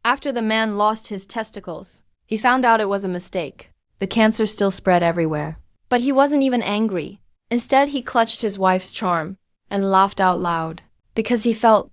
After the man lost his testicles, he found out it was a mistake. The cancer still spread everywhere. But he wasn't even angry. Instead, he clutched his wife's charm and laughed out loud because he felt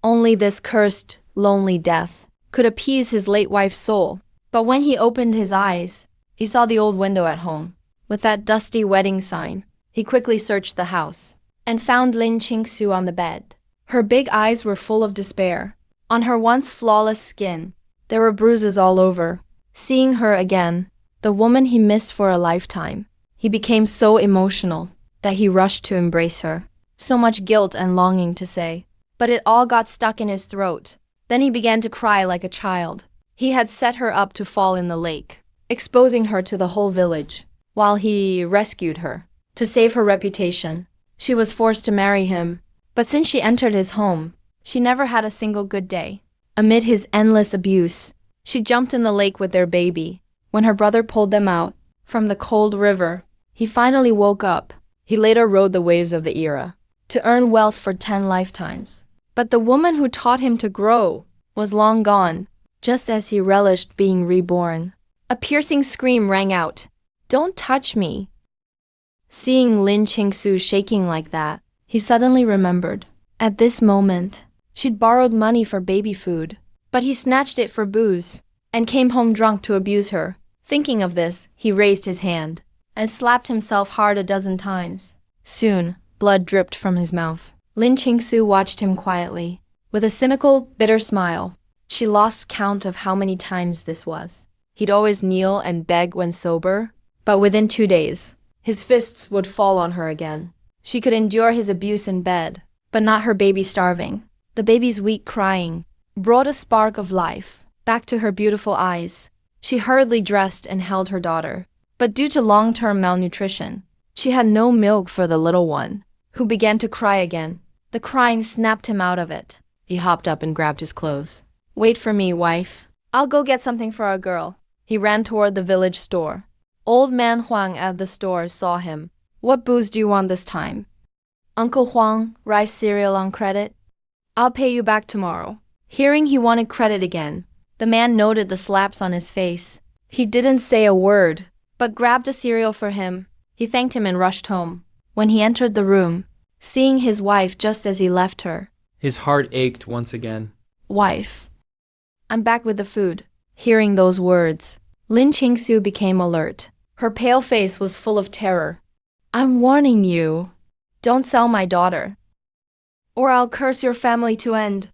only this cursed, lonely death could appease his late wife's soul. But when he opened his eyes, he saw the old window at home with that dusty wedding sign. He quickly searched the house and found Lin Qingsu on the bed. Her big eyes were full of despair. On her once flawless skin, there were bruises all over. Seeing her again, the woman he missed for a lifetime, he became so emotional that he rushed to embrace her. So much guilt and longing to say, but it all got stuck in his throat. Then he began to cry like a child. He had set her up to fall in the lake, exposing her to the whole village, while he rescued her. To save her reputation, she was forced to marry him. But since she entered his home, she never had a single good day. Amid his endless abuse, she jumped in the lake with their baby. When her brother pulled them out from the cold river, he finally woke up. He later rode the waves of the era to earn wealth for 10 lifetimes. But the woman who taught him to grow was long gone, just as he relished being reborn. A piercing scream rang out, "Don't touch me!" Seeing Lin Qingsu shaking like that, he suddenly remembered. At this moment, she'd borrowed money for baby food, but he snatched it for booze and came home drunk to abuse her. Thinking of this, he raised his hand and slapped himself hard a dozen times. Soon, blood dripped from his mouth. Lin Qingsu watched him quietly. With a cynical, bitter smile, she lost count of how many times this was. He'd always kneel and beg when sober, but within 2 days, his fists would fall on her again. She could endure his abuse in bed, but not her baby starving. The baby's weak crying brought a spark of life back to her beautiful eyes. She hurriedly dressed and held her daughter. But due to long-term malnutrition, she had no milk for the little one, who began to cry again. The crying snapped him out of it. He hopped up and grabbed his clothes. "Wait for me, wife. I'll go get something for our girl." He ran toward the village store. Old man Huang at the store saw him. "What booze do you want this time?" "Uncle Huang, rice cereal on credit." "I'll pay you back tomorrow." Hearing he wanted credit again, the man noted the slaps on his face. He didn't say a word, but grabbed a cereal for him. He thanked him and rushed home. When he entered the room, seeing his wife just as he left her, his heart ached once again. "Wife, I'm back with the food." Hearing those words, Lin Qingsu became alert. Her pale face was full of terror. "I'm warning you, don't sell my daughter, or I'll curse your family to end."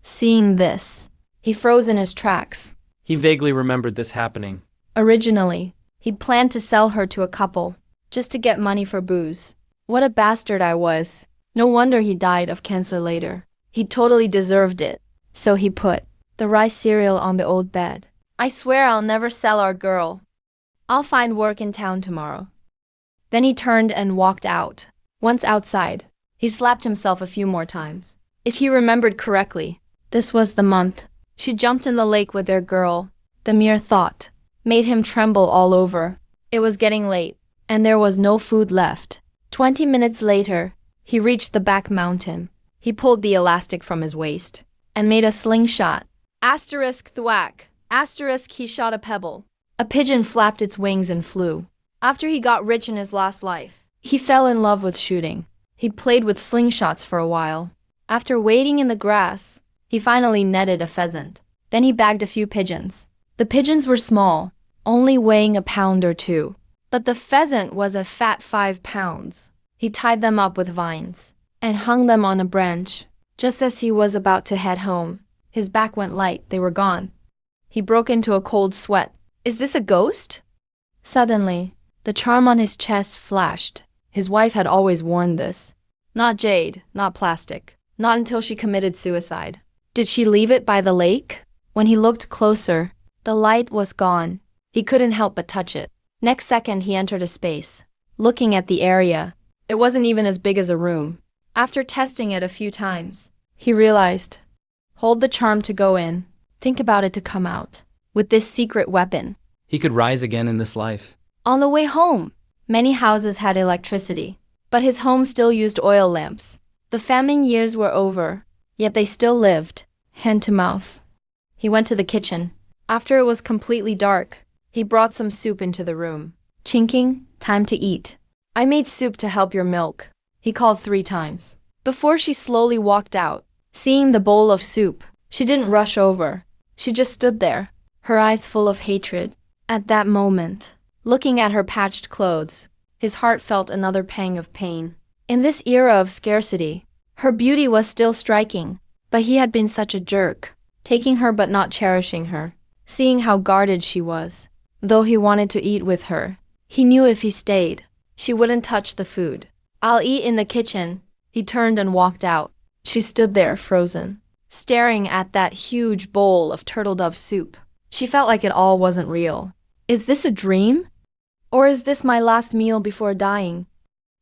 Seeing this, he froze in his tracks. He vaguely remembered this happening. Originally, he'd planned to sell her to a couple, just to get money for booze. What a bastard I was. No wonder he died of cancer later. He totally deserved it. So he put the rice cereal on the old bed. "I swear I'll never sell our girl. I'll find work in town tomorrow." Then he turned and walked out. Once outside, he slapped himself a few more times. If he remembered correctly, this was the month she jumped in the lake with their girl. The mere thought made him tremble all over. It was getting late, and there was no food left. 20 minutes later, he reached the back mountain. He pulled the elastic from his waist and made a slingshot. Asterisk thwack. Asterisk he shot a pebble. A pigeon flapped its wings and flew. After he got rich in his last life, he fell in love with shooting. He played with slingshots for a while. After waiting in the grass, he finally netted a pheasant. Then he bagged a few pigeons. The pigeons were small, only weighing a pound or two. But the pheasant was a fat 5 pounds. He tied them up with vines and hung them on a branch. Just as he was about to head home, his back went light. They were gone. He broke into a cold sweat. "Is this a ghost?" Suddenly, the charm on his chest flashed. His wife had always worn this. Not jade, not plastic. Not until she committed suicide. Did she leave it by the lake? When he looked closer, the light was gone. He couldn't help but touch it. Next second, he entered a space. Looking at the area, it wasn't even as big as a room. After testing it a few times, he realized, hold the charm to go in, think about it to come out. With this secret weapon, he could rise again in this life. On the way home, many houses had electricity, but his home still used oil lamps. The famine years were over, yet they still lived, hand to mouth. He went to the kitchen. After it was completely dark, he brought some soup into the room. Chinking, time to eat. I made soup to help your milk, he called 3 times. Before she slowly walked out, seeing the bowl of soup, she didn't rush over. She just stood there, her eyes full of hatred. At that moment, looking at her patched clothes, his heart felt another pang of pain. In this era of scarcity, her beauty was still striking, but he had been such a jerk, taking her but not cherishing her, seeing how guarded she was. Though he wanted to eat with her, he knew if he stayed, she wouldn't touch the food. I'll eat in the kitchen. He turned and walked out. She stood there frozen, staring at that huge bowl of turtle dove soup. She felt like it all wasn't real. Is this a dream? Or is this my last meal before dying?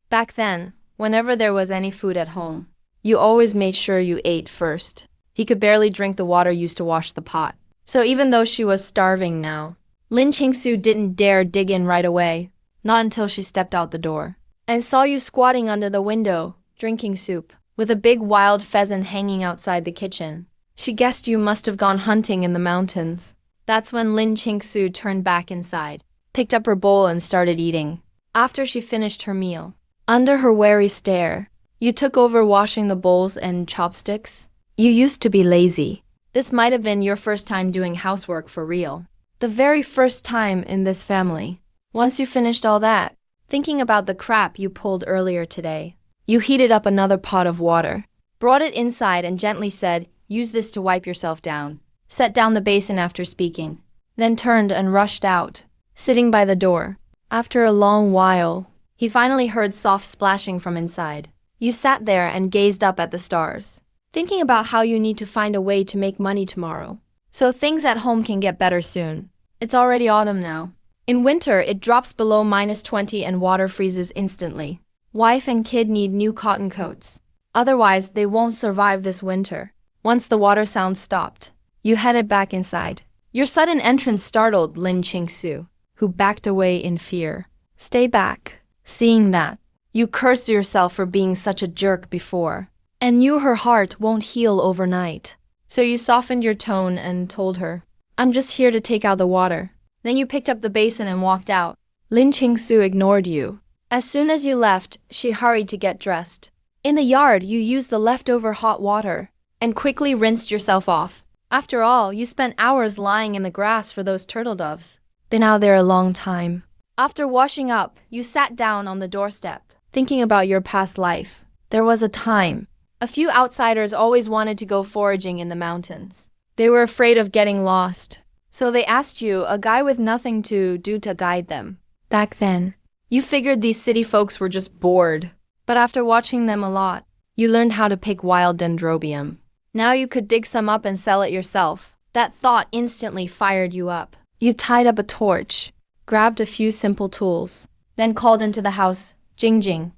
Back then, whenever there was any food at home, you always made sure you ate first. He could barely drink the water used to wash the pot. So even though she was starving now, Lin Qingsu didn't dare dig in right away, not until she stepped out the door, and saw you squatting under the window, drinking soup, with a big wild pheasant hanging outside the kitchen. She guessed you must have gone hunting in the mountains. That's when Lin Qingsu turned back inside, picked up her bowl and started eating. After she finished her meal, under her wary stare, you took over washing the bowls and chopsticks. You used to be lazy. This might have been your first time doing housework for real. The very first time in this family. Once you finished all that, thinking about the crap you pulled earlier today, you heated up another pot of water, brought it inside and gently said, "Use this to wipe yourself down." Set down the basin after speaking, then turned and rushed out, sitting by the door. After a long while, he finally heard soft splashing from inside. You sat there and gazed up at the stars, thinking about how you need to find a way to make money tomorrow, so things at home can get better soon. It's already autumn now. In winter, it drops below -20 and water freezes instantly. Wife and kid need new cotton coats. Otherwise, they won't survive this winter. Once the water sound stopped, you headed back inside. Your sudden entrance startled Lin Qingsu, who backed away in fear. Stay back. Seeing that, you cursed yourself for being such a jerk before, and knew her heart won't heal overnight. So you softened your tone and told her, "I'm just here to take out the water." Then you picked up the basin and walked out. Lin Qingsu ignored you. As soon as you left, she hurried to get dressed. In the yard, you used the leftover hot water and quickly rinsed yourself off. After all, you spent hours lying in the grass for those turtle doves. Been out there a long time. After washing up, you sat down on the doorstep, thinking about your past life. There was a time. A few outsiders always wanted to go foraging in the mountains. They were afraid of getting lost, so they asked you, a guy with nothing to do, to guide them. Back then, you figured these city folks were just bored. But after watching them a lot, you learned how to pick wild dendrobium. Now you could dig some up and sell it yourself. That thought instantly fired you up. You tied up a torch, grabbed a few simple tools, then called into the house, "Jing Jing.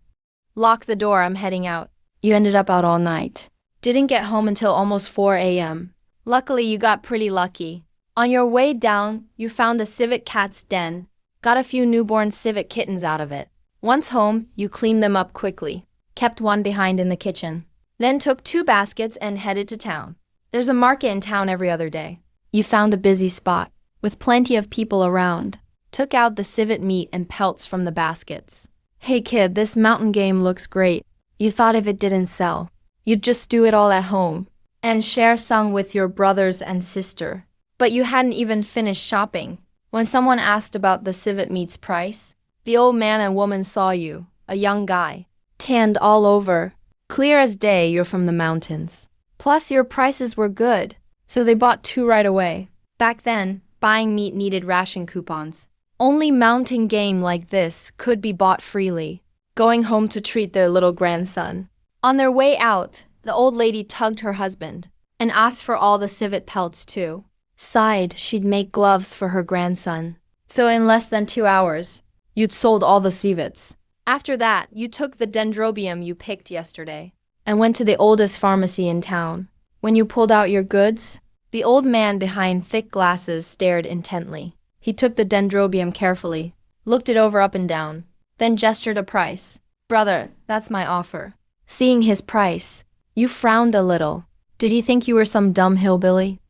Lock the door, I'm heading out." You ended up out all night. Didn't get home until almost 4 a.m. Luckily, you got pretty lucky. On your way down, you found a civet cat's den. Got a few newborn civet kittens out of it. Once home, you cleaned them up quickly. Kept one behind in the kitchen. Then took 2 baskets and headed to town. There's a market in town every other day. You found a busy spot, with plenty of people around. Took out the civet meat and pelts from the baskets. "Hey kid, this mountain game looks great." You thought if it didn't sell, you'd just do it all at home and share some with your brothers and sister. But you hadn't even finished shopping when someone asked about the civet meat's price. The old man and woman saw you, a young guy, tanned all over. Clear as day, you're from the mountains. Plus your prices were good, so they bought 2 right away. Back then, buying meat needed ration coupons. Only mountain game like this could be bought freely, going home to treat their little grandson. On their way out, the old lady tugged her husband and asked for all the civet pelts too. Sighed she'd make gloves for her grandson. So in less than 2 hours, you'd sold all the civets. After that, you took the dendrobium you picked yesterday and went to the oldest pharmacy in town. When you pulled out your goods, the old man behind thick glasses stared intently. He took the dendrobium carefully, looked it over up and down, then gestured a price. "Brother, that's my offer." Seeing his price, you frowned a little. Did he think you were some dumb hillbilly?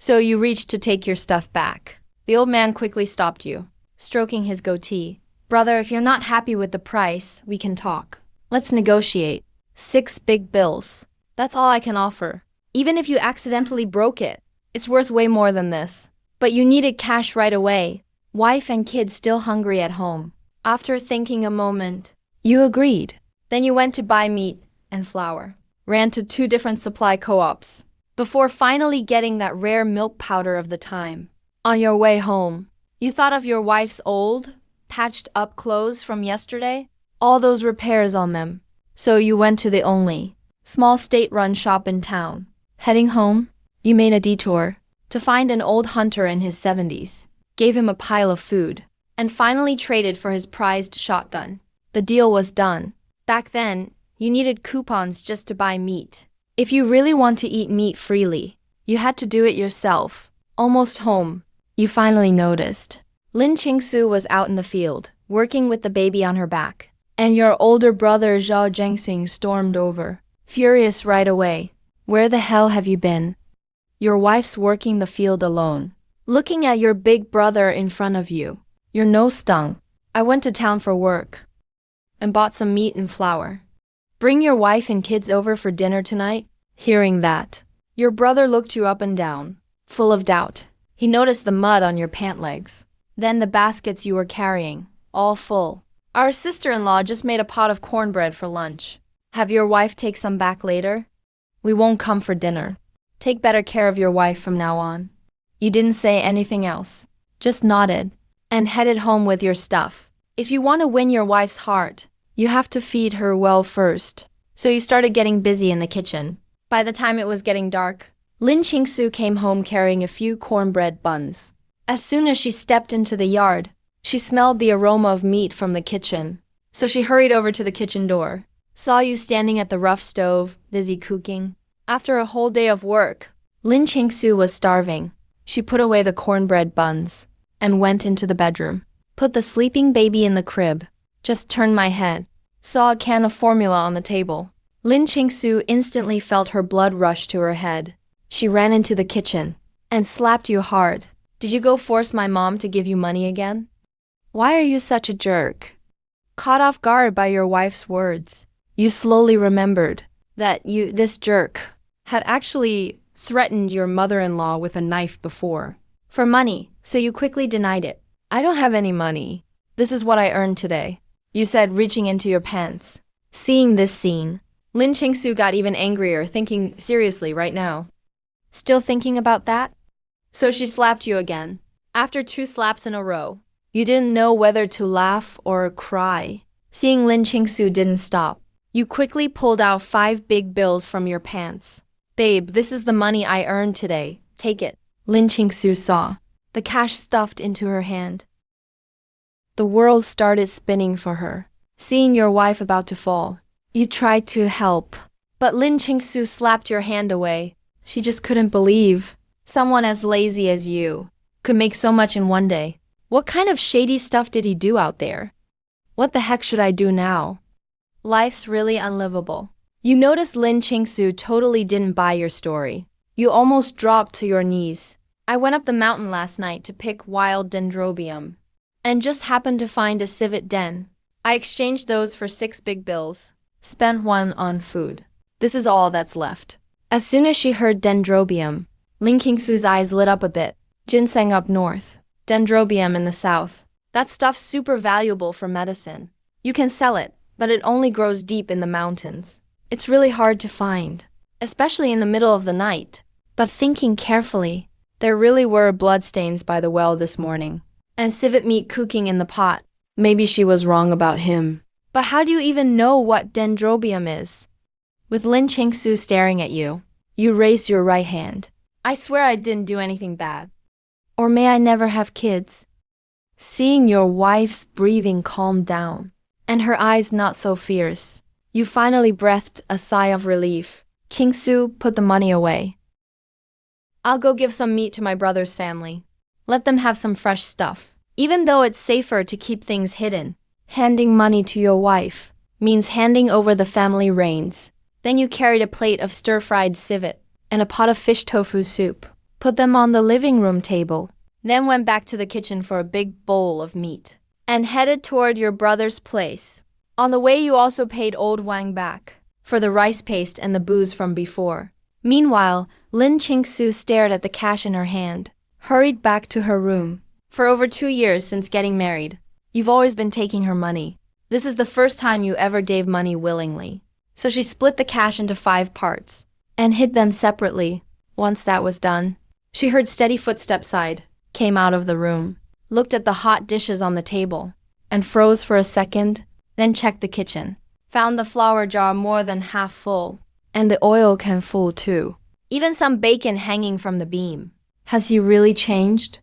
So you reached to take your stuff back. The old man quickly stopped you, stroking his goatee. Brother, if you're not happy with the price, we can talk. Let's negotiate. 6 big bills. That's all I can offer. Even if you accidentally broke it, it's worth way more than this. But you needed cash right away. Wife and kids still hungry at home. After thinking a moment, you agreed. Then you went to buy meat and flour. Ran to 2 different supply co-ops. Before finally getting that rare milk powder of the time. On your way home, you thought of your wife's old, patched up clothes from yesterday? All those repairs on them. So you went to the only small state-run shop in town. Heading home, you made a detour to find an old hunter in his 70s. Gave him a pile of food, and finally traded for his prized shotgun. The deal was done. Back then, you needed coupons just to buy meat. If you really want to eat meat freely, you had to do it yourself. Almost home, you finally noticed. Lin Qingsu was out in the field, working with the baby on her back. And your older brother Zhao Zhengxing stormed over, furious right away. Where the hell have you been? Your wife's working the field alone. Looking at your big brother in front of you. Your nose stung. I went to town for work and bought some meat and flour. Bring your wife and kids over for dinner tonight? Hearing that, your brother looked you up and down, full of doubt. He noticed the mud on your pant legs. Then the baskets you were carrying, all full. Our sister-in-law just made a pot of cornbread for lunch. Have your wife take some back later? We won't come for dinner. Take better care of your wife from now on. You didn't say anything else, just nodded, and headed home with your stuff. If you want to win your wife's heart, you have to feed her well first. So you started getting busy in the kitchen. By the time it was getting dark, Lin Qingsu came home carrying a few cornbread buns. As soon as she stepped into the yard, she smelled the aroma of meat from the kitchen. So she hurried over to the kitchen door, saw you standing at the rough stove, busy cooking. After a whole day of work, Lin Qingsu was starving. She put away the cornbread buns and went into the bedroom. Put the sleeping baby in the crib. Just turned my head. Saw a can of formula on the table. Lin Qingsu instantly felt her blood rush to her head. She ran into the kitchen and slapped you hard. Did you go force my mom to give you money again? Why are you such a jerk? Caught off guard by your wife's words, you slowly remembered that this jerk, had actually threatened your mother-in-law with a knife before. For money, so you quickly denied it. I don't have any money. This is what I earned today, you said, reaching into your pants. Seeing this scene, Lin Qingsu got even angrier, thinking seriously right now. Still thinking about that? So she slapped you again. After 2 slaps in a row, you didn't know whether to laugh or cry. Seeing Lin Qingsu didn't stop, you quickly pulled out 5 big bills from your pants. Babe, this is the money I earned today. Take it. Lin Qingsu saw the cash stuffed into her hand. The world started spinning for her. Seeing your wife about to fall, you tried to help, but Lin Qingsu slapped your hand away. She just couldn't believe someone as lazy as you could make so much in one day. What kind of shady stuff did he do out there? What the heck should I do now? Life's really unlivable. You noticed Lin Qingsu totally didn't buy your story. You almost dropped to your knees. I went up the mountain last night to pick wild dendrobium, and just happened to find a civet den. I exchanged those for 6 big bills. Spent 1 on food. This is all that's left. As soon as she heard dendrobium, Lin Qingsu's eyes lit up a bit. Ginseng up north, dendrobium in the south. That stuff's super valuable for medicine. You can sell it, but it only grows deep in the mountains. It's really hard to find, especially in the middle of the night. But thinking carefully, there really were bloodstains by the well this morning, and civet meat cooking in the pot. Maybe she was wrong about him. But how do you even know what dendrobium is? With Lin Qingsu staring at you, you raised your right hand. I swear I didn't do anything bad. Or may I never have kids? Seeing your wife's breathing calm down, and her eyes not so fierce, you finally breathed a sigh of relief. Qingsu put the money away. I'll go give some meat to my brother's family. Let them have some fresh stuff. Even though it's safer to keep things hidden, handing money to your wife means handing over the family reins. Then you carried a plate of stir-fried civet and a pot of fish tofu soup. put them on the living room table, then went back to the kitchen for a big bowl of meat, and headed toward your brother's place. On the way, you also paid old Wang back for the rice paste and the booze from before. Meanwhile, Lin Qingsu stared at the cash in her hand, hurried back to her room. For over 2 years since getting married, you've always been taking her money. This is the first time you ever gave money willingly. So she split the cash into 5 parts and hid them separately. Once that was done, she heard steady footsteps came out of the room, looked at the hot dishes on the table, and froze for a second, then checked the kitchen. Found the flour jar more than half full, and the oil can full too. Even some bacon hanging from the beam. Has he really changed?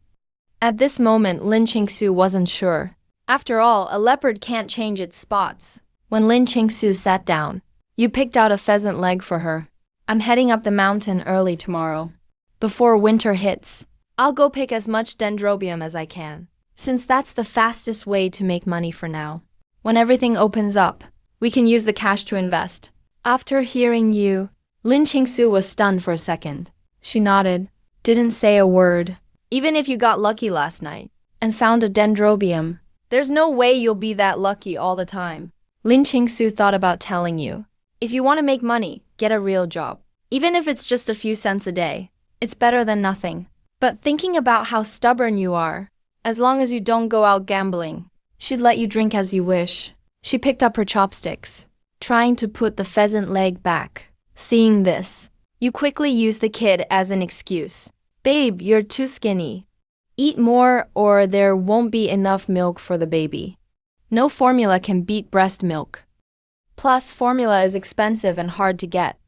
At this moment, Lin Qingsu wasn't sure. After all, a leopard can't change its spots. When Lin Qingsu sat down, you picked out a pheasant leg for her. I'm heading up the mountain early tomorrow. Before winter hits, I'll go pick as much dendrobium as I can, since that's the fastest way to make money for now. When everything opens up, we can use the cash to invest. After hearing you, Lin Qingsu was stunned for a second. She nodded, didn't say a word. Even if you got lucky last night and found a dendrobium, there's no way you'll be that lucky all the time. Lin Qingsu thought about telling you, if you want to make money, get a real job. Even if it's just a few cents a day, it's better than nothing. But thinking about how stubborn you are, as long as you don't go out gambling, she'd let you drink as you wish. She picked up her chopsticks, trying to put the pheasant leg back. Seeing this, you quickly used the kid as an excuse. Babe, you're too skinny. Eat more or there won't be enough milk for the baby. No formula can beat breast milk. Plus, formula is expensive and hard to get.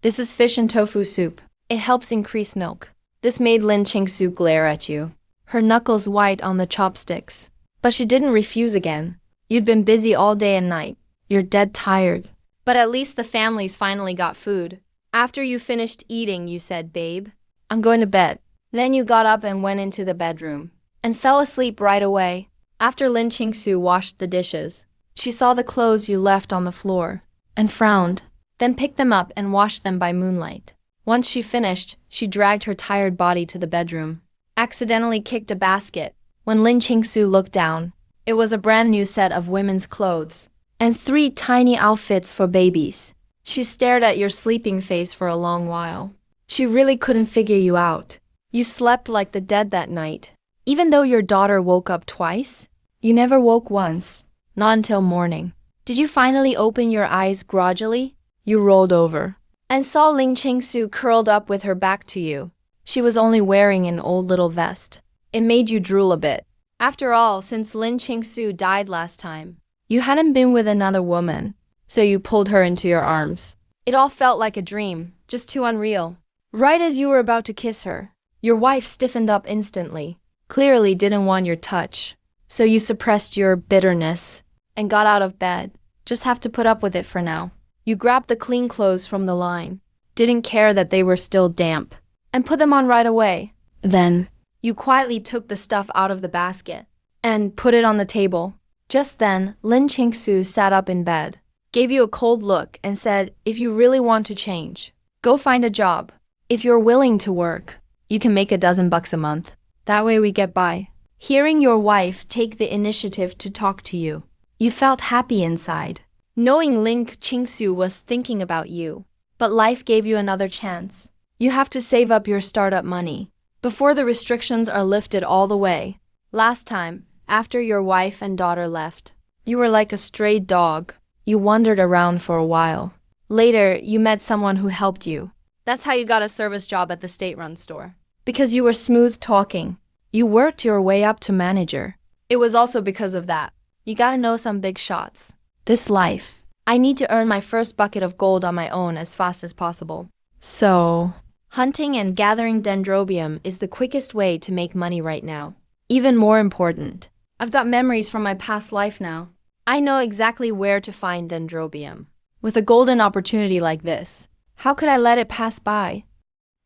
This is fish and tofu soup. It helps increase milk. This made Lin Qingsu glare at you, her knuckles white on the chopsticks. But she didn't refuse again. You'd been busy all day and night. You're dead tired. But at least the families finally got food. After you finished eating, you said, babe, I'm going to bed. Then you got up and went into the bedroom and fell asleep right away. After Lin Qingsu washed the dishes, she saw the clothes you left on the floor and frowned, then picked them up and washed them by moonlight. Once she finished, she dragged her tired body to the bedroom, accidentally kicked a basket. When Lin Qingsu looked down, it was a brand new set of women's clothes and 3 tiny outfits for babies. She stared at your sleeping face for a long while. She really couldn't figure you out. You slept like the dead that night. Even though your daughter woke up twice, you never woke once, not until morning. Did you finally open your eyes grudgingly? You rolled over and saw Lin Qingsu curled up with her back to you. She was only wearing an old little vest. It made you drool a bit. After all, since Lin Qingsu died last time, you hadn't been with another woman, so you pulled her into your arms. It all felt like a dream, just too unreal. Right as you were about to kiss her, your wife stiffened up instantly, clearly didn't want your touch. So you suppressed your bitterness and got out of bed. Just have to put up with it for now. You grabbed the clean clothes from the line, didn't care that they were still damp, and put them on right away. Then, you quietly took the stuff out of the basket and put it on the table. Just then, Lin Qingsu sat up in bed, gave you a cold look and said, if you really want to change, go find a job. If you're willing to work, you can make $12 a month. That way we get by. Hearing your wife take the initiative to talk to you, you felt happy inside, knowing Lin Qingsu was thinking about you. But life gave you another chance. You have to save up your startup money before the restrictions are lifted all the way. Last time, after your wife and daughter left, you were like a stray dog. You wandered around for a while. Later, you met someone who helped you. That's how you got a service job at the state-run store. Because you were smooth talking, you worked your way up to manager. It was also because of that. You gotta know some big shots. This life, I need to earn my first bucket of gold on my own as fast as possible. So, hunting and gathering dendrobium is the quickest way to make money right now. Even more important, I've got memories from my past life now. I know exactly where to find dendrobium. With a golden opportunity like this, how could I let it pass by?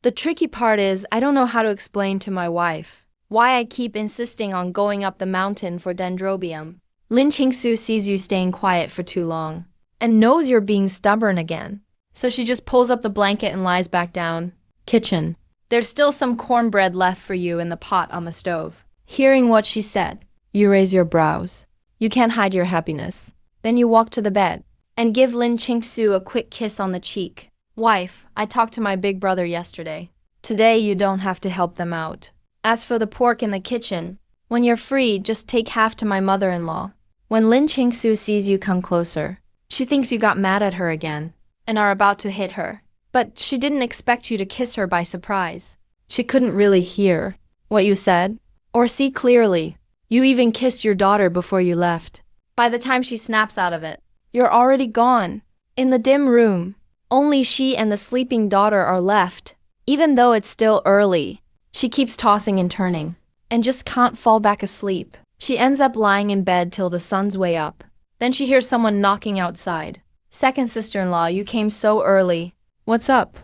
The tricky part is I don't know how to explain to my wife why I keep insisting on going up the mountain for dendrobium. Lin Qingsu sees you staying quiet for too long and knows you're being stubborn again. So she just pulls up the blanket and lies back down. Kitchen. There's still some cornbread left for you in the pot on the stove. Hearing what she said, you raise your brows. You can't hide your happiness. Then you walk to the bed and give Lin Qingsu a quick kiss on the cheek. Wife, I talked to my big brother yesterday. Today you don't have to help them out. As for the pork in the kitchen, when you're free, just take half to my mother-in-law. When Lin Qingsu sees you come closer, she thinks you got mad at her again and are about to hit her. But she didn't expect you to kiss her by surprise. She couldn't really hear what you said or see clearly. You even kissed your daughter before you left. By the time she snaps out of it, you're already gone. In the dim room, only she and the sleeping daughter are left. Even though it's still early, she keeps tossing and turning and just can't fall back asleep. She ends up lying in bed till the sun's way up. Then she hears someone knocking outside. Second sister-in-law, you came so early. What's up?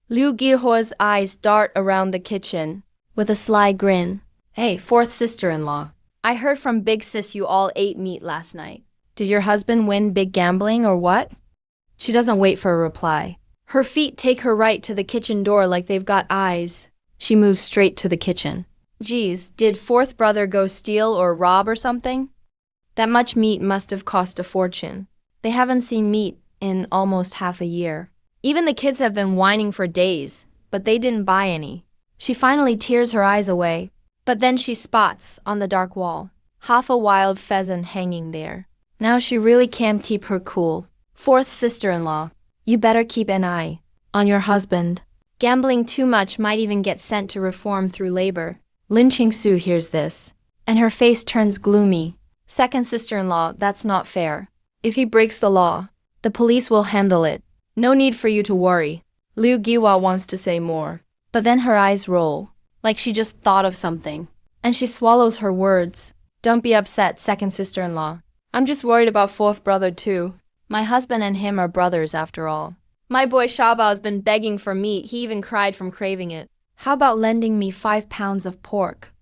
Liu Gihua's eyes dart around the kitchen with a sly grin. Hey, fourth sister-in-law. I heard from Big Sis you all ate meat last night. Did your husband win big gambling or what? She doesn't wait for a reply. Her feet take her right to the kitchen door like they've got eyes. She moves straight to the kitchen. Geez, did fourth brother go steal or rob or something? That much meat must have cost a fortune. They haven't seen meat in almost half a year. Even the kids have been whining for days, but they didn't buy any. She finally tears her eyes away, but then she spots, on the dark wall, half a wild pheasant hanging there. Now she really can't keep her cool. Fourth sister-in-law, you better keep an eye on your husband. Gambling too much might even get sent to reform through labor. Lin Qingsu hears this, and her face turns gloomy. Second sister-in-law, that's not fair. If he breaks the law, the police will handle it. No need for you to worry. Liu Giwa wants to say more, but then her eyes roll, like she just thought of something, and she swallows her words. Don't be upset, second sister-in-law. I'm just worried about fourth brother too. My husband and him are brothers after all. My boy Xiaobao has been begging for meat. He even cried from craving it. How about lending me 5 pounds of pork?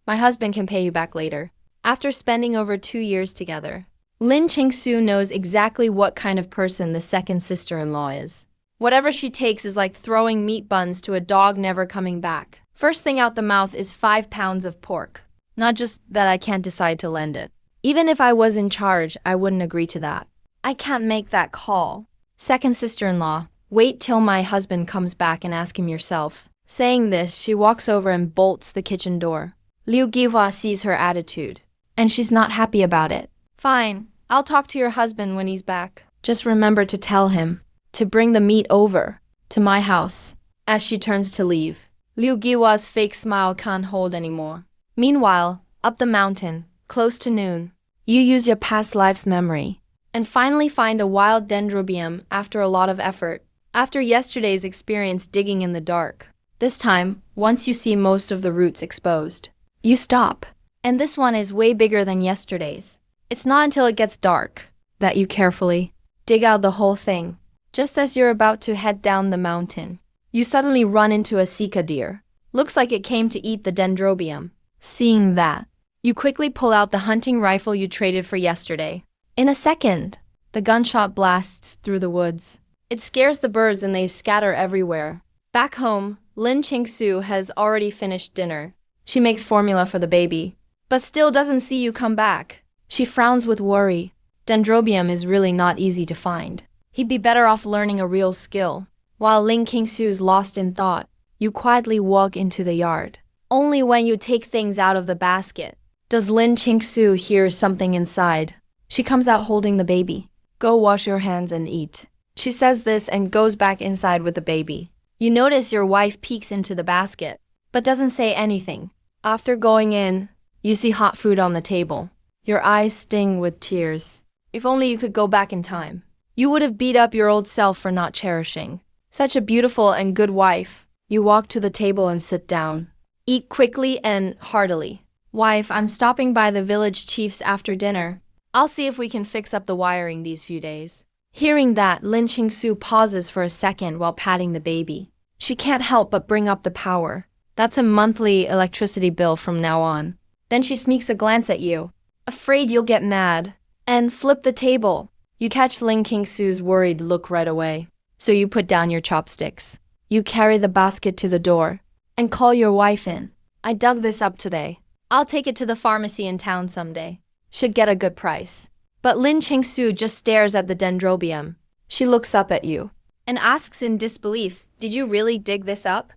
My husband can pay you back later. After spending over 2 years together, Lin Qingsu knows exactly what kind of person the second sister-in-law is. Whatever she takes is like throwing meat buns to a dog never coming back. First thing out the mouth is 5 pounds of pork. Not just that I can't decide to lend it. Even if I was in charge, I wouldn't agree to that. I can't make that call. Second sister-in-law, wait till my husband comes back and ask him yourself. Saying this, she walks over and bolts the kitchen door. Liu Gihua sees her attitude, and she's not happy about it. Fine, I'll talk to your husband when he's back. Just remember to tell him to bring the meat over to my house. As she turns to leave, Liu Gihua's fake smile can't hold anymore. Meanwhile, up the mountain, close to noon, you use your past life's memory and finally find a wild dendrobium after a lot of effort. After yesterday's experience digging in the dark, this time, once you see most of the roots exposed, you stop. And this one is way bigger than yesterday's. It's not until it gets dark that you carefully dig out the whole thing. Just as you're about to head down the mountain, you suddenly run into a sika deer. Looks like it came to eat the dendrobium. Seeing that, you quickly pull out the hunting rifle you traded for yesterday. In a second, the gunshot blasts through the woods. It scares the birds and they scatter everywhere. Back home, Lin Qingsu has already finished dinner. She makes formula for the baby, but still doesn't see you come back. She frowns with worry. Dendrobium is really not easy to find. He'd be better off learning a real skill. While Lin Qingsu's lost in thought, you quietly walk into the yard. Only when you take things out of the basket does Lin Qingsu hear something inside. She comes out holding the baby. Go wash your hands and eat. She says this and goes back inside with the baby. You notice your wife peeks into the basket, but doesn't say anything. After going in, you see hot food on the table. Your eyes sting with tears. If only you could go back in time. You would have beat up your old self for not cherishing such a beautiful and good wife. You walk to the table and sit down. Eat quickly and heartily. Wife, I'm stopping by the village chief's after dinner. I'll see if we can fix up the wiring these few days. Hearing that, Lin Qingsu pauses for a second while patting the baby. She can't help but bring up the power. That's a monthly electricity bill from now on. Then she sneaks a glance at you, afraid you'll get mad, and flip the table. You catch Lin Qingsu's worried look right away. So you put down your chopsticks. You carry the basket to the door. and call your wife in. I dug this up today. I'll take it to the pharmacy in town someday. Should get a good price. But Lin Qingsu just stares at the dendrobium. She looks up at you and asks in disbelief, did you really dig this up?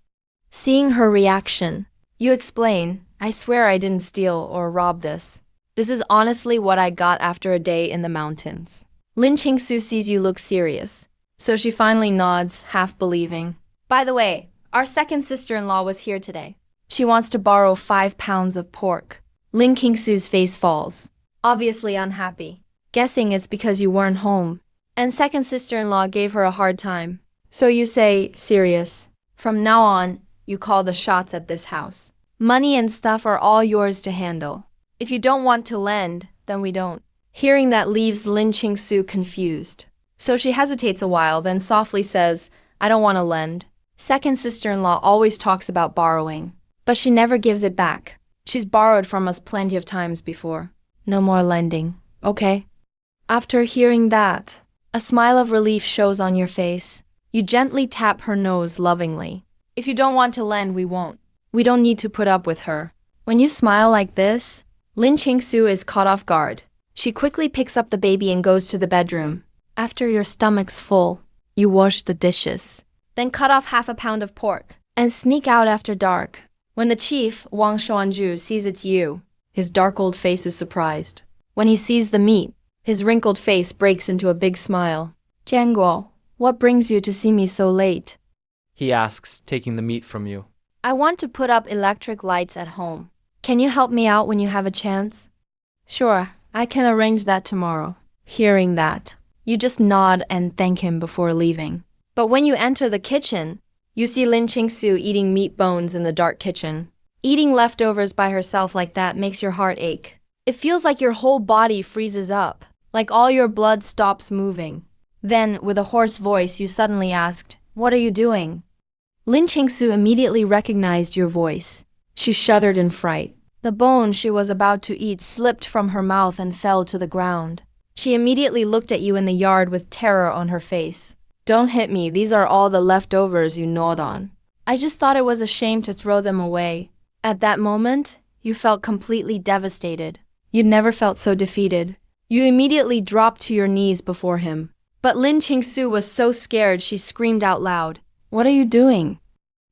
Seeing her reaction, you explain, I swear I didn't steal or rob this. This is honestly what I got after a day in the mountains. Lin Qingsu sees you look serious, so she finally nods, half believing. By the way, our second sister-in-law was here today. She wants to borrow 5 pounds of pork. Lin Qingsu's face falls, obviously unhappy. Guessing it's because you weren't home. And second sister-in-law gave her a hard time. So you say, serious. From now on, you call the shots at this house. Money and stuff are all yours to handle. If you don't want to lend, then we don't. Hearing that leaves Lin Qingsu confused. So she hesitates a while, then softly says, I don't want to lend. Second sister-in-law always talks about borrowing, but she never gives it back. She's borrowed from us plenty of times before. No more lending, okay? After hearing that, a smile of relief shows on your face. You gently tap her nose lovingly. If you don't want to lend, we won't. We don't need to put up with her. When you smile like this, Lin Qingsu is caught off guard. She quickly picks up the baby and goes to the bedroom. After your stomach's full, you wash the dishes. Then cut off 1/2 pound of pork and sneak out after dark. When the chief, Wang Xuanju, sees it's you, his dark old face is surprised. When he sees the meat, his wrinkled face breaks into a big smile. Jianguo, what brings you to see me so late? He asks, taking the meat from you. I want to put up electric lights at home. Can you help me out when you have a chance? Sure, I can arrange that tomorrow. Hearing that, you just nod and thank him before leaving. But when you enter the kitchen, you see Lin Qingsu eating meat bones in the dark kitchen. Eating leftovers by herself like that makes your heart ache. It feels like your whole body freezes up, like all your blood stops moving. Then, with a hoarse voice, you suddenly asked, What are you doing? Lin Qingsu immediately recognized your voice. She shuddered in fright. The bone she was about to eat slipped from her mouth and fell to the ground. She immediately looked at you in the yard with terror on her face. Don't hit me, these are all the leftovers you gnawed on. I just thought it was a shame to throw them away. At that moment, you felt completely devastated. You'd never felt so defeated. You immediately dropped to your knees before him. But Lin Qingsu was so scared she screamed out loud. What are you doing?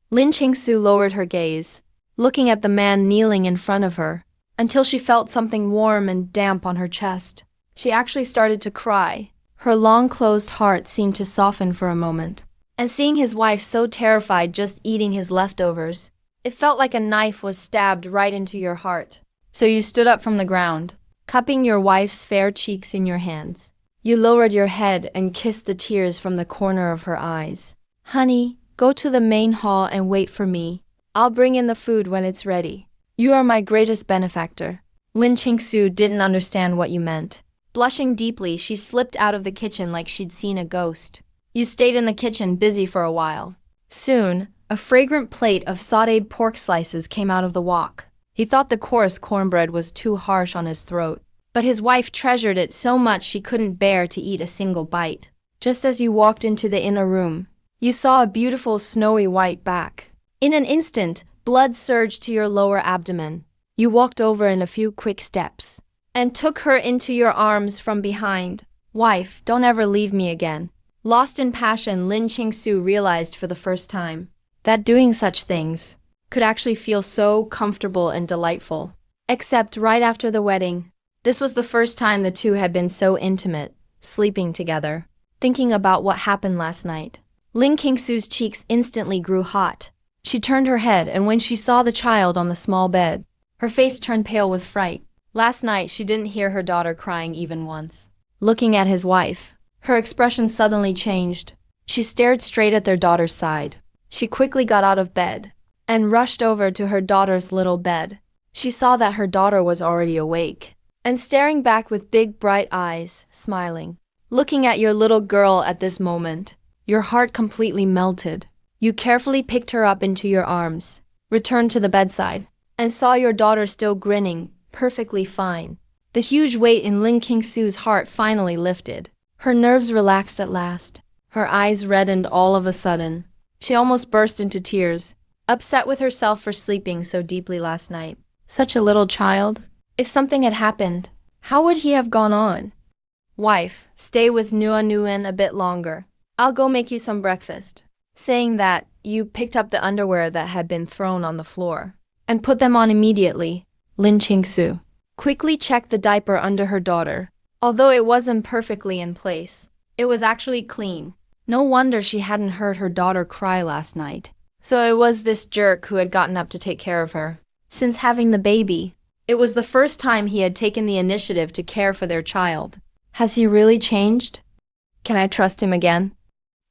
Lin Qingsu lowered her gaze, looking at the man kneeling in front of her, until she felt something warm and damp on her chest. She actually started to cry. Her long-closed heart seemed to soften for a moment. And seeing his wife so terrified just eating his leftovers, it felt like a knife was stabbed right into your heart. So you stood up from the ground, cupping your wife's fair cheeks in your hands. You lowered your head and kissed the tears from the corner of her eyes. Honey, go to the main hall and wait for me. I'll bring in the food when it's ready. You are my greatest benefactor. Lin Qingsu didn't understand what you meant. Blushing deeply, she slipped out of the kitchen like she'd seen a ghost. You stayed in the kitchen busy for a while. Soon, a fragrant plate of sautéed pork slices came out of the wok. He thought the coarse cornbread was too harsh on his throat, but his wife treasured it so much she couldn't bear to eat a single bite. Just as you walked into the inner room, you saw a beautiful snowy white back. In an instant, blood surged to your lower abdomen. You walked over in a few quick steps and took her into your arms from behind. Wife, don't ever leave me again. Lost in passion, Lin Qingsu realized for the first time that doing such things could actually feel so comfortable and delightful. Except right after the wedding. This was the first time the two had been so intimate, sleeping together, thinking about what happened last night. Lin Qingsu's cheeks instantly grew hot. She turned her head, and when she saw the child on the small bed, her face turned pale with fright. Last night, she didn't hear her daughter crying even once. Looking at his wife, her expression suddenly changed. She stared straight at their daughter's side. She quickly got out of bed and rushed over to her daughter's little bed. She saw that her daughter was already awake and staring back with big bright eyes, smiling. Looking at your little girl at this moment, your heart completely melted. You carefully picked her up into your arms, returned to the bedside, and saw your daughter still grinning, perfectly fine. The huge weight in Lin Qingsu's heart finally lifted. Her nerves relaxed at last. Her eyes reddened all of a sudden. She almost burst into tears. upset with herself for sleeping so deeply last night. Such a little child. If something had happened, how would he have gone on? Wife, stay with Nua Nguyen a bit longer. I'll go make you some breakfast. Saying that, you picked up the underwear that had been thrown on the floor and put them on immediately. Lin Qingsu quickly checked the diaper under her daughter. Although it wasn't perfectly in place, it was actually clean. No wonder she hadn't heard her daughter cry last night. So it was this jerk who had gotten up to take care of her. Since having the baby, it was the first time he had taken the initiative to care for their child. Has he really changed? Can I trust him again?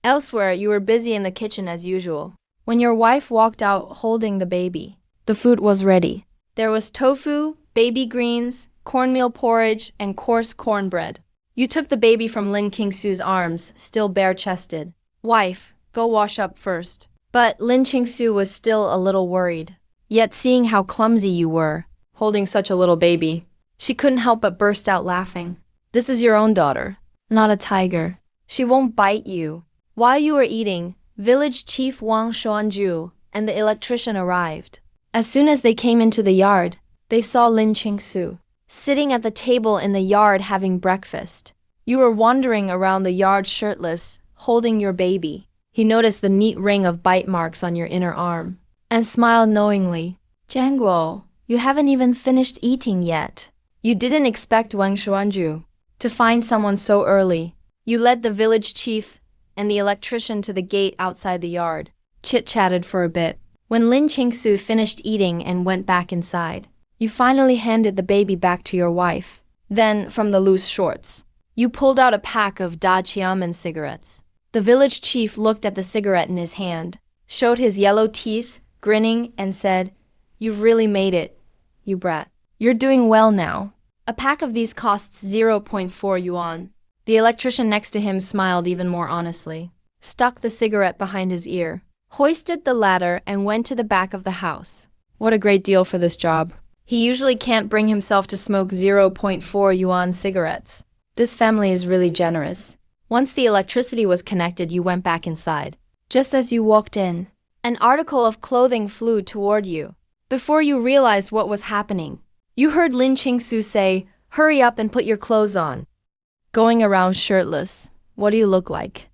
Elsewhere, you were busy in the kitchen as usual. When your wife walked out holding the baby, the food was ready. There was tofu, baby greens, cornmeal porridge, and coarse cornbread. You took the baby from Lin Qingsu's arms, still bare-chested. Wife, go wash up first. But Lin Qingsu was still a little worried. Yet seeing how clumsy you were, holding such a little baby, she couldn't help but burst out laughing. This is your own daughter, not a tiger. She won't bite you. While you were eating, village chief Wang Xuanju and the electrician arrived. As soon as they came into the yard, they saw Lin Qingsu sitting at the table in the yard having breakfast. You were wandering around the yard shirtless, holding your baby. He noticed the neat ring of bite marks on your inner arm and smiled knowingly. Jianguo, you haven't even finished eating yet. You didn't expect Wang Xuanju to find someone so early. You led the village chief and the electrician to the gate outside the yard, chit-chatted for a bit. When Lin Qingsu finished eating and went back inside, you finally handed the baby back to your wife. Then, from the loose shorts, you pulled out a pack of Da Qiamen cigarettes. The village chief looked at the cigarette in his hand, showed his yellow teeth, grinning, and said, "You've really made it, you brat. You're doing well now. A pack of these costs 0.4 yuan. The electrician next to him smiled even more honestly, stuck the cigarette behind his ear, hoisted the ladder, and went to the back of the house. What a great deal for this job. He usually can't bring himself to smoke 0.4 yuan cigarettes. This family is really generous. Once the electricity was connected, you went back inside. Just as you walked in, an article of clothing flew toward you. Before you realized what was happening, you heard Lin Qingsu say, "Hurry up and put your clothes on." Going around shirtless, what do you look like?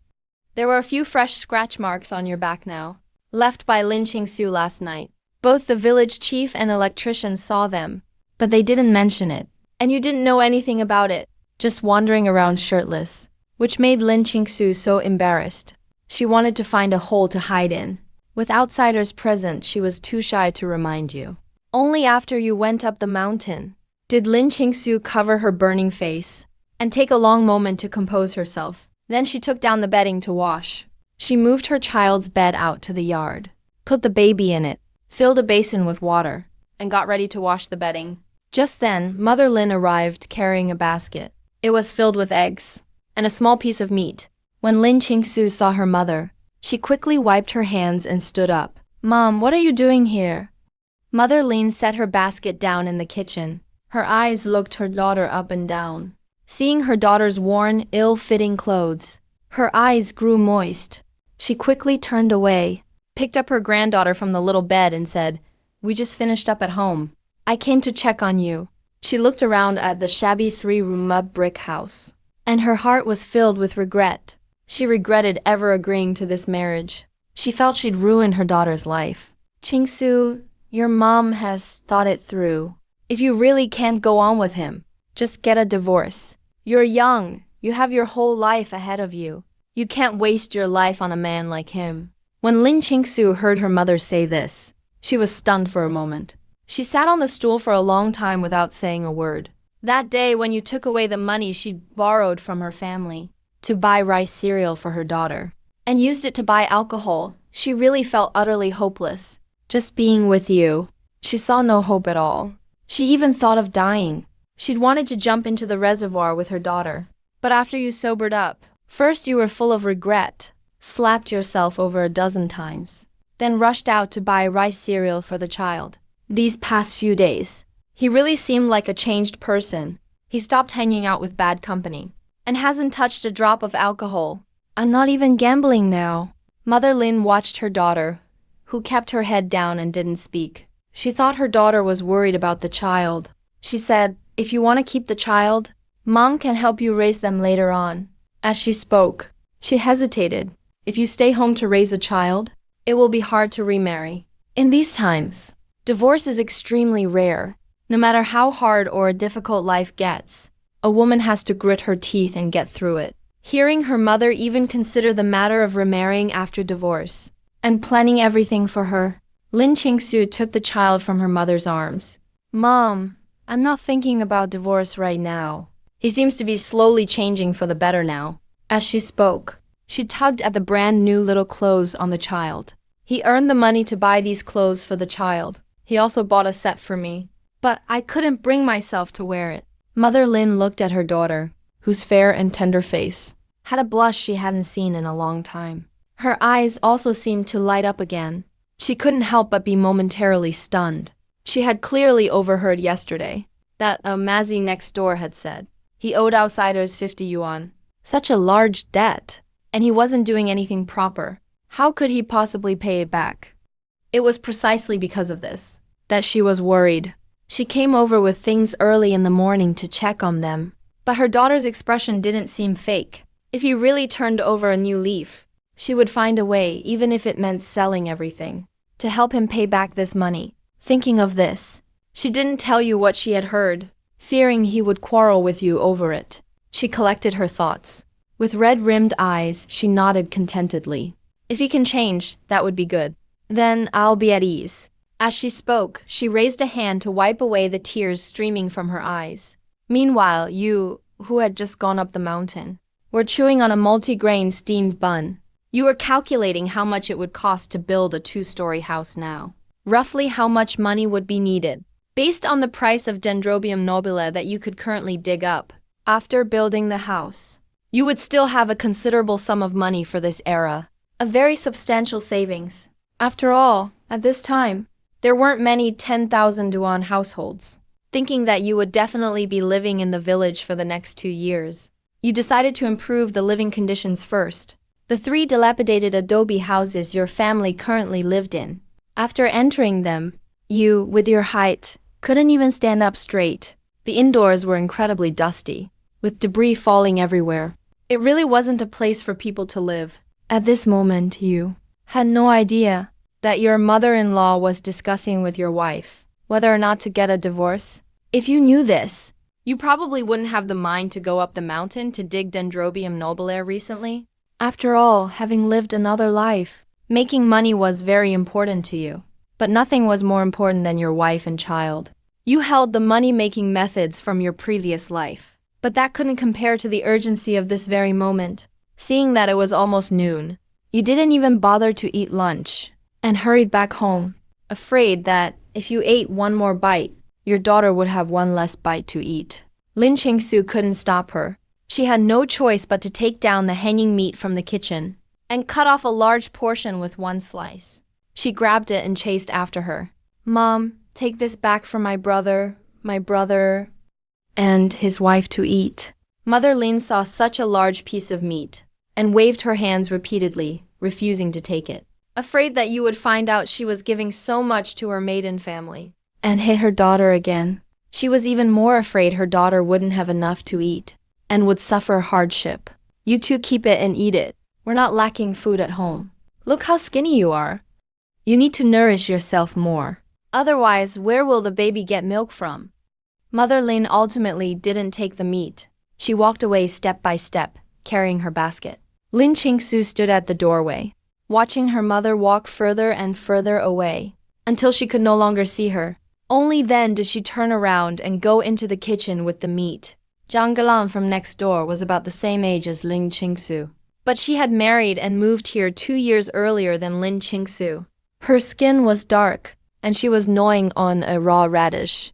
There were a few fresh scratch marks on your back now, left by Lin Qingsu last night. Both the village chief and electrician saw them, but they didn't mention it. And you didn't know anything about it, just wandering around shirtless, which made Lin Qingsu so embarrassed. She wanted to find a hole to hide in. With outsiders present, she was too shy to remind you. Only after you went up the mountain did Lin Qingsu cover her burning face and take a long moment to compose herself. Then she took down the bedding to wash. She moved her child's bed out to the yard, put the baby in it, filled a basin with water, and got ready to wash the bedding. Just then, Mother Lin arrived carrying a basket. It was filled with eggs and a small piece of meat. When Lin Qingsu saw her mother, she quickly wiped her hands and stood up. "Mom, what are you doing here?" Mother Lin set her basket down in the kitchen. Her eyes looked her daughter up and down. Seeing her daughter's worn, ill-fitting clothes, her eyes grew moist. She quickly turned away, picked up her granddaughter from the little bed and said, "We just finished up at home. I came to check on you." She looked around at the shabby 3-room mud brick house, and her heart was filled with regret. She regretted ever agreeing to this marriage. She felt she'd ruined her daughter's life. "Qingsu, your mom has thought it through. If you really can't go on with him, just get a divorce. You're young. You have your whole life ahead of you. You can't waste your life on a man like him." When Lin Qingsu heard her mother say this, she was stunned for a moment. She sat on the stool for a long time without saying a word. That day, when you took away the money she'd borrowed from her family to buy rice cereal for her daughter, and used it to buy alcohol, she really felt utterly hopeless. Just being with you, she saw no hope at all. She even thought of dying. She'd wanted to jump into the reservoir with her daughter. But after you sobered up, first you were full of regret, slapped yourself over a dozen times, then rushed out to buy rice cereal for the child. These past few days, he really seemed like a changed person. He stopped hanging out with bad company and hasn't touched a drop of alcohol. "I'm not even gambling now." Mother Lin watched her daughter, who kept her head down and didn't speak. She thought her daughter was worried about the child. She said, "If you want to keep the child, Mom can help you raise them later on." As she spoke, she hesitated. If you stay home to raise a child, it will be hard to remarry. In these times, divorce is extremely rare. No matter how hard or difficult life gets, a woman has to grit her teeth and get through it. Hearing her mother even consider the matter of remarrying after divorce and planning everything for her, Lin Qingsu took the child from her mother's arms. "Mom, I'm not thinking about divorce right now." He seems to be slowly changing for the better now. As she spoke, she tugged at the brand new little clothes on the child. "He earned the money to buy these clothes for the child. He also bought a set for me, but I couldn't bring myself to wear it." Mother Lin looked at her daughter, whose fair and tender face had a blush she hadn't seen in a long time. Her eyes also seemed to light up again. She couldn't help but be momentarily stunned. She had clearly overheard yesterday that Mazzy next door had said he owed outsiders 50 yuan. Such a large debt, and he wasn't doing anything proper. How could he possibly pay it back? It was precisely because of this that she was worried. She came over with things early in the morning to check on them, but her daughter's expression didn't seem fake. If he really turned over a new leaf, she would find a way, even if it meant selling everything, to help him pay back this money. Thinking of this, she didn't tell you what she had heard, fearing he would quarrel with you over it. She collected her thoughts. With red-rimmed eyes, she nodded contentedly. If he can change, that would be good. Then I'll be at ease. As she spoke, she raised a hand to wipe away the tears streaming from her eyes. Meanwhile, you, who had just gone up the mountain, were chewing on a multi-grain steamed bun. You were calculating how much it would cost to build a 2-story house now. Roughly how much money would be needed, based on the price of Dendrobium nobile that you could currently dig up. After building the house, you would still have a considerable sum of money for this era. A very substantial savings. After all, at this time, there weren't many 10,000 yuan households. Thinking that you would definitely be living in the village for the next 2 years, you decided to improve the living conditions first. The 3 dilapidated adobe houses your family currently lived in. After entering them, you, with your height, couldn't even stand up straight. The indoors were incredibly dusty, with debris falling everywhere. It really wasn't a place for people to live. At this moment, you had no idea that your mother-in-law was discussing with your wife whether or not to get a divorce. If you knew this, you probably wouldn't have the mind to go up the mountain to dig Dendrobium nobile recently. After all, having lived another life, making money was very important to you. But nothing was more important than your wife and child. You held the money-making methods from your previous life, but that couldn't compare to the urgency of this very moment. Seeing that it was almost noon, you didn't even bother to eat lunch and hurried back home, afraid that if you ate one more bite, your daughter would have one less bite to eat. Lin Qingsu couldn't stop her. She had no choice but to take down the hanging meat from the kitchen and cut off a large portion with one slice. She grabbed it and chased after her. "Mom, take this back for my brother, and his wife to eat." Mother Lin saw such a large piece of meat and waved her hands repeatedly, refusing to take it. Afraid that you would find out she was giving so much to her maiden family and hit her daughter again. She was even more afraid her daughter wouldn't have enough to eat and would suffer hardship. "You two keep it and eat it. We're not lacking food at home. Look how skinny you are. You need to nourish yourself more. Otherwise, where will the baby get milk from?" Mother Lin ultimately didn't take the meat. She walked away step by step, carrying her basket. Lin Qingsu stood at the doorway, watching her mother walk further and further away, until she could no longer see her. Only then did she turn around and go into the kitchen with the meat. Zhang Galan from next door was about the same age as Lin Qingsu, but she had married and moved here 2 years earlier than Lin Qingsu. Her skin was dark, and she was gnawing on a raw radish.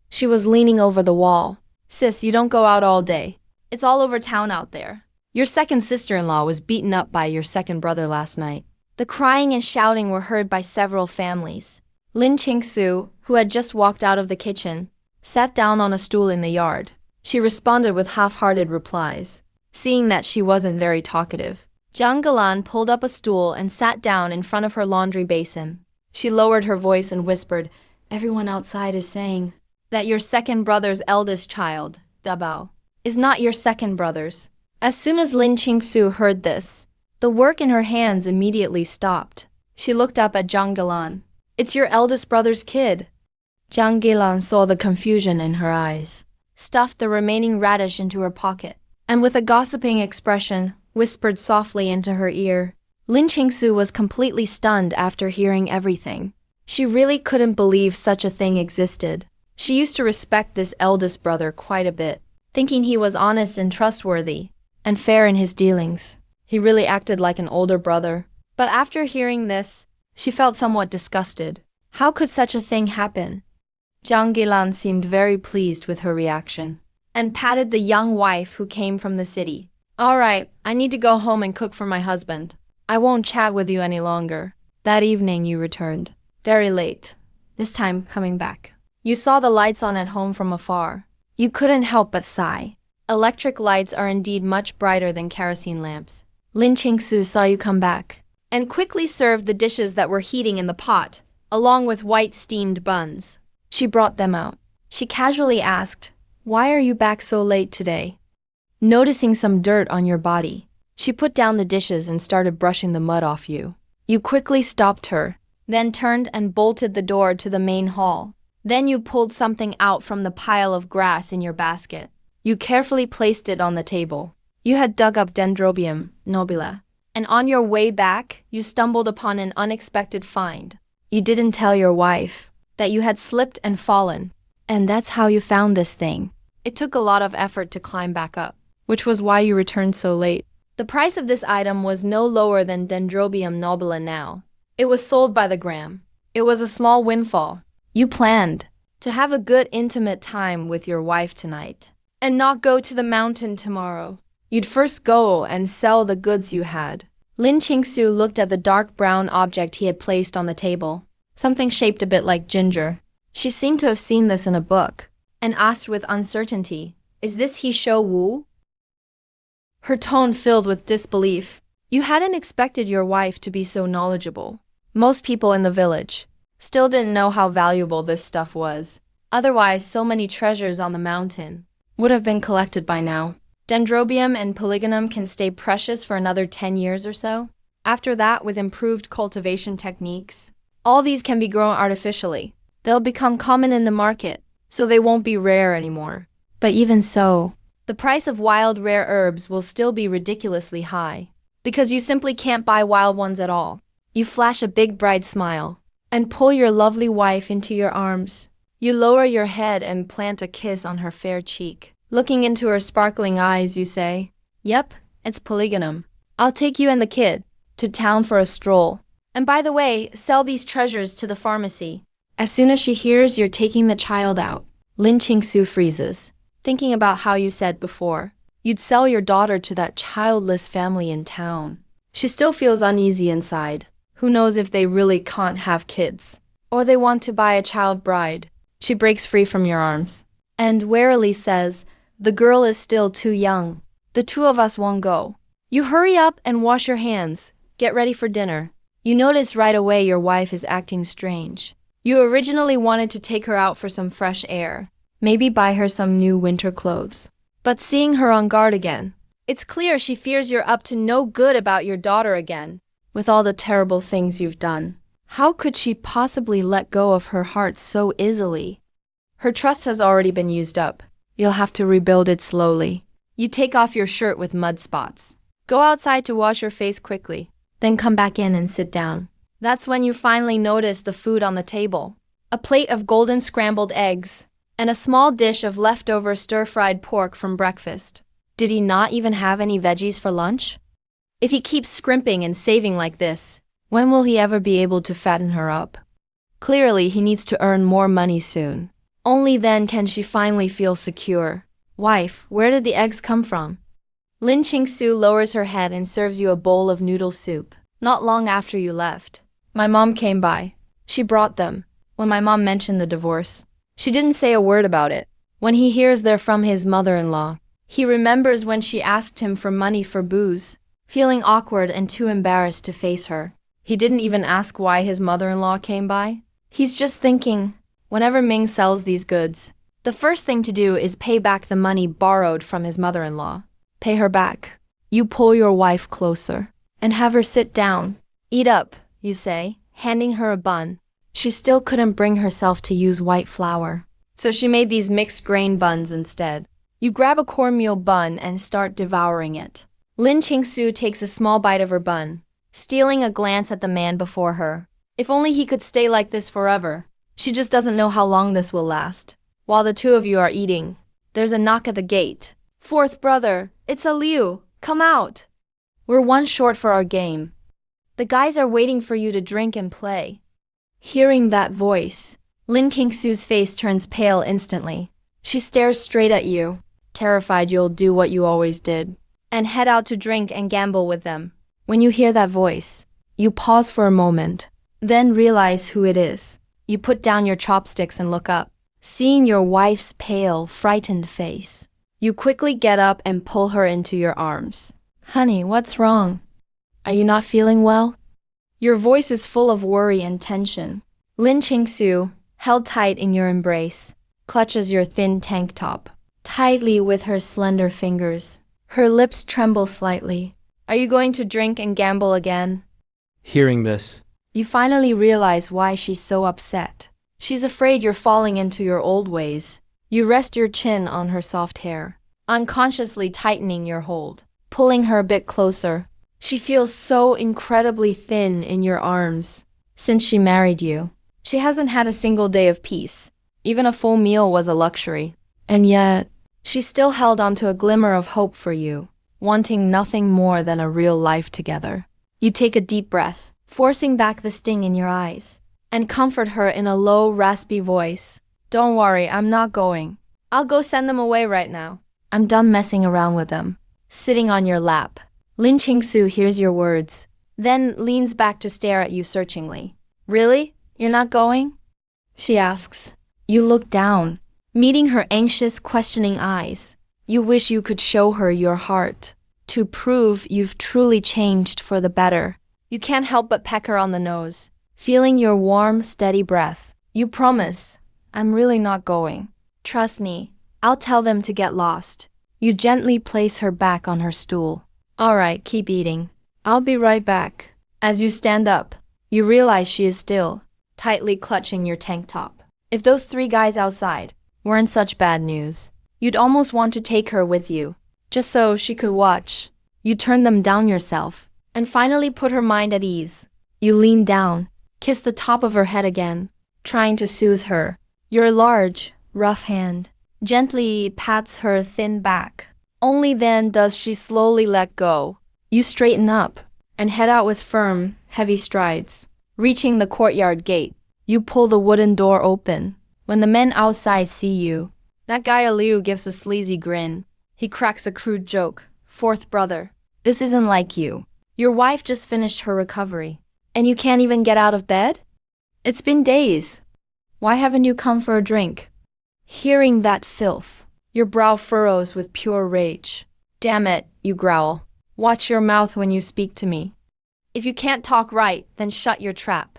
She was leaning over the wall. "Sis, you don't go out all day. It's all over town out there. Your second sister-in-law was beaten up by your second brother last night." The crying and shouting were heard by several families. Lin Qingsu, who had just walked out of the kitchen, sat down on a stool in the yard. She responded with half-hearted replies, seeing that she wasn't very talkative. Zhang Galan pulled up a stool and sat down in front of her laundry basin. She lowered her voice and whispered, "Everyone outside is saying that your second brother's eldest child, Dabao, is not your second brother's." As soon as Lin Qingsu heard this, the work in her hands immediately stopped. She looked up at Zhang Gilan. "It's your eldest brother's kid." Zhang Gilan saw the confusion in her eyes, stuffed the remaining radish into her pocket, and with a gossiping expression, whispered softly into her ear. Lin Qingsu was completely stunned after hearing everything. She really couldn't believe such a thing existed. She used to respect this eldest brother quite a bit, thinking he was honest and trustworthy, and fair in his dealings. He really acted like an older brother. But after hearing this, she felt somewhat disgusted. How could such a thing happen? Zhang Gilan seemed very pleased with her reaction, and patted the young wife who came from the city. "All right, I need to go home and cook for my husband. I won't chat with you any longer." That evening you returned. Very late. This time coming back. You saw the lights on at home from afar. You couldn't help but sigh. Electric lights are indeed much brighter than kerosene lamps. Lin Qingsu saw you come back, and quickly served the dishes that were heating in the pot, along with white steamed buns. She brought them out. She casually asked, "Why are you back so late today?" Noticing some dirt on your body, she put down the dishes and started brushing the mud off you. You quickly stopped her, then turned and bolted the door to the main hall. Then you pulled something out from the pile of grass in your basket. You carefully placed it on the table. You had dug up Dendrobium nobile, and on your way back, you stumbled upon an unexpected find. You didn't tell your wife that you had slipped and fallen, and that's how you found this thing. It took a lot of effort to climb back up, which was why you returned so late. The price of this item was no lower than Dendrobium nobile now. It was sold by the gram. It was a small windfall. You planned to have a good intimate time with your wife tonight, and not go to the mountain tomorrow. You'd first go and sell the goods you had. Lin Qingsu looked at the dark brown object he had placed on the table, something shaped a bit like ginger. She seemed to have seen this in a book, and asked with uncertainty, "Is this He Shou Wu?" Her tone filled with disbelief. You hadn't expected your wife to be so knowledgeable. Most people in the village still didn't know how valuable this stuff was. Otherwise, so many treasures on the mountain would have been collected by now. Dendrobium and polygonum can stay precious for another 10 years or so. After that, with improved cultivation techniques, all these can be grown artificially. They'll become common in the market, so they won't be rare anymore. But even so, the price of wild rare herbs will still be ridiculously high, because you simply can't buy wild ones at all. You flash a big bright smile, and pull your lovely wife into your arms. You lower your head and plant a kiss on her fair cheek. Looking into her sparkling eyes, you say, "Yep, it's polygonum. I'll take you and the kid to town for a stroll. And by the way, sell these treasures to the pharmacy." As soon as she hears you're taking the child out, Lin Qingsu freezes, thinking about how you said before you'd sell your daughter to that childless family in town. She still feels uneasy inside. Who knows if they really can't have kids, or they want to buy a child bride. She breaks free from your arms, and warily says, "The girl is still too young. The two of us won't go. You hurry up and wash your hands. Get ready for dinner." You notice right away your wife is acting strange. You originally wanted to take her out for some fresh air, maybe buy her some new winter clothes. But seeing her on guard again, it's clear she fears you're up to no good about your daughter again. With all the terrible things you've done, how could she possibly let go of her heart so easily? Her trust has already been used up. You'll have to rebuild it slowly. You take off your shirt with mud spots. Go outside to wash your face quickly, then come back in and sit down. That's when you finally notice the food on the table. A plate of golden scrambled eggs, and a small dish of leftover stir-fried pork from breakfast. Did he not even have any veggies for lunch? If he keeps scrimping and saving like this, when will he ever be able to fatten her up? Clearly, he needs to earn more money soon. Only then can she finally feel secure. "Wife, where did the eggs come from?" Lin Qingsu lowers her head and serves you a bowl of noodle soup. "Not long after you left, my mom came by. She brought them. When my mom mentioned the divorce, she didn't say a word about it. When he hears they're from his mother-in-law, he remembers when she asked him for money for booze, feeling awkward and too embarrassed to face her. He didn't even ask why his mother-in-law came by. He's just thinking, whenever Ming sells these goods, the first thing to do is pay back the money borrowed from his mother-in-law. Pay her back. You pull your wife closer and have her sit down. Eat up, you say, handing her a bun. She still couldn't bring herself to use white flour, so she made these mixed grain buns instead. You grab a cornmeal bun and start devouring it. Lin Qingsu takes a small bite of her bun, stealing a glance at the man before her. If only he could stay like this forever. She just doesn't know how long this will last. While the two of you are eating, there's a knock at the gate. Fourth brother, it's a Liu. Come out. We're one short for our game. The guys are waiting for you to drink and play. Hearing that voice, Lin Qingsu's face turns pale instantly. She stares straight at you, terrified you'll do what you always did, and head out to drink and gamble with them. When you hear that voice, you pause for a moment, then realize who it is. You put down your chopsticks and look up, seeing your wife's pale, frightened face. You quickly get up and pull her into your arms. Honey, what's wrong? Are you not feeling well? Your voice is full of worry and tension. Lin Qingsu, held tight in your embrace, clutches your thin tank top tightly with her slender fingers. Her lips tremble slightly. Are you going to drink and gamble again? Hearing this, You finally realize why she's so upset. She's afraid you're falling into your old ways. You rest your chin on her soft hair, unconsciously tightening your hold, pulling her a bit closer. She feels so incredibly thin in your arms. Since she married you, she hasn't had a single day of peace. Even a full meal was a luxury. And yet, she still held on to a glimmer of hope for you, wanting nothing more than a real life together. You take a deep breath, forcing back the sting in your eyes, and comfort her in a low, raspy voice. Don't worry, I'm not going. I'll go send them away right now. I'm done messing around with them. Sitting on your lap, Lin Qingsu hears your words, then leans back to stare at you searchingly. Really? You're not going? She asks. You look down, meeting her anxious, questioning eyes. You wish you could show her your heart, to prove you've truly changed for the better. You can't help but peck her on the nose, feeling your warm, steady breath. You promise, I'm really not going. Trust me, I'll tell them to get lost. You gently place her back on her stool. All right, keep eating. I'll be right back. As you stand up, you realize she is still, tightly clutching your tank top. If those three guys outside weren't such bad news, you'd almost want to take her with you, just so she could watch. You turn them down yourself, and finally put her mind at ease. You lean down, kiss the top of her head again, trying to soothe her. Your large, rough hand gently pats her thin back. Only then does she slowly let go. You straighten up and head out with firm, heavy strides. Reaching the courtyard gate, you pull the wooden door open. When the men outside see you, that guy Liu gives a sleazy grin. He cracks a crude joke. Fourth brother, this isn't like you. Your wife just finished her recovery, and you can't even get out of bed? It's been days. Why haven't you come for a drink? Hearing that filth, your brow furrows with pure rage. Damn it, you growl. Watch your mouth when you speak to me. If you can't talk right, then shut your trap.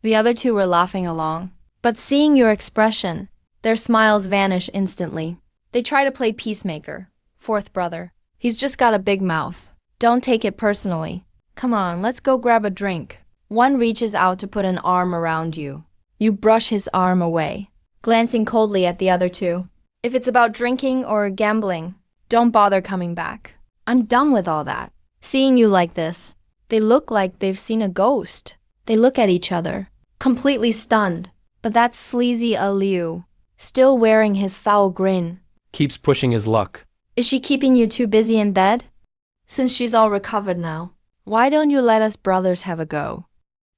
The other two were laughing along, but seeing your expression, their smiles vanish instantly. They try to play peacemaker. Fourth brother, he's just got a big mouth. Don't take it personally. Come on, let's go grab a drink. One reaches out to put an arm around you. You brush his arm away, glancing coldly at the other two. If it's about drinking or gambling, don't bother coming back. I'm done with all that. Seeing you like this, they look like they've seen a ghost. They look at each other, completely stunned. But that sleazy Liu, still wearing his foul grin, keeps pushing his luck. Is she keeping you too busy in bed? Since she's all recovered now, why don't you let us brothers have a go?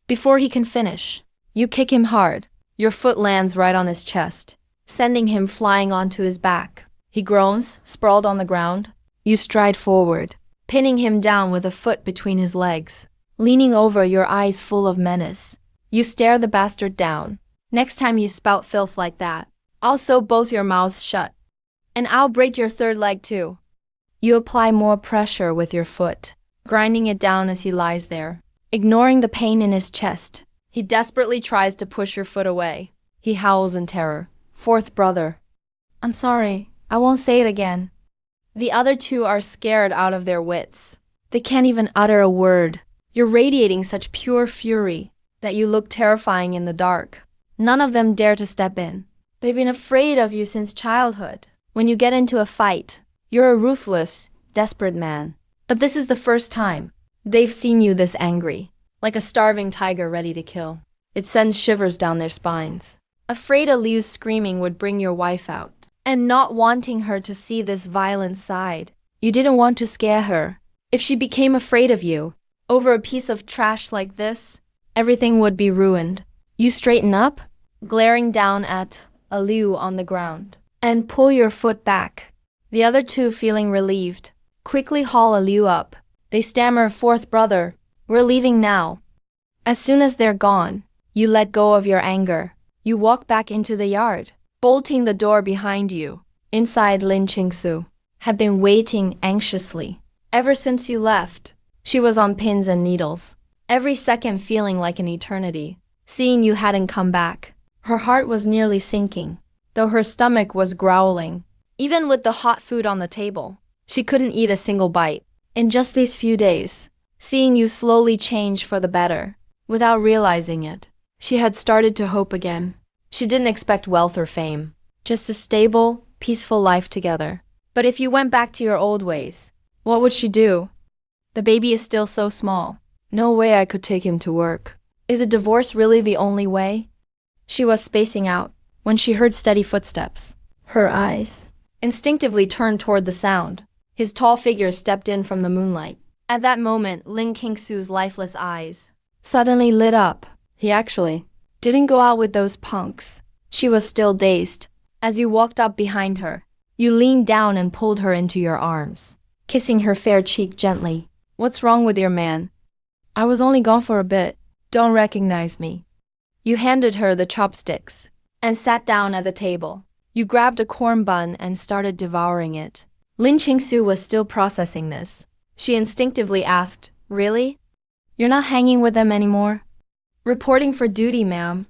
Before he can finish, you kick him hard. Your foot lands right on his chest, sending him flying onto his back. He groans, sprawled on the ground. You stride forward, pinning him down with a foot between his legs. Leaning over, your eyes full of menace, you stare the bastard down. Next time you spout filth like that, I'll sew both your mouths shut. And I'll break your third leg too. You apply more pressure with your foot, grinding it down as he lies there. ignoring the pain in his chest. He desperately tries to push your foot away. He howls in terror. Fourth brother. I'm sorry. I won't say it again. The other two are scared out of their wits. They can't even utter a word. You're radiating such pure fury that you look terrifying in the dark. None of them dare to step in. They've been afraid of you since childhood. When you get into a fight, you're a ruthless, desperate man. But this is the first time they've seen you this angry, like a starving tiger ready to kill. It sends shivers down their spines. Afraid Liu's screaming would bring your wife out, and not wanting her to see this violent side. You didn't want to scare her. If she became afraid of you, over a piece of trash like this, everything would be ruined. You straighten up, glaring down at Liu on the ground, and pull your foot back. The other two, feeling relieved, quickly haul Liu up. They stammer, fourth brother, we're leaving now. As soon as they're gone, you let go of your anger. You walk back into the yard, bolting the door behind you. Inside, Lin Qingsu had been waiting anxiously. Ever since you left, she was on pins and needles, every second feeling like an eternity. Seeing you hadn't come back, her heart was nearly sinking, though her stomach was growling. Even with the hot food on the table, she couldn't eat a single bite. In just these few days, seeing you slowly change for the better, without realizing it, she had started to hope again. She didn't expect wealth or fame, just a stable, peaceful life together. But if you went back to your old ways, what would she do? The baby is still so small. No way I could take him to work. Is a divorce really the only way? She was spacing out when she heard steady footsteps. Her eyes instinctively turned toward the sound. His tall figure stepped in from the moonlight. At that moment, Lin Qingsu's lifeless eyes suddenly lit up. He actually didn't go out with those punks. She was still dazed. As you walked up behind her, you leaned down and pulled her into your arms, kissing her fair cheek gently. What's wrong with your man? I was only gone for a bit. Don't recognize me. You handed her the chopsticks and sat down at the table. You grabbed a corn bun and started devouring it. Lin Qingsu was still processing this. She instinctively asked, really? You're not hanging with them anymore? Reporting for duty, ma'am.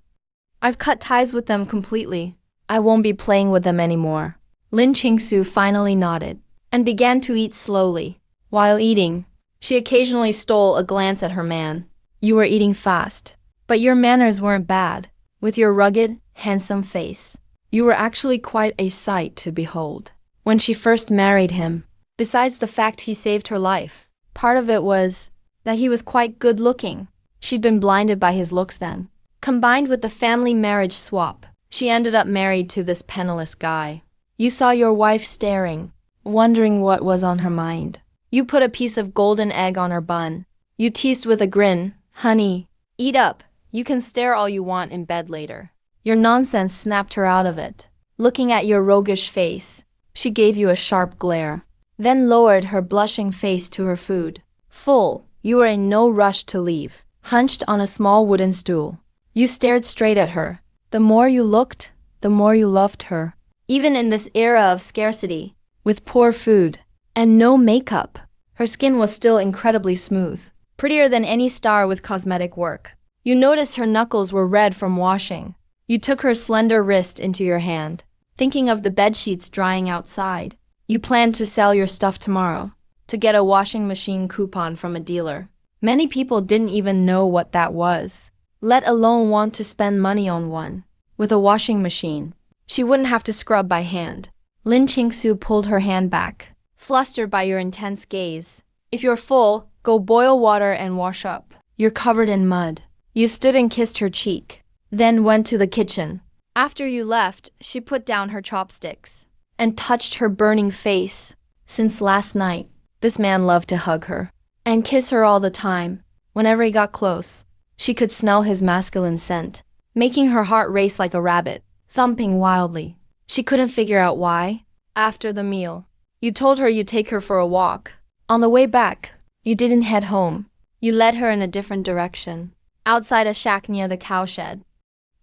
I've cut ties with them completely. I won't be playing with them anymore. Lin Qingsu finally nodded and began to eat slowly. While eating, she occasionally stole a glance at her man. You were eating fast, but your manners weren't bad. With your rugged, handsome face, you were actually quite a sight to behold. When she first married him, besides the fact he saved her life, part of it was that he was quite good-looking. She'd been blinded by his looks then. Combined with the family marriage swap, she ended up married to this penniless guy. You saw your wife staring, wondering what was on her mind. You put a piece of golden egg on her bun. You teased with a grin, honey, eat up. You can stare all you want in bed later. Your nonsense snapped her out of it. Looking at your roguish face, she gave you a sharp glare, then lowered her blushing face to her food. Full, you were in no rush to leave. Hunched on a small wooden stool, you stared straight at her. The more you looked, the more you loved her. Even in this era of scarcity, with poor food and no makeup, her skin was still incredibly smooth, prettier than any star with cosmetic work. You noticed her knuckles were red from washing. You took her slender wrist into your hand, thinking of the bedsheets drying outside. You planned to sell your stuff tomorrow, to get a washing machine coupon from a dealer. Many people didn't even know what that was, let alone want to spend money on one. With a washing machine, she wouldn't have to scrub by hand. Lin Qingsu pulled her hand back, flustered by your intense gaze. If you're full, go boil water and wash up. You're covered in mud. You stood and kissed her cheek, then went to the kitchen. After you left, she put down her chopsticks and touched her burning face. Since last night, this man loved to hug her and kiss her all the time. Whenever he got close, she could smell his masculine scent, making her heart race like a rabbit, thumping wildly. She couldn't figure out why. After the meal, you told her you'd take her for a walk. On the way back, you didn't head home. You led her in a different direction. Outside a shack near the cowshed,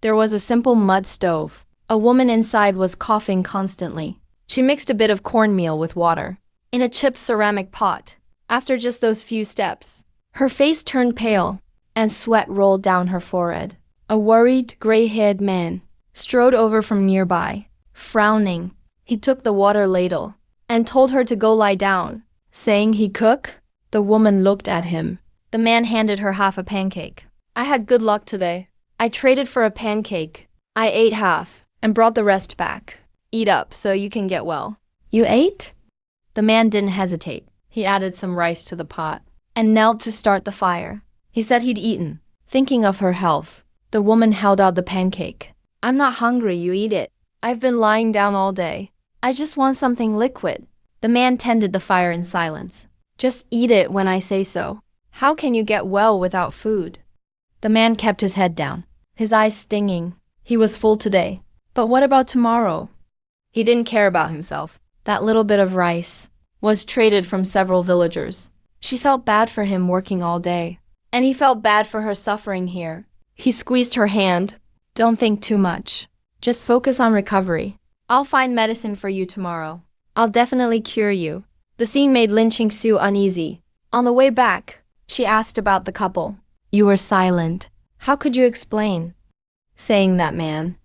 there was a simple mud stove. A woman inside was coughing constantly. She mixed a bit of cornmeal with water in a chipped ceramic pot. After just those few steps, her face turned pale. and sweat rolled down her forehead. A worried, gray-haired man strode over from nearby, frowning. He took the water ladle and told her to go lie down, saying he'd cook. The woman looked at him. The man handed her half a pancake. I had good luck today. I traded for a pancake. I ate half and brought the rest back. Eat up so you can get well. You ate? The man didn't hesitate. He added some rice to the pot and knelt to start the fire. He said he'd eaten. Thinking of her health, the woman held out the pancake. I'm not hungry, you eat it. I've been lying down all day. I just want something liquid. The man tended the fire in silence. Just eat it when I say so. How can you get well without food? The man kept his head down, his eyes stinging. He was full today. But what about tomorrow? He didn't care about himself. That little bit of rice was traded from several villagers. She felt bad for him working all day, and he felt bad for her suffering here. He squeezed her hand. Don't think too much. Just focus on recovery. I'll find medicine for you tomorrow. I'll definitely cure you. The scene made Lin Qingsu uneasy. On the way back, she asked about the couple. You were silent. How could you explain? Saying that man.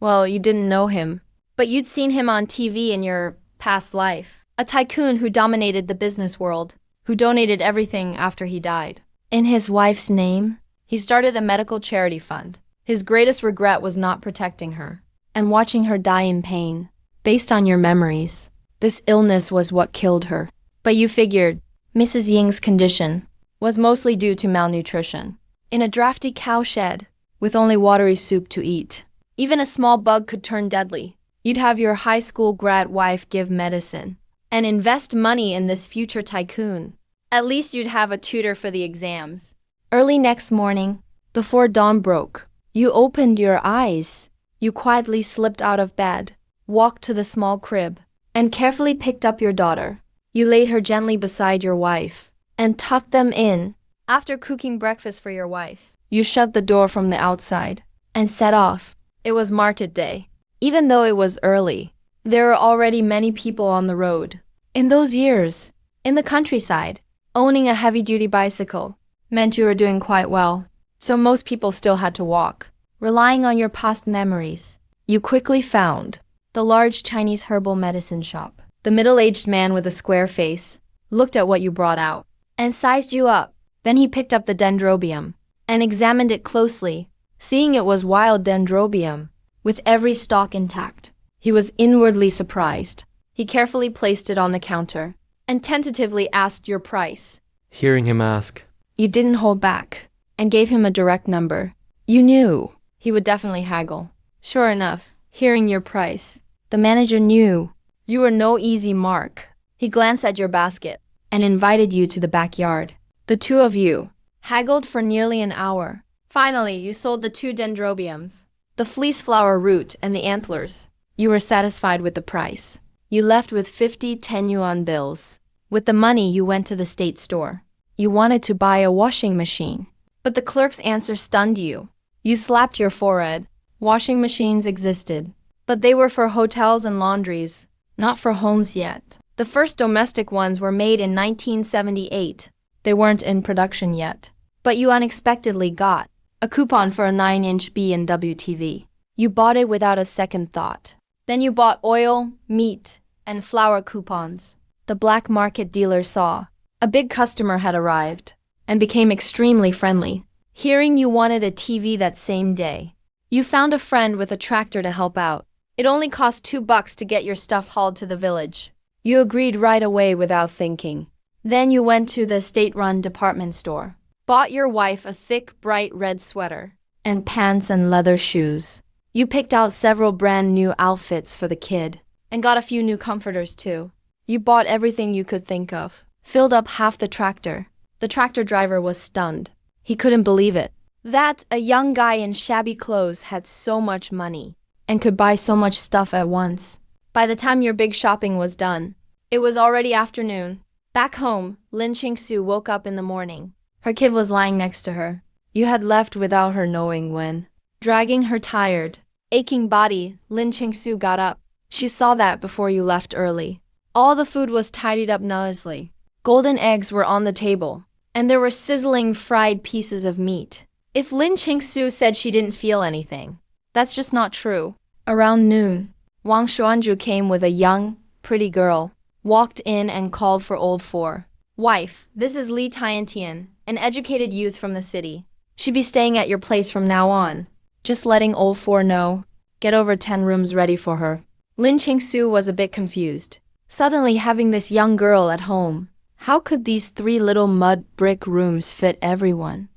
Well, you didn't know him, but you'd seen him on TV in your past life. A tycoon who dominated the business world, who donated everything after he died. In his wife's name, he started a medical charity fund. His greatest regret was not protecting her and watching her die in pain. Based on your memories, this illness was what killed her. But you figured Mrs. Ying's condition was mostly due to malnutrition. In a drafty cowshed, with only watery soup to eat, even a small bug could turn deadly. You'd have your high school grad wife give medicine and invest money in this future tycoon. At least you'd have a tutor for the exams. Early next morning, before dawn broke, you opened your eyes. You quietly slipped out of bed, walked to the small crib, and carefully picked up your daughter. You laid her gently beside your wife and tucked them in. After cooking breakfast for your wife, you shut the door from the outside and set off. It was market day. Even though it was early, there were already many people on the road. In those years, in the countryside, owning a heavy-duty bicycle meant you were doing quite well. So most people still had to walk. Relying on your past memories, you quickly found the large Chinese herbal medicine shop. The middle-aged man with a square face looked at what you brought out and sized you up. Then he picked up the dendrobium and examined it closely, seeing it was wild dendrobium with every stalk intact. He was inwardly surprised. He carefully placed it on the counter and tentatively asked your price. Hearing him ask, You didn't hold back and gave him a direct number. You knew he would definitely haggle. Sure enough, hearing your price, the manager knew you were no easy mark. He glanced at your basket and invited you to the backyard. The two of you haggled for nearly an hour. Finally, you sold the 2 dendrobiums, the fleece flower root and the antlers. You were satisfied with the price. You left with 50 10-yuan bills. With the money, you went to the state store. You wanted to buy a washing machine, but the clerk's answer stunned you. You slapped your forehead. Washing machines existed, but they were for hotels and laundries, not for homes yet. The first domestic ones were made in 1978. They weren't in production yet. But you unexpectedly got a coupon for a 9-inch B&W TV. You bought it without a second thought. Then you bought oil, meat, and flour coupons. The black market dealer saw a big customer had arrived and became extremely friendly. Hearing you wanted a TV that same day, you found a friend with a tractor to help out. It only cost $2 to get your stuff hauled to the village. You agreed right away without thinking. Then you went to the state-run department store, bought your wife a thick, bright red sweater, and pants and leather shoes. You picked out several brand new outfits for the kid, and got a few new comforters too. You bought everything you could think of, filled up half the tractor. The tractor driver was stunned. He couldn't believe it. That a young guy in shabby clothes had so much money and could buy so much stuff at once. By the time your big shopping was done, it was already afternoon. Back home, Lin Qingsu woke up in the morning. Her kid was lying next to her. You had left without her knowing when. Dragging her tired, aching body, Lin Qingsu got up. She saw that before you left early. All the food was tidied up nicely. Golden eggs were on the table. and there were sizzling fried pieces of meat. If Lin Qingsu said she didn't feel anything, that's just not true. Around noon, Wang Xuanzhu came with a young, pretty girl, walked in and called for old four. Wife, this is Li Tiantian, an educated youth from the city. She'd be staying at your place from now on. Just letting old four know. Get over 10 rooms ready for her. Lin Qingsu was a bit confused. Suddenly having this young girl at home. How could these 3 little mud brick rooms fit everyone?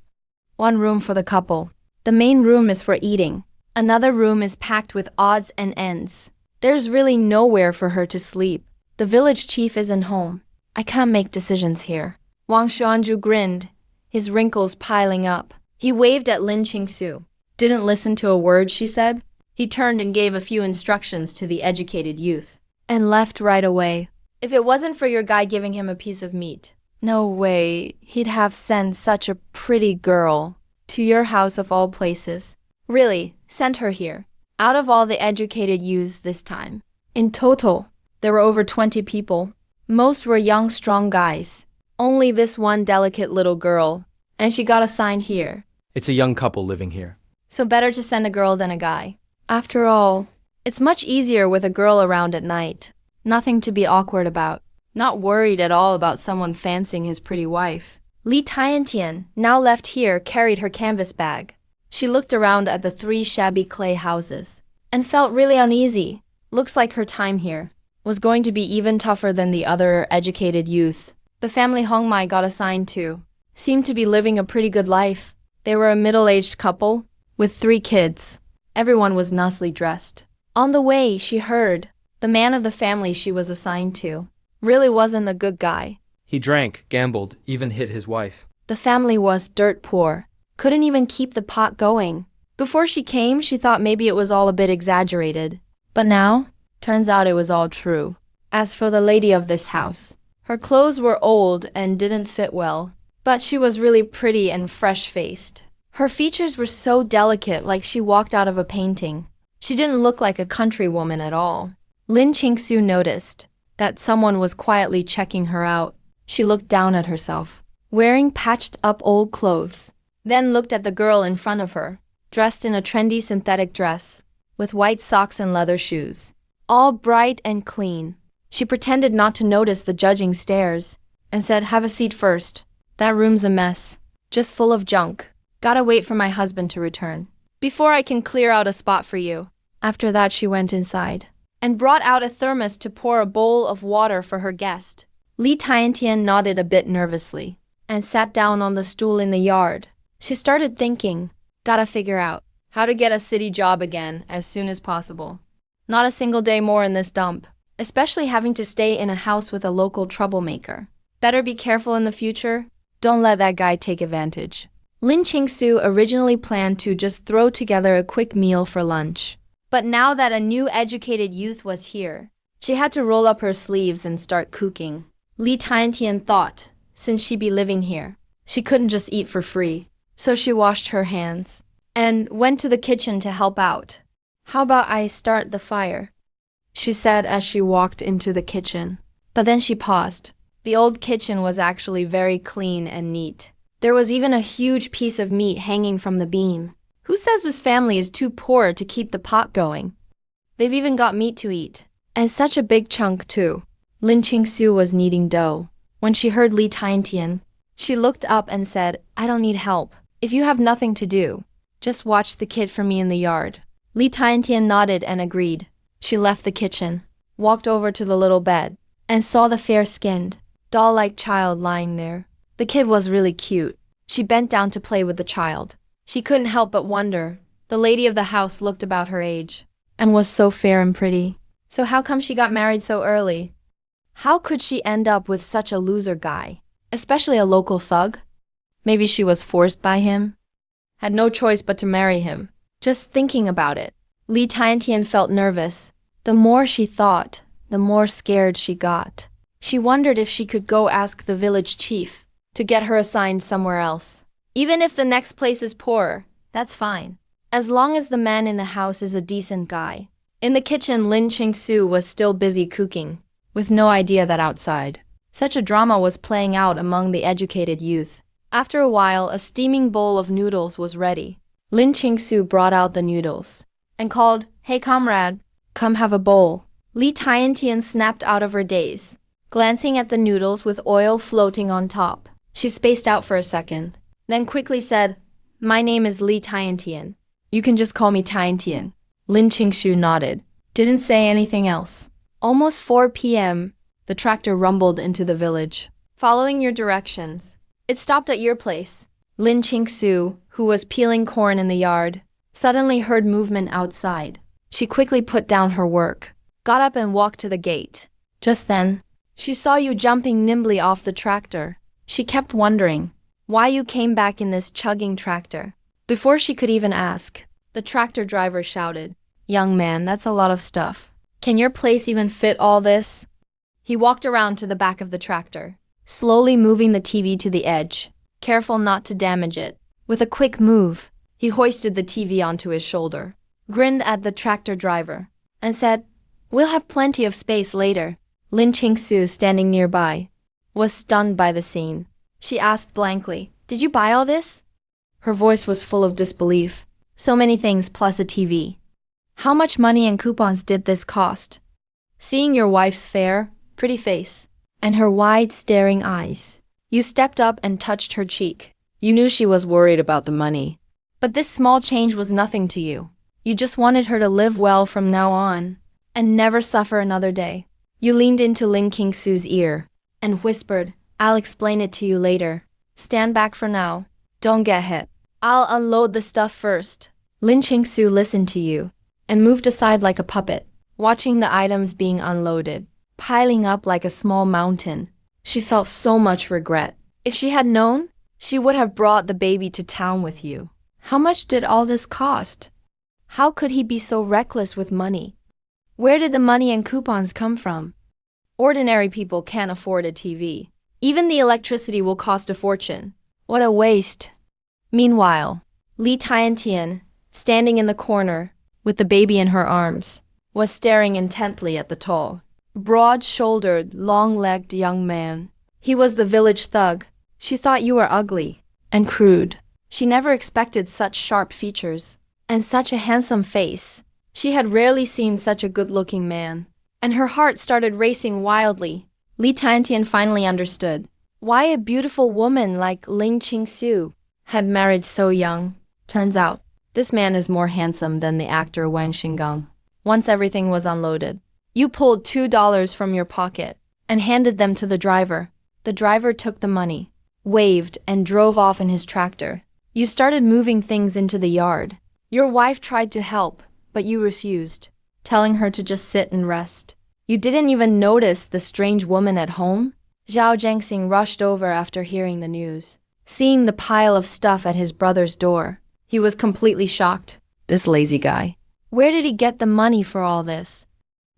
1 room for the couple. The main room is for eating. Another room is packed with odds and ends. There's really nowhere for her to sleep. The village chief isn't home. I can't make decisions here. Wang Xuanzhu grinned, his wrinkles piling up. He waved at Lin Qingsu. Didn't listen to a word she said. He turned and gave a few instructions to the educated youth. And left right away. If it wasn't for your guy giving him a piece of meat, no way he'd have sent such a pretty girl to your house of all places. Really, sent her here. Out of all the educated youths this time. In total, there were over 20 people. Most were young, strong guys. Only this one delicate little girl, and she got assigned here. It's a young couple living here. So better to send a girl than a guy. After all, it's much easier with a girl around at night. Nothing to be awkward about. Not worried at all about someone fancying his pretty wife. Li Tiantian, now left here, carried her canvas bag. She looked around at the 3 shabby clay houses and felt really uneasy. Looks like her time here was going to be even tougher than the other educated youth. The family Hongmai got assigned to seemed to be living a pretty good life. They were a middle-aged couple with 3 kids. Everyone was nicely dressed. On the way, she heard the man of the family she was assigned to really wasn't a good guy. He drank, gambled, even hit his wife. The family was dirt poor. Couldn't even keep the pot going. Before she came, she thought maybe it was all a bit exaggerated. But now, turns out it was all true. As for the lady of this house, her clothes were old and didn't fit well, but she was really pretty and fresh-faced. Her features were so delicate, like she walked out of a painting. She didn't look like a country woman at all. Lin Qingsu noticed that someone was quietly checking her out. She looked down at herself, wearing patched-up old clothes. Then looked at the girl in front of her, dressed in a trendy synthetic dress, with white socks and leather shoes, all bright and clean. She pretended not to notice the judging stares, and said, "Have a seat first. That room's a mess, just full of junk. Gotta wait for my husband to return before I can clear out a spot for you." After that, she went inside and brought out a thermos to pour a bowl of water for her guest. Li Tiantian nodded a bit nervously and sat down on the stool in the yard. She started thinking, gotta figure out how to get a city job again as soon as possible. Not a single day more in this dump, especially having to stay in a house with a local troublemaker. Better be careful in the future. Don't let that guy take advantage. Lin Qingsu originally planned to just throw together a quick meal for lunch. But now that a new educated youth was here, she had to roll up her sleeves and start cooking. Li Tiantian thought, since she'd be living here, she couldn't just eat for free. So she washed her hands and went to the kitchen to help out. "How about I start the fire?" she said as she walked into the kitchen. But then she paused. The old kitchen was actually very clean and neat. There was even a huge piece of meat hanging from the beam. Who says this family is too poor to keep the pot going? They've even got meat to eat. And such a big chunk too. Lin Qingsu was kneading dough. When she heard Li Tiantian, she looked up and said, "I don't need help. If you have nothing to do, just watch the kid for me in the yard." Li Tiantian nodded and agreed. She left the kitchen, walked over to the little bed, and saw the fair-skinned, doll-like child lying there. The kid was really cute. She bent down to play with the child. She couldn't help but wonder. The lady of the house looked about her age, and was so fair and pretty. So how come she got married so early? How could she end up with such a loser guy, especially a local thug? Maybe she was forced by him? Had no choice but to marry him. Just thinking about it, Li Tiantian felt nervous. The more she thought, the more scared she got. She wondered if she could go ask the village chief to get her assigned somewhere else. Even if the next place is poorer, that's fine. As long as the man in the house is a decent guy. In the kitchen, Lin Qingsu was still busy cooking, with no idea that outside such a drama was playing out among the educated youth. After a while, a steaming bowl of noodles was ready. Lin Qingsu brought out the noodles and called, "Hey comrade, come have a bowl." Li Tiantian snapped out of her daze. Glancing at the noodles with oil floating on top, she spaced out for a second, then quickly said, "My name is Li Tiantian. You can just call me Tiantian." Lin Qingsu nodded, didn't say anything else. Almost 4 p.m., the tractor rumbled into the village. "Following your directions. It stopped at your place." Lin Qingsu, who was peeling corn in the yard, suddenly heard movement outside. She quickly put down her work, got up and walked to the gate. Just then, she saw you jumping nimbly off the tractor. She kept wondering why you came back in this chugging tractor. Before she could even ask, the tractor driver shouted, "Young man, that's a lot of stuff. Can your place even fit all this?" He walked around to the back of the tractor, slowly moving the TV to the edge, careful not to damage it. With a quick move, he hoisted the TV onto his shoulder, grinned at the tractor driver, and said, "We'll have plenty of space later." Lin Qingsu, standing nearby, was stunned by the scene. She asked blankly, "Did you buy all this?" Her voice was full of disbelief. So many things plus a TV. How much money and coupons did this cost? Seeing your wife's fair, pretty face, and her wide, staring eyes, you stepped up and touched her cheek. You knew she was worried about the money. But this small change was nothing to you. You just wanted her to live well from now on, and never suffer another day. You leaned into Lin Qingsu's ear and whispered, "I'll explain it to you later. Stand back for now. Don't get hit. I'll unload the stuff first." Lin Qingsu listened to you and moved aside like a puppet, watching the items being unloaded, piling up like a small mountain. She felt so much regret. If she had known, she would have brought the baby to town with you. How much did all this cost? How could he be so reckless with money? Where did the money and coupons come from? Ordinary people can't afford a TV. Even the electricity will cost a fortune. What a waste. Meanwhile, Li Tiantian, standing in the corner with the baby in her arms, was staring intently at the tall, broad-shouldered, long-legged young man. He was the village thug. She thought you were ugly and crude. She never expected such sharp features and such a handsome face. She had rarely seen such a good-looking man, and her heart started racing wildly. Li Tiantian finally understood why a beautiful woman like Lin Qingsu had married so young. Turns out, this man is more handsome than the actor Wang Xinggang. Once everything was unloaded, you pulled $2 from your pocket and handed them to the driver. The driver took the money, waved, and drove off in his tractor. You started moving things into the yard. Your wife tried to help, but you refused, telling her to just sit and rest. You didn't even notice the strange woman at home? Zhao Jiangxing rushed over after hearing the news. Seeing the pile of stuff at his brother's door, he was completely shocked. This lazy guy. Where did he get the money for all this?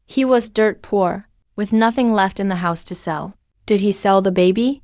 He was dirt poor, with nothing left in the house to sell. Did he sell the baby?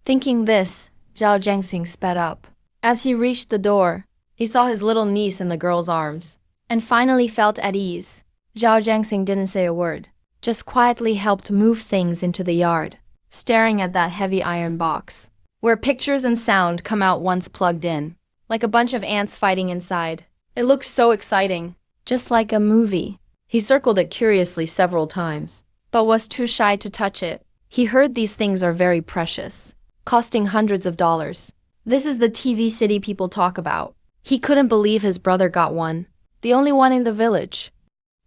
Thinking this, Zhao Jiangxing sped up. As he reached the door, he saw his little niece in the girl's arms, and finally felt at ease. Zhao Jiangxing didn't say a word, just quietly helped move things into the yard, staring at that heavy iron box, where pictures and sound come out once plugged in, like a bunch of ants fighting inside. It looked so exciting, just like a movie. He circled it curiously several times, but was too shy to touch it. He heard these things are very precious, costing hundreds of dollars. This is the TV city people talk about. He couldn't believe his brother got one, the only one in the village.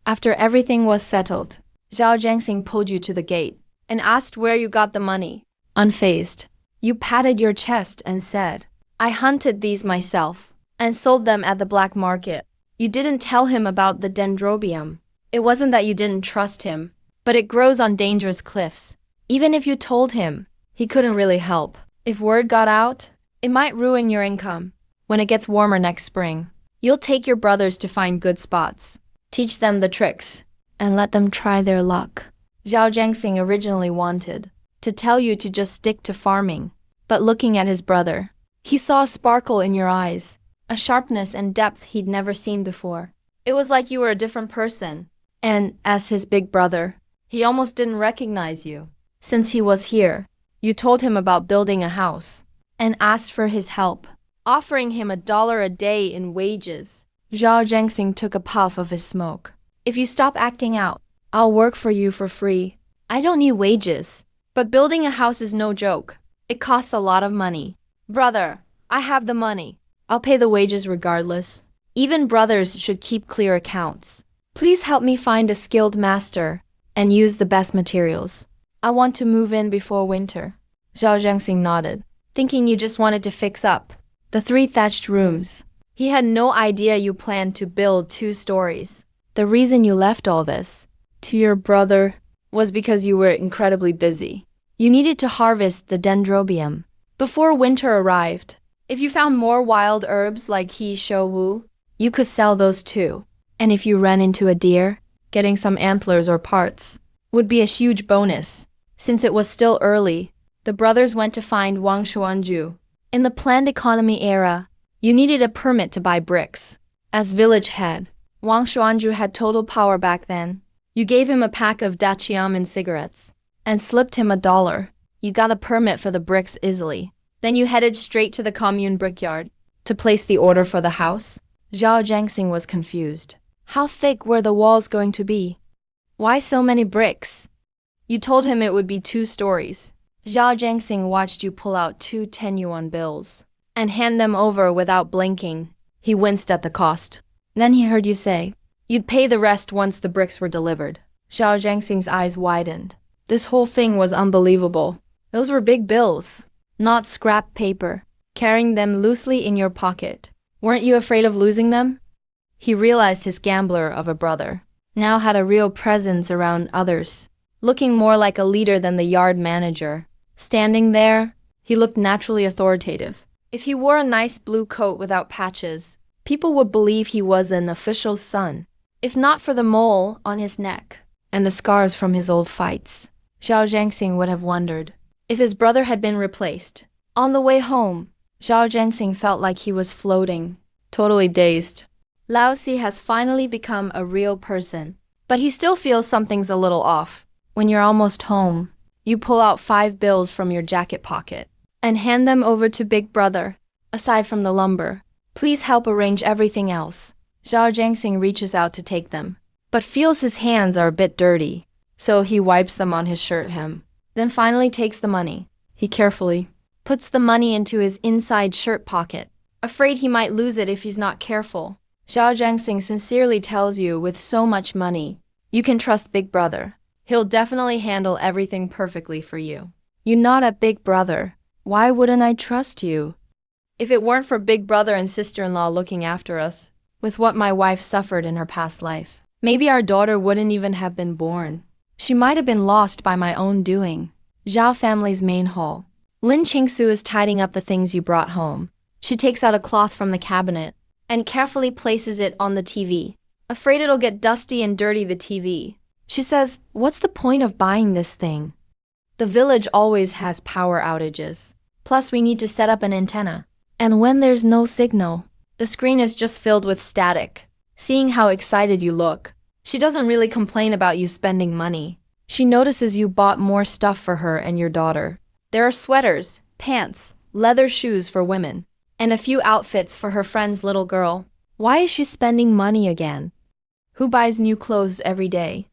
After everything was settled, Zhao Jiangxing pulled you to the gate and asked where you got the money. Unfazed, you patted your chest and said, "I hunted these myself and sold them at the black market." You didn't tell him about the dendrobium. It wasn't that you didn't trust him, but it grows on dangerous cliffs. Even if you told him, he couldn't really help. If word got out, it might ruin your income. When it gets warmer next spring, you'll take your brothers to find good spots, teach them the tricks, and let them try their luck. Zhao Jiangxing originally wanted to tell you to just stick to farming, but looking at his brother, he saw a sparkle in your eyes, a sharpness and depth he'd never seen before. It was like you were a different person, and as his big brother, he almost didn't recognize you. Since he was here, you told him about building a house, and asked for his help, offering him $1 a day in wages. Zhao Zhengxing took a puff of his smoke. If you stop acting out, I'll work for you for free. I don't need wages. But building a house is no joke. It costs a lot of money. Brother, I have the money. I'll pay the wages regardless. Even brothers should keep clear accounts. Please help me find a skilled master and use the best materials. I want to move in before winter. Zhao Zhengxing nodded, thinking you just wanted to fix up the 3 thatched rooms. He had no idea you planned to build 2 stories. The reason you left all this to your brother was because you were incredibly busy. You needed to harvest the dendrobium before winter arrived. If you found more wild herbs like he shou wu, you could sell those too. And if you ran into a deer, getting some antlers or parts would be a huge bonus. Since it was still early, the brothers went to find Wang Xuanju. In the planned economy era, you needed a permit to buy bricks. As village head, Wang Xuanju had total power back then. You gave him a pack of Dachiamen cigarettes and slipped him $1. You got a permit for the bricks easily. Then you headed straight to the commune brickyard to place the order for the house. Zhao Zhengxing was confused. How thick were the walls going to be? Why so many bricks? You told him it would be 2 stories. Zhao Zhengxing watched you pull out 2 10-yuan bills and hand them over without blinking. He winced at the cost. Then he heard you say, you'd pay the rest once the bricks were delivered. Zhao Zhengxing's eyes widened. This whole thing was unbelievable. Those were big bills, not scrap paper. Carrying them loosely in your pocket. Weren't you afraid of losing them? He realized his gambler of a brother now had a real presence around others, looking more like a leader than the yard manager. Standing there, he looked naturally authoritative. If he wore a nice blue coat without patches, people would believe he was an official's son. If not for the mole on his neck and the scars from his old fights, Zhao Zhengxing would have wondered if his brother had been replaced. On the way home, Zhao Zhengxing felt like he was floating, totally dazed. Lao Si has finally become a real person, but he still feels something's a little off. When you're almost home, you pull out 5 bills from your jacket pocket and hand them over to Big Brother. Aside from the lumber, please help arrange everything else. Zhao Zhengxing reaches out to take them, but feels his hands are a bit dirty, so he wipes them on his shirt hem. Then finally takes the money. He carefully puts the money into his inside shirt pocket, afraid he might lose it if he's not careful. Zhao Zhengxing sincerely tells you with so much money, you can trust Big Brother. He'll definitely handle everything perfectly for you. You nod at Big Brother. Why wouldn't I trust you? If it weren't for Big Brother and sister-in-law looking after us, with what my wife suffered in her past life, maybe our daughter wouldn't even have been born. She might have been lost by my own doing. Zhao family's main hall. Lin Qingsu is tidying up the things you brought home. She takes out a cloth from the cabinet and carefully places it on the TV, afraid it'll get dusty and dirty the TV. She says, what's the point of buying this thing? The village always has power outages. Plus we need to set up an antenna. And when there's no signal, the screen is just filled with static. Seeing how excited you look, she doesn't really complain about you spending money. She notices you bought more stuff for her and your daughter. There are sweaters, pants, leather shoes for women, and a few outfits for her friend's little girl. Why is she spending money again? Who buys new clothes every day?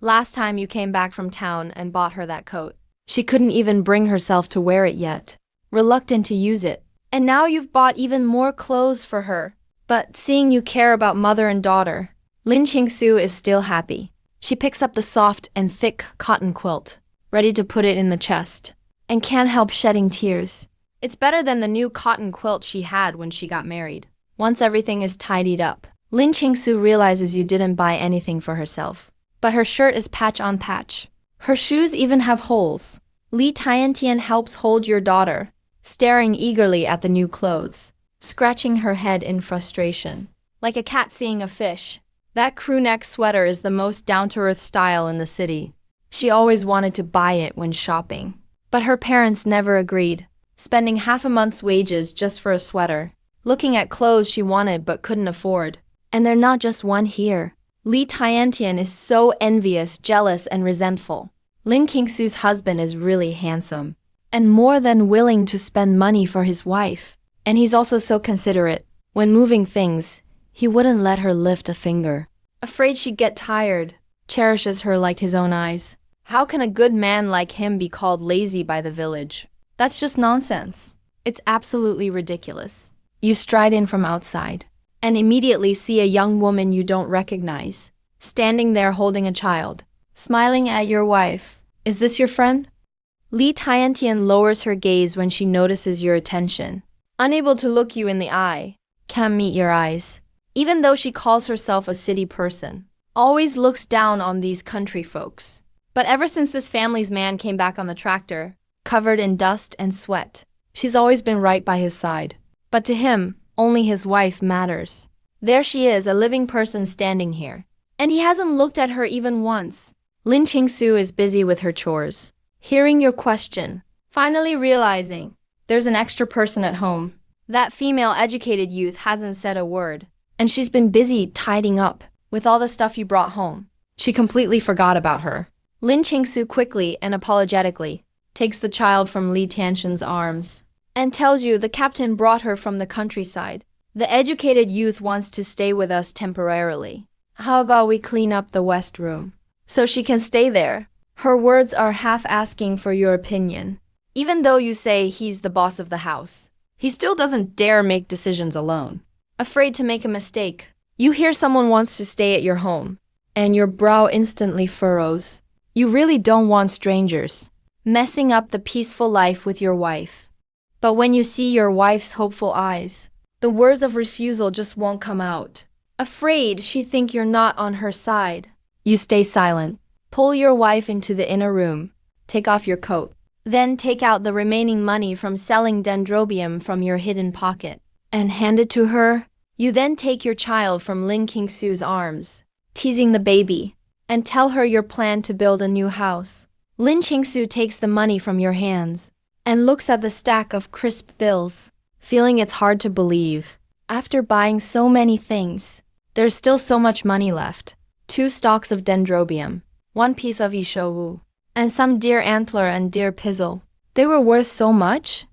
Last time you came back from town and bought her that coat, she couldn't even bring herself to wear it yet, reluctant to use it. And now you've bought even more clothes for her. But seeing you care about mother and daughter, Lin Qingsu is still happy. She picks up the soft and thick cotton quilt, ready to put it in the chest, and can't help shedding tears. It's better than the new cotton quilt she had when she got married. Once everything is tidied up, Lin Qingsu realizes you didn't buy anything for herself. But her shirt is patch on patch. Her shoes even have holes. Li Tiantian helps hold your daughter, staring eagerly at the new clothes, scratching her head in frustration. Like a cat seeing a fish. That crew-neck sweater is the most down-to-earth style in the city. She always wanted to buy it when shopping. But her parents never agreed, spending half a month's wages just for a sweater, looking at clothes she wanted but couldn't afford. And they're not just one here. Li Tiantian is so envious, jealous, and resentful. Lin Qingsu's husband is really handsome. and more than willing to spend money for his wife. And he's also so considerate. When moving things, he wouldn't let her lift a finger. Afraid she'd get tired, cherishes her like his own eyes. How can a good man like him be called lazy by the village? That's just nonsense. It's absolutely ridiculous. You stride in from outside and immediately see a young woman you don't recognize, standing there holding a child, smiling at your wife. Is this your friend? Li Tiantian lowers her gaze when she notices your attention. Unable to look you in the eye, can't meet your eyes. Even though she calls herself a city person, always looks down on these country folks. But ever since this family's man came back on the tractor, covered in dust and sweat, she's always been right by his side. But to him, only his wife matters. There she is, a living person standing here. And he hasn't looked at her even once. Lin Qingsu is busy with her chores, hearing your question, finally realizing there's an extra person at home. That female educated youth hasn't said a word, and she's been busy tidying up with all the stuff you brought home. She completely forgot about her. Lin Qingsu quickly and apologetically takes the child from Li Tiantian's arms and tells you the captain brought her from the countryside. The educated youth wants to stay with us temporarily. How about we clean up the west room so she can stay there? Her words are half asking for your opinion. Even though you say he's the boss of the house, he still doesn't dare make decisions alone. Afraid to make a mistake, you hear someone wants to stay at your home, and your brow instantly furrows. You really don't want strangers messing up the peaceful life with your wife. But when you see your wife's hopeful eyes, the words of refusal just won't come out. Afraid she think you're not on her side, you stay silent. Pull your wife into the inner room, take off your coat, then take out the remaining money from selling dendrobium from your hidden pocket and hand it to her. You then take your child from Lin Qingsu's arms, teasing the baby, and tell her your plan to build a new house. Lin Qingsu takes the money from your hands and looks at the stack of crisp bills, feeling it's hard to believe. After buying so many things, there's still so much money left. 2 stalks of dendrobium, 1 piece of ishowu, and some deer antler and deer pizzle. They were worth so much?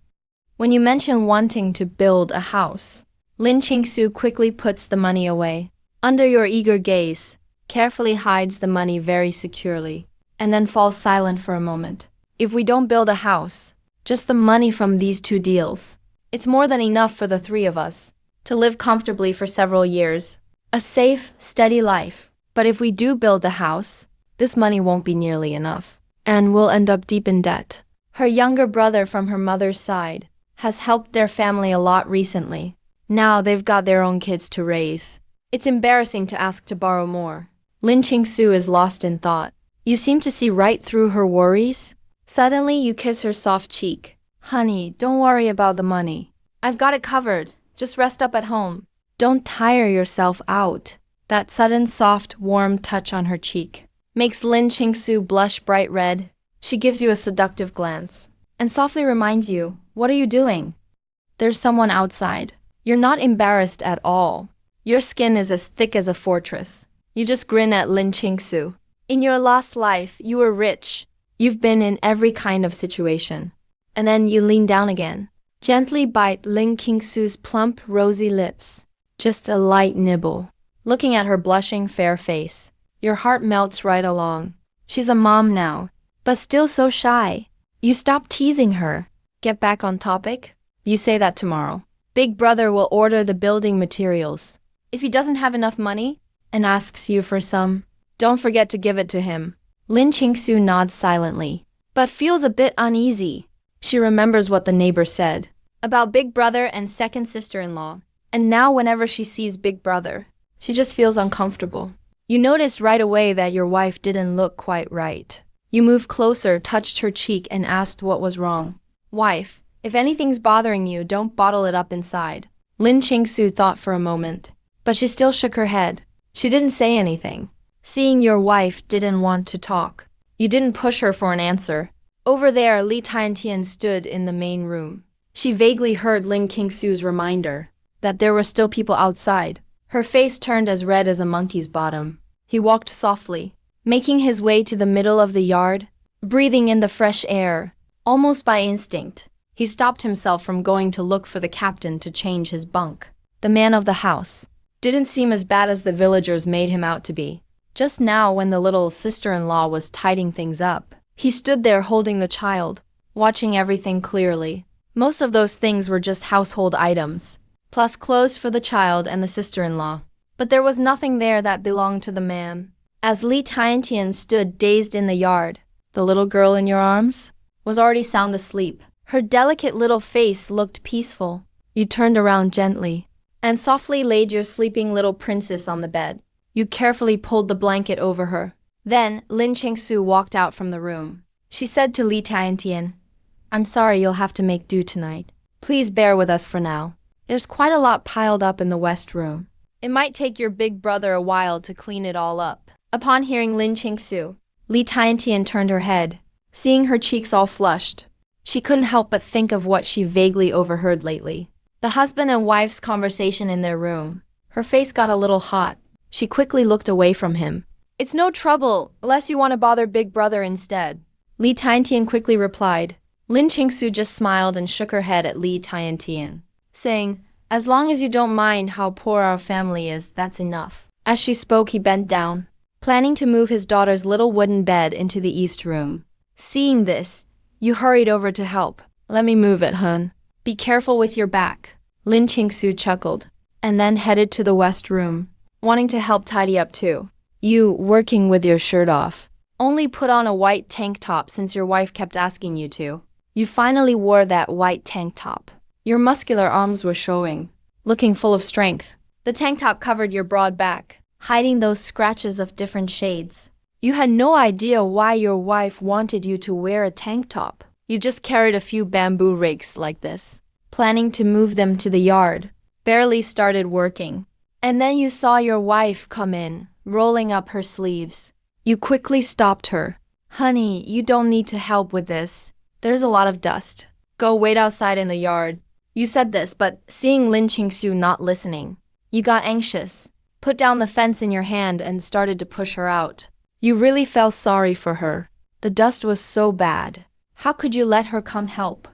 When you mention wanting to build a house, Lin Qingsu quickly puts the money away. Under your eager gaze, carefully hides the money very securely, and then falls silent for a moment. If we don't build a house, just the money from these 2 deals, it's more than enough for the 3 of us to live comfortably for several years. A safe, steady life. But if we do build the house, this money won't be nearly enough, and we'll end up deep in debt. Her younger brother from her mother's side has helped their family a lot recently. Now they've got their own kids to raise. It's embarrassing to ask to borrow more. Lin Qingsu is lost in thought. You seem to see right through her worries. Suddenly you kiss her soft cheek. Honey, don't worry about the money. I've got it covered. Just rest up at home. Don't tire yourself out. That sudden soft, warm touch on her cheek makes Lin Qingsu blush bright red. She gives you a seductive glance and softly reminds you, what are you doing? There's someone outside. You're not embarrassed at all. Your skin is as thick as a fortress. You just grin at Lin Qingsu. In your last life, you were rich. You've been in every kind of situation. And then you lean down again. Gently bite Lin Qingsu's plump, rosy lips. Just a light nibble. Looking at her blushing, fair face, your heart melts right along. She's a mom now, but still so shy. You stop teasing her. Get back on topic? You say that tomorrow. Big brother will order the building materials. If he doesn't have enough money and asks you for some, don't forget to give it to him. Lin Qingsu nods silently, but feels a bit uneasy. She remembers what the neighbor said about Big Brother and second sister-in-law. And now whenever she sees Big Brother, she just feels uncomfortable. You noticed right away that your wife didn't look quite right. You moved closer, touched her cheek, and asked what was wrong. Wife, if anything's bothering you, don't bottle it up inside. Lin Qingsu thought for a moment, but she still shook her head. She didn't say anything. Seeing your wife didn't want to talk, you didn't push her for an answer. Over there, Li Tiantian stood in the main room. She vaguely heard Lin Qingsu's reminder that there were still people outside. Her face turned as red as a monkey's bottom. He walked softly, making his way to the middle of the yard, breathing in the fresh air, Almost by instinct, he stopped himself from going to look for the captain to change his bunk. The man of the house didn't seem as bad as the villagers made him out to be. Just now, when the little sister-in-law was tidying things up, he stood there holding the child, watching everything clearly. Most of those things were just household items, plus clothes for the child and the sister-in-law. But there was nothing there that belonged to the man. As Li Tiantian stood dazed in the yard, the little girl in your arms was already sound asleep. Her delicate little face looked peaceful. You turned around gently and softly laid your sleeping little princess on the bed. You carefully pulled the blanket over her. Then Lin Qingsu walked out from the room. She said to Li Tiantian, "I'm sorry you'll have to make do tonight. Please bear with us for now. There's quite a lot piled up in the west room. It might take your big brother a while to clean it all up." Upon hearing Lin Qingsu, Li Tiantian turned her head, seeing her cheeks all flushed. She couldn't help but think of what she vaguely overheard lately. The husband and wife's conversation in their room. Her face got a little hot. She quickly looked away from him. "It's no trouble, unless you want to bother big brother instead," Li Tiantian quickly replied. Lin Qingsu just smiled and shook her head at Li Tiantian, saying, "As long as you don't mind how poor our family is, that's enough." As she spoke, he bent down, planning to move his daughter's little wooden bed into the east room. Seeing this, you hurried over to help. "Let me move it, hun. Be careful with your back." Lin Qingsu chuckled, and then headed to the west room, wanting to help tidy up too. "You, working with your shirt off. Only put on a white tank top since your wife kept asking you to." You finally wore that white tank top. Your muscular arms were showing, looking full of strength. The tank top covered your broad back, hiding those scratches of different shades. You had no idea why your wife wanted you to wear a tank top. You just carried a few bamboo rakes like this, planning to move them to the yard. Barely started working. And then you saw your wife come in, rolling up her sleeves. You quickly stopped her. "Honey, you don't need to help with this. There's a lot of dust. Go wait outside in the yard." You said this, but seeing Lin Qingsu not listening, you got anxious, put down the fence in your hand and started to push her out. You really felt sorry for her. The dust was so bad. How could you let her come help?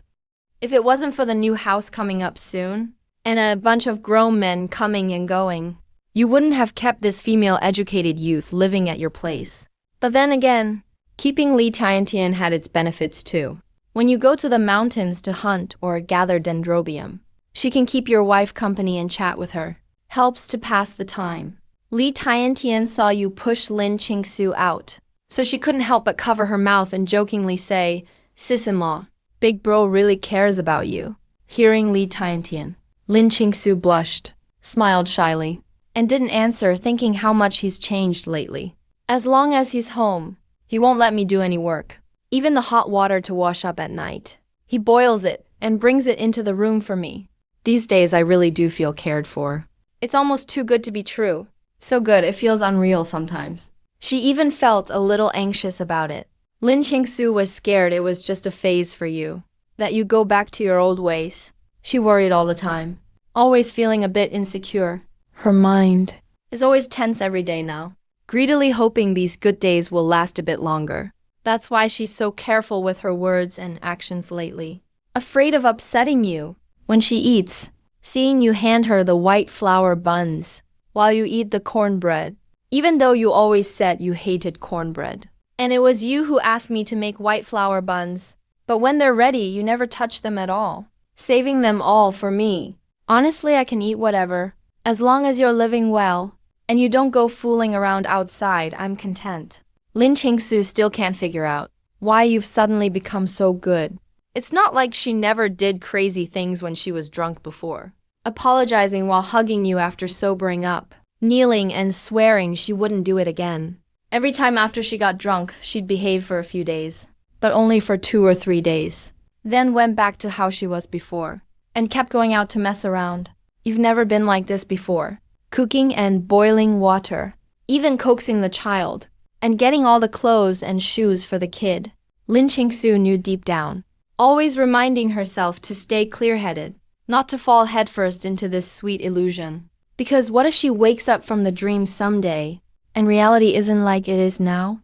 If it wasn't for the new house coming up soon, and a bunch of grown men coming and going, you wouldn't have kept this female educated youth living at your place. But then again, keeping Li Tiantian had its benefits too. When you go to the mountains to hunt or gather dendrobium, she can keep your wife company and chat with her. Helps to pass the time. Li Tiantian saw you push Lin Qingsu out, so she couldn't help but cover her mouth and jokingly say, "Sis-in-law, big bro really cares about you." Hearing Li Tiantian, Lin Qingsu blushed, smiled shyly, and didn't answer, thinking how much he's changed lately. "As long as he's home, he won't let me do any work. Even the hot water to wash up at night. He boils it and brings it into the room for me. These days I really do feel cared for. It's almost too good to be true. So good it feels unreal sometimes." She even felt a little anxious about it. Lin Qingsu was scared it was just a phase for you, that you go back to your old ways. She worried all the time, always feeling a bit insecure. Her mind is always tense every day now, greedily hoping these good days will last a bit longer. That's why she's so careful with her words and actions lately. Afraid of upsetting you. When she eats, seeing you hand her the white flour buns while you eat the cornbread, even though you always said you hated cornbread. And it was you who asked me to make white flour buns. But when they're ready, you never touch them at all, saving them all for me. Honestly, I can eat whatever. As long as you're living well, and you don't go fooling around outside, I'm content. Lin Qingsu still can't figure out why you've suddenly become so good. It's not like she never did crazy things when she was drunk before. Apologizing while hugging you after sobering up, kneeling and swearing she wouldn't do it again. Every time after she got drunk, she'd behave for a few days, but only for 2 or 3 days. Then went back to how she was before, and kept going out to mess around. You've never been like this before. Cooking and boiling water, even coaxing the child, and getting all the clothes and shoes for the kid. Lin Qingsu knew deep down, always reminding herself to stay clear-headed, not to fall headfirst into this sweet illusion. Because what if she wakes up from the dream someday, and reality isn't like it is now?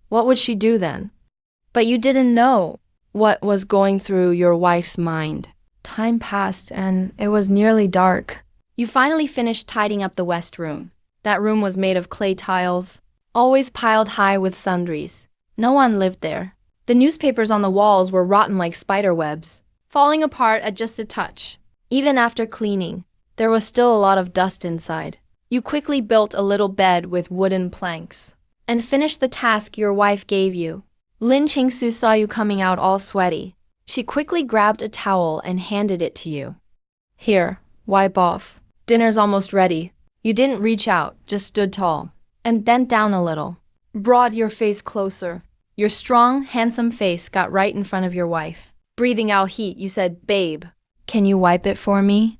What would she do then? But you didn't know. What was going through your wife's mind? Time passed and it was nearly dark. You finally finished tidying up the west room. That room was made of clay tiles, always piled high with sundries. No one lived there. The newspapers on the walls were rotten like spider webs, falling apart at just a touch. Even after cleaning, there was still a lot of dust inside. You quickly built a little bed with wooden planks and finished the task your wife gave you. Lin Qingsu saw you coming out all sweaty. She quickly grabbed a towel and handed it to you. Here, wipe off. Dinner's almost ready. You didn't reach out, just stood tall and bent down a little. Brought your face closer. Your strong, handsome face got right in front of your wife. Breathing out heat, you said, "Babe, can you wipe it for me?"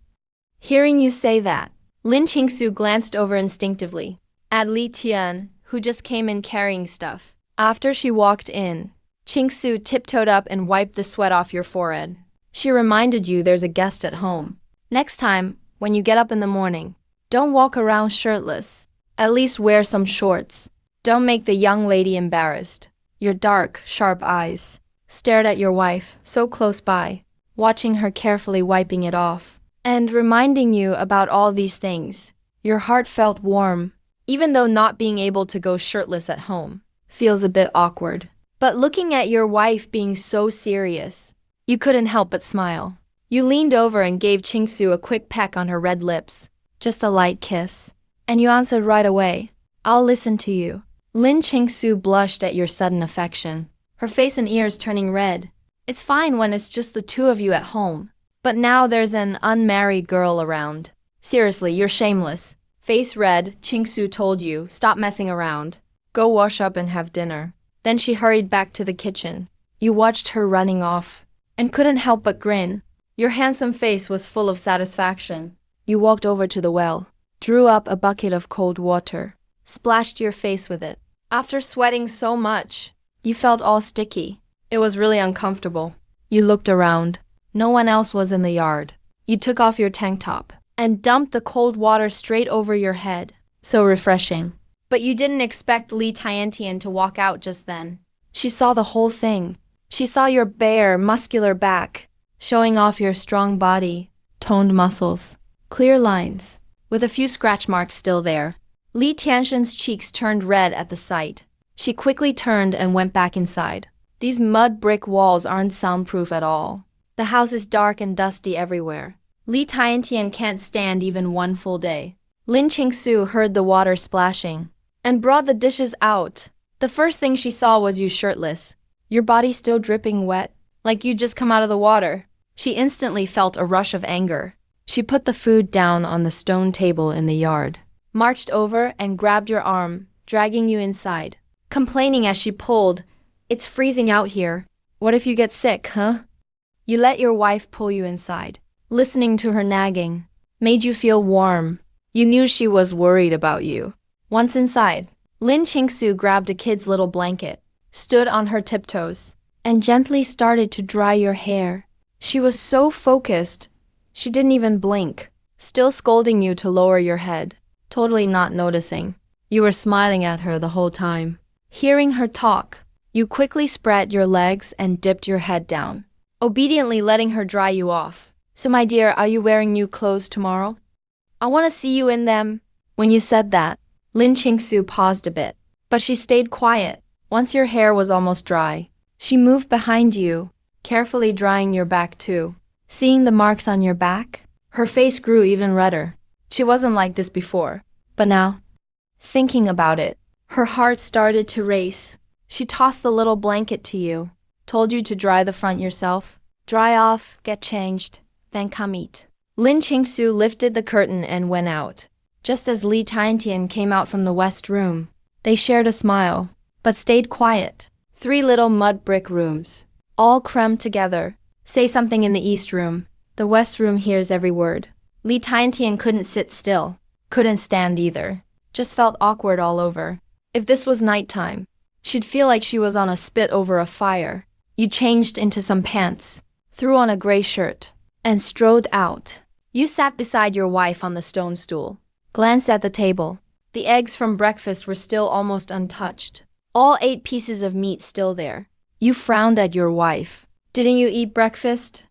Hearing you say that, Lin Qingsu glanced over instinctively at Li Tian, who just came in carrying stuff. After she walked in, Qingsu tiptoed up and wiped the sweat off your forehead. She reminded you there's a guest at home. Next time, when you get up in the morning, don't walk around shirtless. At least wear some shorts. Don't make the young lady embarrassed. Your dark, sharp eyes stared at your wife so close by, watching her carefully wiping it off and reminding you about all these things. Your heart felt warm, even though not being able to go shirtless at home feels a bit awkward. But looking at your wife being so serious, you couldn't help but smile. You leaned over and gave Qingsu a quick peck on her red lips, just a light kiss. And you answered right away, "I'll listen to you." Lin Qingsu blushed at your sudden affection, her face and ears turning red. It's fine when it's just the two of you at home, but now there's an unmarried girl around. Seriously, you're shameless. Face red, Qingsu told you, "Stop messing around. Go wash up and have dinner." Then she hurried back to the kitchen. You watched her running off and couldn't help but grin. Your handsome face was full of satisfaction. You walked over to the well, drew up a bucket of cold water, splashed your face with it. After sweating so much, you felt all sticky. It was really uncomfortable. You looked around. No one else was in the yard. You took off your tank top and dumped the cold water straight over your head. So refreshing. But you didn't expect Li Tiantian to walk out just then. She saw the whole thing. She saw your bare, muscular back, showing off your strong body, toned muscles, clear lines, with a few scratch marks still there. Li Tianxian's cheeks turned red at the sight. She quickly turned and went back inside. These mud brick walls aren't soundproof at all. The house is dark and dusty everywhere. Li Tiantian can't stand even one full day. Lin Qingsu heard the water splashing and brought the dishes out. The first thing she saw was you shirtless, your body still dripping wet, like you'd just come out of the water. She instantly felt a rush of anger. She put the food down on the stone table in the yard, marched over and grabbed your arm, dragging you inside, complaining as she pulled, "It's freezing out here. What if you get sick, huh?" You let your wife pull you inside. Listening to her nagging made you feel warm. You knew she was worried about you. Once inside, Lin Qingsu grabbed a kid's little blanket, stood on her tiptoes, and gently started to dry your hair. She was so focused, she didn't even blink, still scolding you to lower your head, totally not noticing. You were smiling at her the whole time. Hearing her talk, you quickly spread your legs and dipped your head down, obediently letting her dry you off. "So my dear, are you wearing new clothes tomorrow? I want to see you in them." When you said that, Lin Qingsu paused a bit, but she stayed quiet. Once your hair was almost dry, she moved behind you, carefully drying your back too. Seeing the marks on your back, her face grew even redder. She wasn't like this before, but now, thinking about it, her heart started to race. She tossed the little blanket to you, told you to dry the front yourself. "Dry off, get changed, then come eat." Lin Qingsu lifted the curtain and went out. Just as Li Tiantian came out from the west room, they shared a smile, but stayed quiet. 3 little mud brick rooms, all crammed together. Say something in the east room. The west room hears every word. Li Tiantian couldn't sit still, couldn't stand either. Just felt awkward all over. If this was nighttime, she'd feel like she was on a spit over a fire. You changed into some pants, threw on a gray shirt, and strode out. You sat beside your wife on the stone stool, glanced at the table. The eggs from breakfast were still almost untouched. All 8 pieces of meat still there. You frowned at your wife, Didn't you eat breakfast?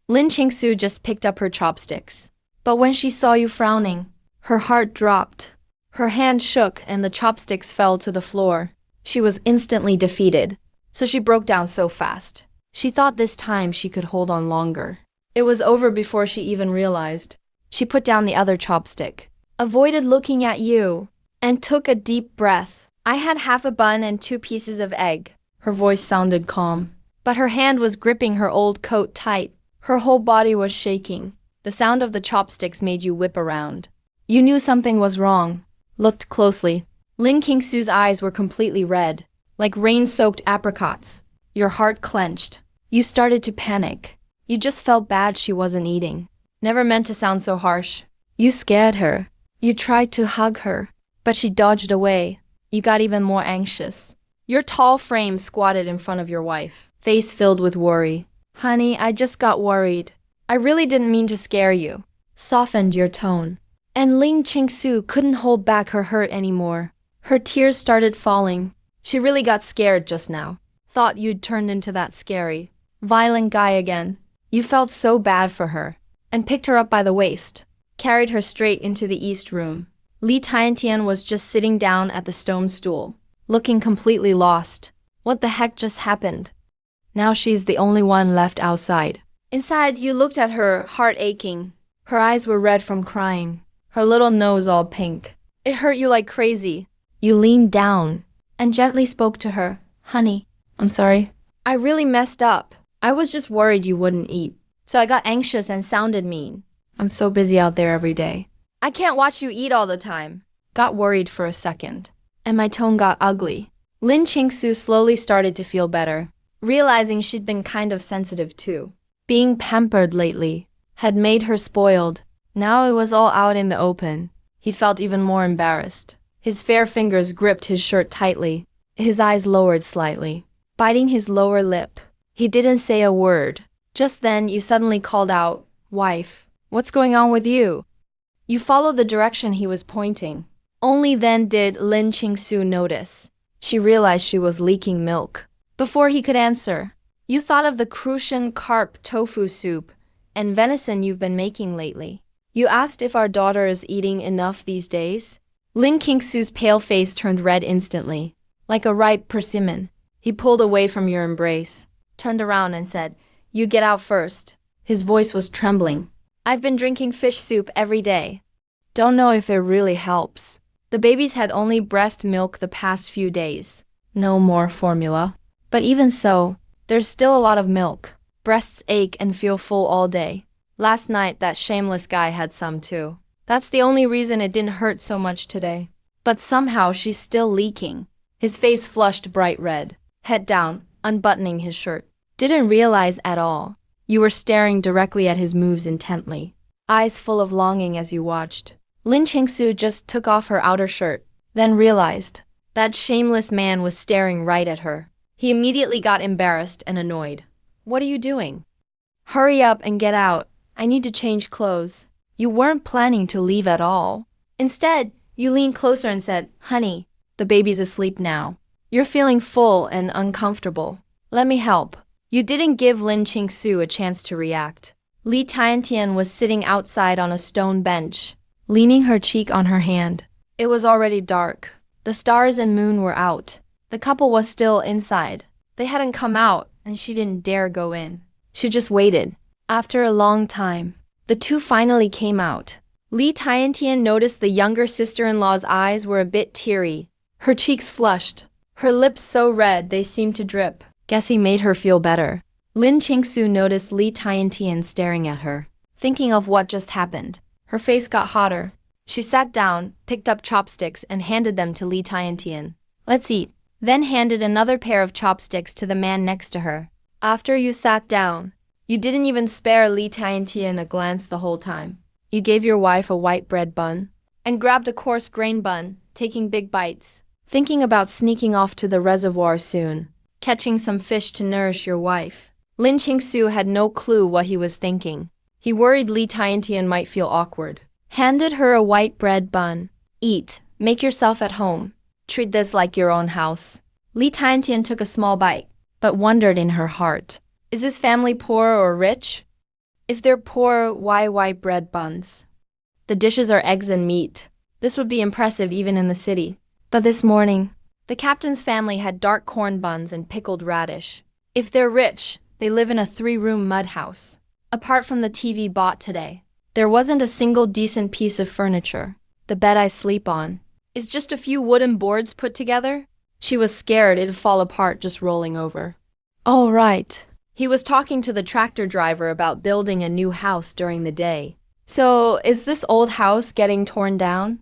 Lin Qingsu just picked up her chopsticks. But when she saw you frowning, her heart dropped. Her hand shook and the chopsticks fell to the floor. She was instantly defeated, so she broke down so fast. She thought this time she could hold on longer. It was over before she even realized. She put down the other chopstick, avoided looking at you, and took a deep breath. I had half a bun and 2 pieces of egg. Her voice sounded calm, but her hand was gripping her old coat tight. Her whole body was shaking. The sound of the chopsticks made you whip around. You knew something was wrong. Looked closely. Lin Qingsu's eyes were completely red, like rain-soaked apricots. Your heart clenched. You started to panic. You just felt bad she wasn't eating. Never meant to sound so harsh. You scared her. You tried to hug her, but she dodged away. You got even more anxious. Your tall frame squatted in front of your wife, face filled with worry. Honey, I just got worried. I really didn't mean to scare you. Softened your tone. And Lin Qingsu couldn't hold back her hurt anymore. Her tears started falling. She really got scared just now. Thought you'd turned into that scary, violent guy again. You felt so bad for her, and picked her up by the waist, carried her straight into the east room. Li Tiantian was just sitting down at the stone stool, looking completely lost. What the heck just happened? Now she's the only one left outside. Inside, you looked at her, heart aching. Her eyes were red from crying, her little nose all pink. It hurt you like crazy. You leaned down and gently spoke to her. Honey, I'm sorry. I really messed up. I was just worried you wouldn't eat, so I got anxious and sounded mean. I'm so busy out there every day. I can't watch you eat all the time. Got worried for a second, and my tone got ugly. Lin Qingsu slowly started to feel better, realizing she'd been kind of sensitive too. Being pampered lately had made her spoiled. Now it was all out in the open. He felt even more embarrassed. His fair fingers gripped his shirt tightly. His eyes lowered slightly, biting his lower lip. He didn't say a word. Just then, you suddenly called out, "Wife, what's going on with you?" You followed the direction he was pointing. Only then did Lin Qingsu notice. She realized she was leaking milk. Before he could answer, you thought of the crucian carp tofu soup and venison you've been making lately. You asked if our daughter is eating enough these days. Lin Qingsu's pale face turned red instantly, like a ripe persimmon. He pulled away from your embrace, turned around and said, "You get out first." His voice was trembling. "I've been drinking fish soup every day. Don't know if it really helps. The babies had only breast milk the past few days. No more formula. But even so, there's still a lot of milk. Breasts ache and feel full all day. Last night, that shameless guy had some too. That's the only reason it didn't hurt so much today. But somehow she's still leaking." His face flushed bright red, head down, unbuttoning his shirt. Didn't realize at all. You were staring directly at his moves intently, eyes full of longing as you watched. Lin Qingsu just took off her outer shirt, then realized that shameless man was staring right at her. He immediately got embarrassed and annoyed. "What are you doing? Hurry up and get out. I need to change clothes." You weren't planning to leave at all. Instead, you leaned closer and said, "Honey, the baby's asleep now. You're feeling full and uncomfortable. Let me help." You didn't give Lin Qingsu a chance to react. Li Tiantian was sitting outside on a stone bench, leaning her cheek on her hand. It was already dark. The stars and moon were out. The couple was still inside. They hadn't come out, and she didn't dare go in. She just waited. After a long time, the two finally came out. Li Tiantian noticed the younger sister-in-law's eyes were a bit teary. Her cheeks flushed, her lips so red they seemed to drip. Guess he made her feel better. Lin Qingsu noticed Li Tiantian staring at her, thinking of what just happened. Her face got hotter. She sat down, picked up chopsticks, and handed them to Li Tiantian. "Let's eat." Then handed another pair of chopsticks to the man next to her. After you sat down, you didn't even spare Li Tiantian a glance the whole time. You gave your wife a white bread bun, and grabbed a coarse grain bun, taking big bites, thinking about sneaking off to the reservoir soon, catching some fish to nourish your wife. Lin Qingsu had no clue what he was thinking. He worried Li Tiantian might feel awkward. Handed her a white bread bun. "Eat, make yourself at home. Treat this like your own house." Li Tiantian took a small bite, but wondered in her heart. Is his family poor or rich? If they're poor, why white bread buns? The dishes are eggs and meat. This would be impressive even in the city. But this morning, the captain's family had dark corn buns and pickled radish. If they're rich, they live in a 3-room mud house. Apart from the TV bought today, there wasn't a single decent piece of furniture. The bed I sleep on is just a few wooden boards put together. She was scared it'd fall apart just rolling over. Oh, right. He was talking to the tractor driver about building a new house during the day. So, is this old house getting torn down?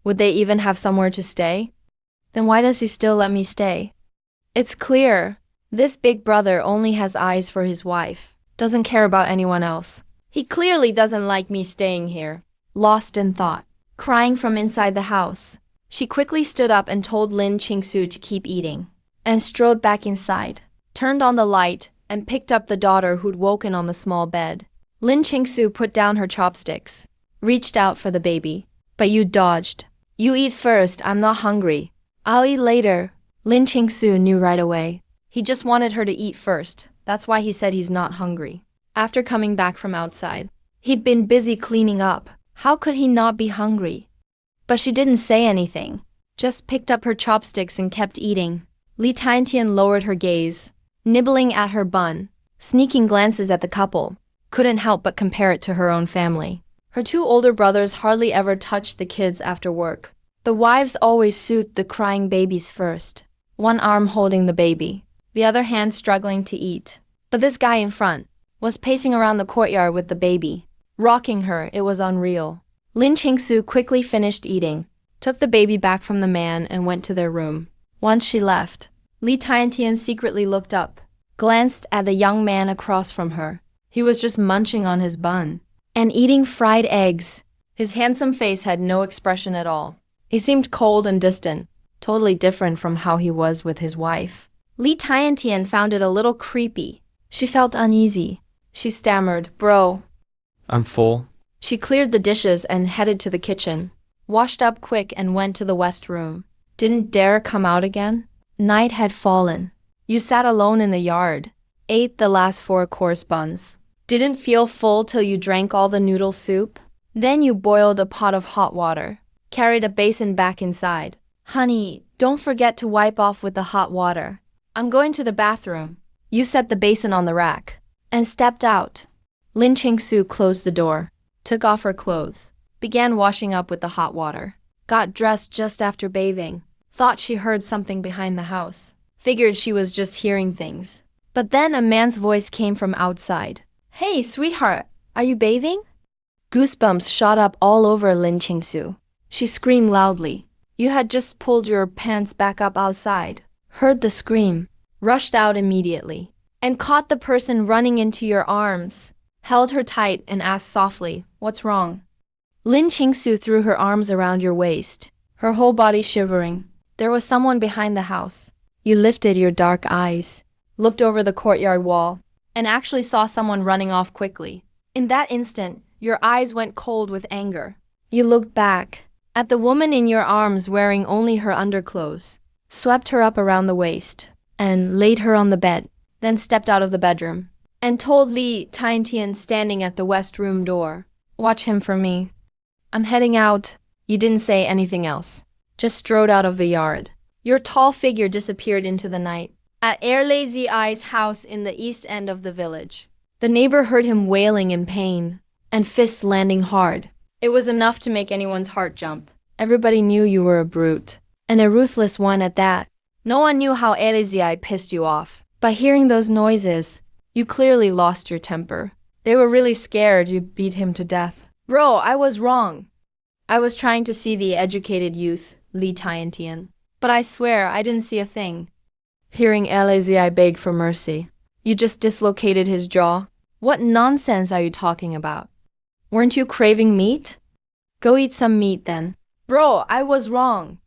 Would they even have somewhere to stay? Then why does he still let me stay? It's clear. This big brother only has eyes for his wife, doesn't care about anyone else. He clearly doesn't like me staying here. Lost in thought, crying from inside the house, she quickly stood up and told Lin Qingsu to keep eating, and strode back inside, turned on the light, and picked up the daughter who'd woken on the small bed. Lin Qingsu put down her chopsticks, reached out for the baby. But you dodged. You eat first, I'm not hungry. I'll eat later. Lin Qingsu knew right away. He just wanted her to eat first. That's why he said he's not hungry. After coming back from outside, he'd been busy cleaning up. How could he not be hungry? But she didn't say anything, just picked up her chopsticks and kept eating. Li Tiantian lowered her gaze, nibbling at her bun, sneaking glances at the couple. Couldn't help but compare it to her own family. Her 2 older brothers hardly ever touched the kids after work. The wives always soothed the crying babies first, one arm holding the baby, the other hand struggling to eat. But this guy in front was pacing around the courtyard with the baby, rocking her. It was unreal. Lin Qingsu quickly finished eating, took the baby back from the man and went to their room. Once she left, Li Tiantian secretly looked up, glanced at the young man across from her. He was just munching on his bun and eating fried eggs. His handsome face had no expression at all. He seemed cold and distant, totally different from how he was with his wife. Li Tiantian found it a little creepy. She felt uneasy. She stammered, "Bro." I'm full. She cleared the dishes and headed to the kitchen, washed up quick and went to the west room. Didn't dare come out again. Night had fallen. You sat alone in the yard, ate the last 4-course buns. Didn't feel full till you drank all the noodle soup. Then you boiled a pot of hot water, carried a basin back inside. "Honey, don't forget to wipe off with the hot water. I'm going to the bathroom." You set the basin on the rack and stepped out. Lin Qingsu closed the door, took off her clothes, began washing up with the hot water, got dressed just after bathing, thought she heard something behind the house, figured she was just hearing things. But then a man's voice came from outside. "Hey, sweetheart, are you bathing?" Goosebumps shot up all over Lin Qingsu. She screamed loudly. You had just pulled your pants back up outside, heard the scream, rushed out immediately, and caught the person running into your arms, held her tight and asked softly, "What's wrong?" Lin Qingsu threw her arms around your waist, her whole body shivering. There was someone behind the house. You lifted your dark eyes, looked over the courtyard wall, and actually saw someone running off quickly. In that instant, your eyes went cold with anger. You looked back at the woman in your arms wearing only her underclothes, swept her up around the waist, and laid her on the bed, then stepped out of the bedroom, and told Li Tiantian standing at the west room door, "Watch him for me. I'm heading out." You didn't say anything else, just strode out of the yard. Your tall figure disappeared into the night at Lazy Eye's house in the east end of the village. The neighbor heard him wailing in pain, and fists landing hard. It was enough to make anyone's heart jump. Everybody knew you were a brute, and a ruthless one at that. No one knew how Lazy Eye pissed you off. By hearing those noises, you clearly lost your temper. They were really scared you'd beat him to death. "Bro, I was wrong. I was trying to see the educated youth, Li Tiantian. But I swear I didn't see a thing." Hearing Lazy Eye beg for mercy, you just dislocated his jaw. "What nonsense are you talking about? Weren't you craving meat? Go eat some meat then." "Bro, I was wrong."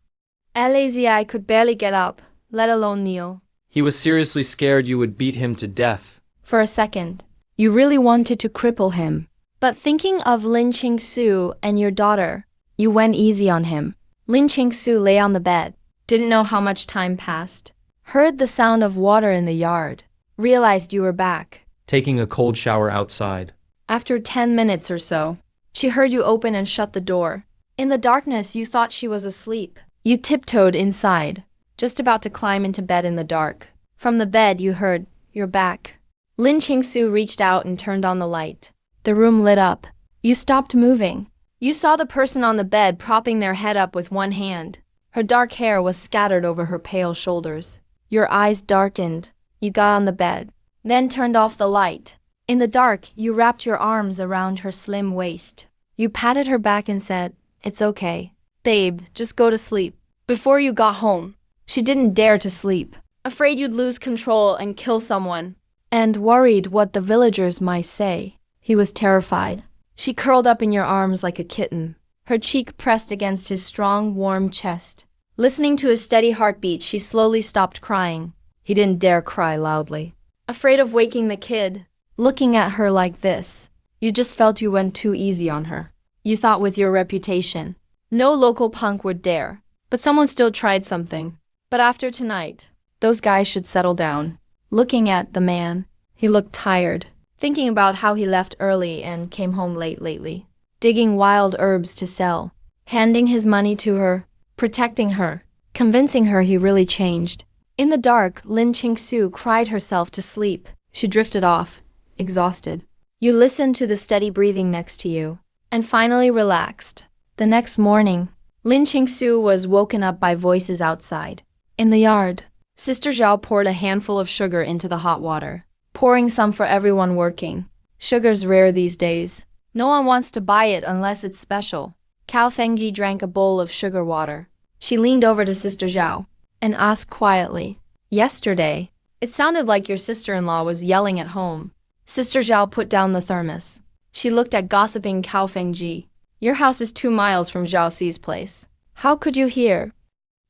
Lazy Eye could barely get up, let alone kneel. He was seriously scared you would beat him to death. For a second, you really wanted to cripple him. But thinking of Lin Qingsu and your daughter, you went easy on him. Lin Qingsu lay on the bed, didn't know how much time passed, heard the sound of water in the yard, realized you were back. taking a cold shower outside. After 10 minutes or so, she heard you open and shut the door. In the darkness, you thought she was asleep. You tiptoed inside, just about to climb into bed in the dark. From the bed, you heard, "You're back." Lin Qingsu reached out and turned on the light. The room lit up. You stopped moving. You saw the person on the bed propping their head up with one hand. Her dark hair was scattered over her pale shoulders. Your eyes darkened. You got on the bed, then turned off the light. In the dark, you wrapped your arms around her slim waist. You patted her back and said, "It's okay. Babe, just go to sleep." Before you got home, she didn't dare to sleep, afraid you'd lose control and kill someone, and worried what the villagers might say. He was terrified. She curled up in your arms like a kitten, her cheek pressed against his strong, warm chest. Listening to his steady heartbeat, she slowly stopped crying. He didn't dare cry loudly. Afraid of waking the kid, looking at her like this, you just felt you went too easy on her. You thought with your reputation, no local punk would dare, but someone still tried something. But after tonight, those guys should settle down. Looking at the man, he looked tired, thinking about how he left early and came home late lately, digging wild herbs to sell, handing his money to her, protecting her, convincing her he really changed. In the dark, Lin Qingsu cried herself to sleep. She drifted off, exhausted. You listened to the steady breathing next to you, and finally relaxed. The next morning, Lin Qingsu was woken up by voices outside. In the yard, Sister Zhao poured a handful of sugar into the hot water, pouring some for everyone working. Sugar's rare these days. No one wants to buy it unless it's special. Cao Fengji drank a bowl of sugar water. She leaned over to Sister Zhao and asked quietly, "Yesterday, it sounded like your sister-in-law was yelling at home." Sister Zhao put down the thermos. She looked at gossiping Cao Fengji. "Your house is 2 miles from Zhao Xi's place. How could you hear?"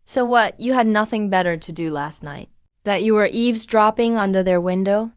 "So what, you had nothing better to do last night? That you were eavesdropping under their window?"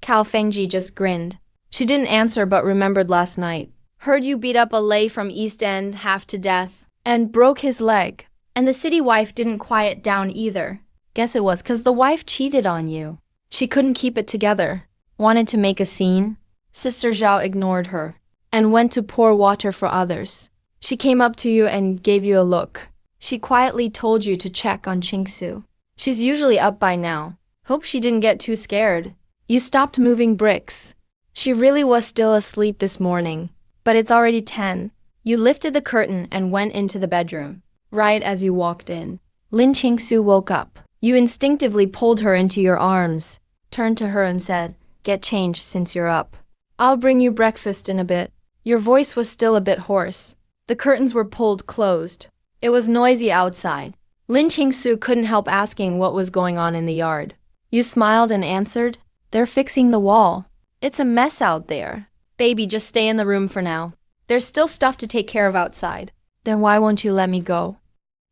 Cao Fengji just grinned. She didn't answer but remembered last night. "Heard you beat up a lay from East End half to death and broke his leg. And the city wife didn't quiet down either. Guess it was 'cause the wife cheated on you. She couldn't keep it together. Wanted to make a scene." Sister Zhao ignored her and went to pour water for others. She came up to you and gave you a look. She quietly told you to check on Qingsu. She's usually up by now. Hope she didn't get too scared. You stopped moving bricks. She really was still asleep this morning, but it's already 10. You lifted the curtain and went into the bedroom. Right as you walked in, Lin Qingsu woke up. You instinctively pulled her into your arms, turned to her and said, "Get changed since you're up. I'll bring you breakfast in a bit." Your voice was still a bit hoarse. The curtains were pulled closed. It was noisy outside. Lin Qingsu couldn't help asking what was going on in the yard. You smiled and answered, "They're fixing the wall. It's a mess out there. Baby, just stay in the room for now. There's still stuff to take care of outside." "Then why won't you let me go?"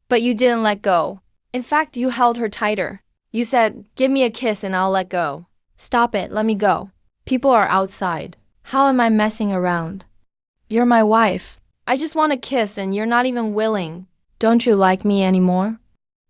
But you didn't let go. In fact, you held her tighter. You said, "Give me a kiss and I'll let go." "Stop it, let me go. People are outside. How am I messing around? You're my wife. I just want a kiss and you're not even willing. Don't you like me anymore?"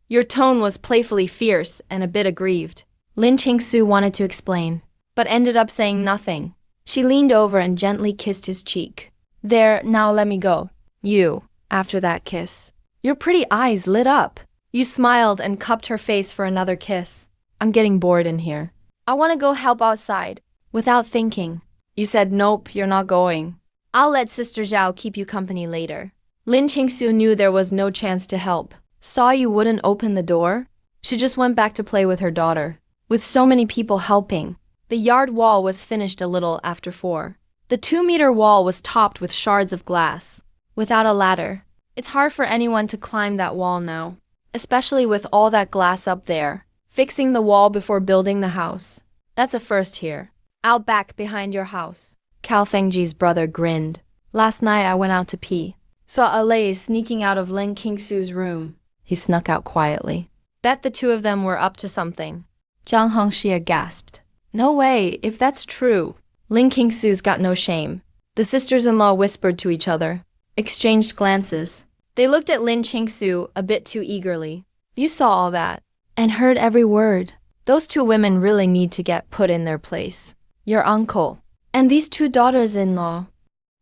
Your tone was playfully fierce and a bit aggrieved. Lin Qingsu wanted to explain, but ended up saying nothing. She leaned over and gently kissed his cheek. "There, now let me go." You, after that kiss, your pretty eyes lit up. You smiled and cupped her face for another kiss. "I'm getting bored in here. I want to go help outside." Without thinking, you said, "Nope, you're not going. I'll let Sister Zhao keep you company later." Lin Qingsu knew there was no chance to help. Saw you wouldn't open the door. She just went back to play with her daughter. With so many people helping, the yard wall was finished a little after 4. The 2-meter wall was topped with shards of glass. Without a ladder, it's hard for anyone to climb that wall now, especially with all that glass up there. Fixing the wall before building the house. That's a first here. Out back behind your house. Cao Fengji's brother grinned. "Last night I went out to pee. Saw Alay sneaking out of Lin Qingsu's room." He snuck out quietly. Bet the 2 of them were up to something. Zhang Hongxia gasped. "No way, if that's true." Lin Qingsu's got no shame. The sisters-in-law whispered to each other, exchanged glances. They looked at Lin Qingsu a bit too eagerly. "You saw all that, and heard every word." Those two women really need to get put in their place. Your uncle. And these two daughters-in-law.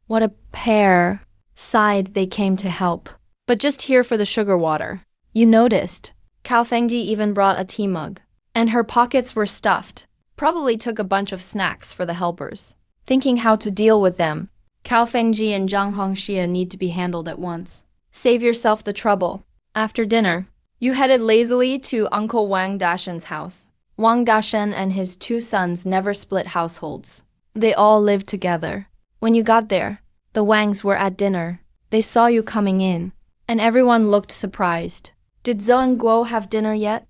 What a pair. Sighed they came to help. But just here for the sugar water. You noticed. Cao Fengji even brought a tea mug. And her pockets were stuffed. Probably took a bunch of snacks for the helpers. Thinking how to deal with them. Cao Fengji and Zhang Hongxia need to be handled at once. Save yourself the trouble. After dinner, you headed lazily to Uncle Wang Dashen's house. Wang Dashen and his two sons never split households. They all lived together. When you got there, the Wangs were at dinner. They saw you coming in, and everyone looked surprised. Did Zhou and Guo have dinner yet?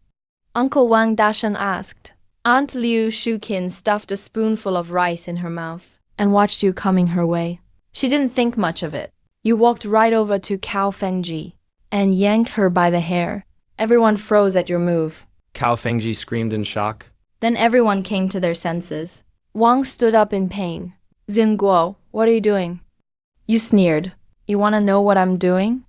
Uncle Wang Dashen asked. Aunt Liu Shuqin stuffed a spoonful of rice in her mouth and watched you coming her way. She didn't think much of it. You walked right over to Cao Fengji and yanked her by the hair. Everyone froze at your move. Cao Fengji screamed in shock. Then everyone came to their senses. Wang stood up in pain. Guo, what are you doing? You sneered. You want to know what I'm doing?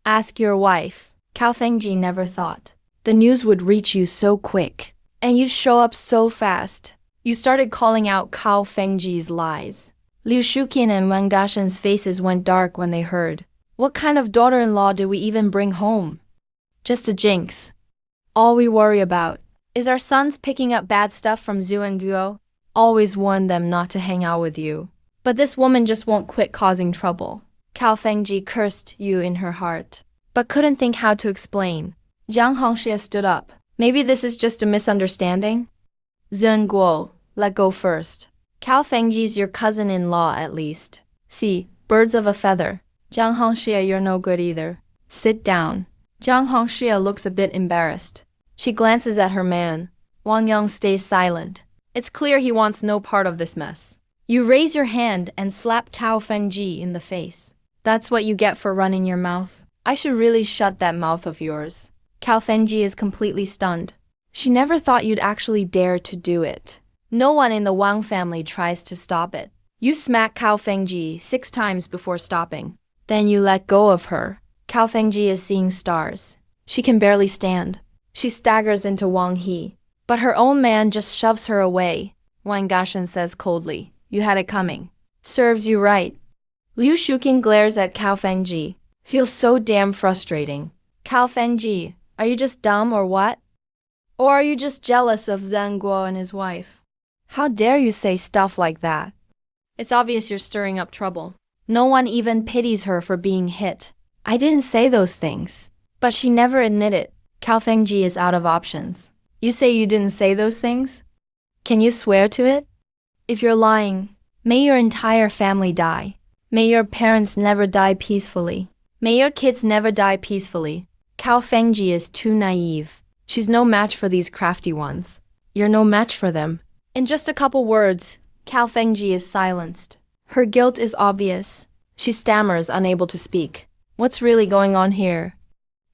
Ask your wife. Cao Fengji never thought the news would reach you so quick, and you'd show up so fast. You started calling out Cao Fengji's lies. Liu Shuqin and Wang Dashen's faces went dark when they heard. What kind of daughter-in-law did we even bring home? Just a jinx. All we worry about is our sons picking up bad stuff from Zhu and Guo. Always warn them not to hang out with you. But this woman just won't quit causing trouble. Cao Fengji cursed you in her heart, but couldn't think how to explain. Zhang Hongxia stood up. Maybe this is just a misunderstanding? Zhen Guo, let go first. Cao Fengji's your cousin-in-law at least. See, birds of a feather. Zhang Hongxia, you're no good either. Sit down. Zhang Hongxia looks a bit embarrassed. She glances at her man. Wang Yang stays silent. It's clear he wants no part of this mess. You raise your hand and slap Cao Fengji in the face. That's what you get for running your mouth. I should really shut that mouth of yours. Cao Fengji is completely stunned. She never thought you'd actually dare to do it. No one in the Wang family tries to stop it. You smack Cao Fengji 6 times before stopping. Then you let go of her. Cao Fengji is seeing stars. She can barely stand. She staggers into Wang He. But her own man just shoves her away. Wang Dashen says coldly, you had it coming. Serves you right. Liu Shuqin glares at Cao Fengji. Feels so damn frustrating. Cao Fengji, are you just dumb or what? Or are you just jealous of Zhang Guo and his wife? How dare you say stuff like that? It's obvious you're stirring up trouble. No one even pities her for being hit. I didn't say those things. But she never admitted. Cao Fengji is out of options. You say you didn't say those things? Can you swear to it? If you're lying, may your entire family die. May your parents never die peacefully. May your kids never die peacefully. Cao Fengji is too naive. She's no match for these crafty ones. You're no match for them. In just a couple words, Cao Fengji is silenced. Her guilt is obvious. She stammers, unable to speak. What's really going on here?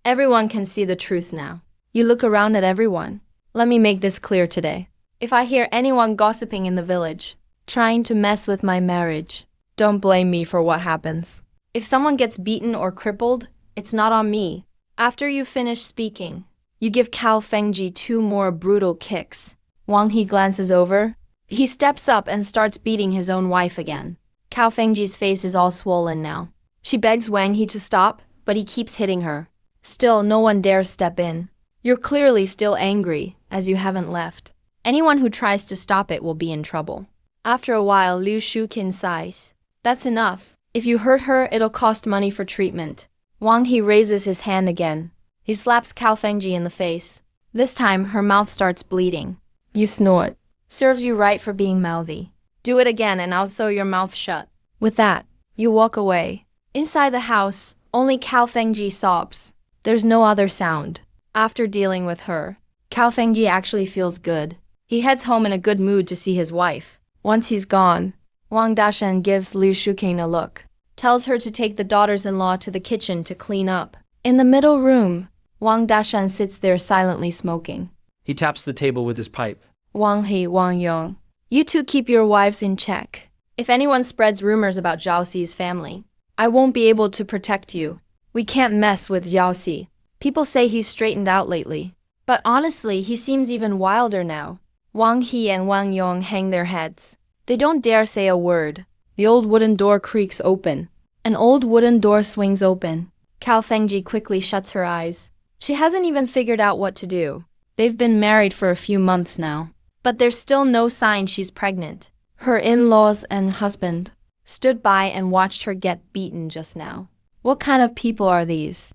Everyone can see the truth now. You look around at everyone. Let me make this clear today. If I hear anyone gossiping in the village, trying to mess with my marriage, don't blame me for what happens. If someone gets beaten or crippled, it's not on me. After you finish speaking, you give Cao Fengji 2 more brutal kicks. Wang He glances over. He steps up and starts beating his own wife again. Cao Fengji's face is all swollen now. She begs Wang He to stop, but he keeps hitting her. Still, no one dares step in. You're clearly still angry, as you haven't left. Anyone who tries to stop it will be in trouble. After a while, Liu Shuqin sighs. That's enough. If you hurt her, it'll cost money for treatment. Wang He raises his hand again. He slaps Cao Fengji in the face. This time, her mouth starts bleeding. You snort. Serves you right for being mouthy. Do it again and I'll sew your mouth shut. With that, you walk away. Inside the house, only Cao Fengji sobs. There's no other sound. After dealing with her, Cao Fengji actually feels good. He heads home in a good mood to see his wife. Once he's gone, Wang Dashen gives Liu Shuqin a look. Tells her to take the daughters-in-law to the kitchen to clean up. In the middle room, Wang Dashen sits there silently smoking. He taps the table with his pipe. Wang He, Wang Yong, you two keep your wives in check. If anyone spreads rumors about Zhao Xi's family, I won't be able to protect you. We can't mess with Zhao Xi. People say he's straightened out lately. But honestly, he seems even wilder now. Wang He and Wang Yong hang their heads. They don't dare say a word. The old wooden door creaks open. An old wooden door swings open. Cao Fengji quickly shuts her eyes. She hasn't even figured out what to do. They've been married for a few months now. But there's still no sign she's pregnant. Her in-laws and husband stood by and watched her get beaten just now. What kind of people are these?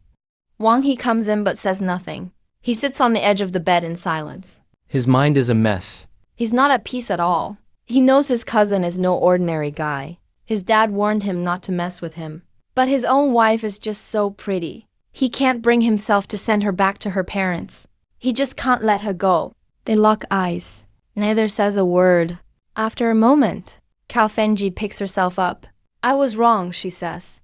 Wang He comes in but says nothing. He sits on the edge of the bed in silence. His mind is a mess. He's not at peace at all. He knows his cousin is no ordinary guy. His dad warned him not to mess with him. But his own wife is just so pretty. He can't bring himself to send her back to her parents. He just can't let her go. They lock eyes. Neither says a word. After a moment, Cao Fengji picks herself up. I was wrong, she says.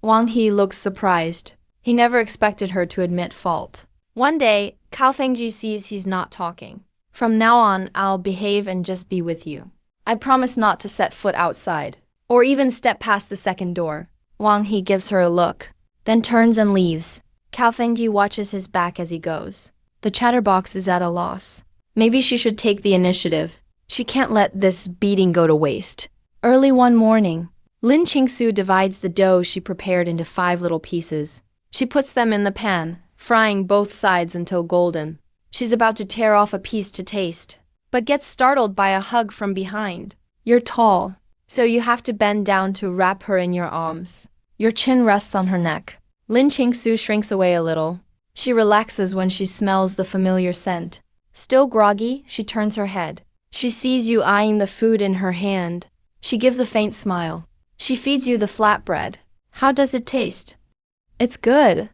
Wang He looks surprised. He never expected her to admit fault. One day, Cao Fengji sees he's not talking. From now on, I'll behave and just be with you. I promise not to set foot outside, or even step past the second door. Wang He gives her a look, then turns and leaves. Cao Fengji watches his back as he goes. The chatterbox is at a loss. Maybe she should take the initiative. She can't let this beating go to waste. Early one morning, Lin Qingsu divides the dough she prepared into 5 little pieces. She puts them in the pan, frying both sides until golden. She's about to tear off a piece to taste, but gets startled by a hug from behind. You're tall, so you have to bend down to wrap her in your arms. Your chin rests on her neck. Lin Qingsu shrinks away a little. She relaxes when she smells the familiar scent. Still groggy, she turns her head. She sees you eyeing the food in her hand. She gives a faint smile. She feeds you the flatbread. How does it taste? It's good.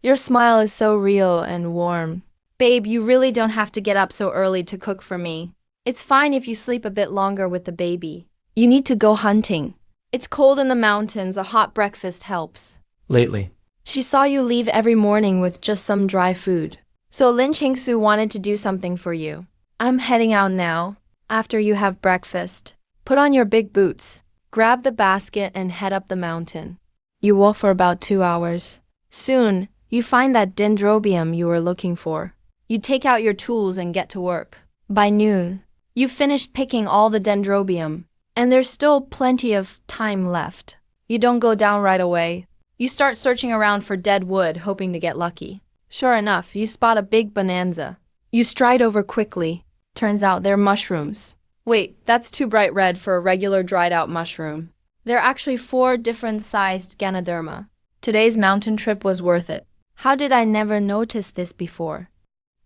Your smile is so real and warm. Babe, you really don't have to get up so early to cook for me. It's fine if you sleep a bit longer with the baby. You need to go hunting. It's cold in the mountains, a hot breakfast helps. Lately. She saw you leave every morning with just some dry food. So Lin Qingsu wanted to do something for you. I'm heading out now. After you have breakfast, put on your big boots, grab the basket and head up the mountain. You walk for about 2 hours. Soon, you find that dendrobium you were looking for. You take out your tools and get to work. By noon, you've finished picking all the dendrobium, and there's still plenty of time left. You don't go down right away. You start searching around for dead wood, hoping to get lucky. Sure enough, you spot a big bonanza. You stride over quickly. Turns out they're mushrooms. Wait, that's too bright red for a regular dried-out mushroom. There are actually 4 different-sized Ganoderma. Today's mountain trip was worth it. How did I never notice this before?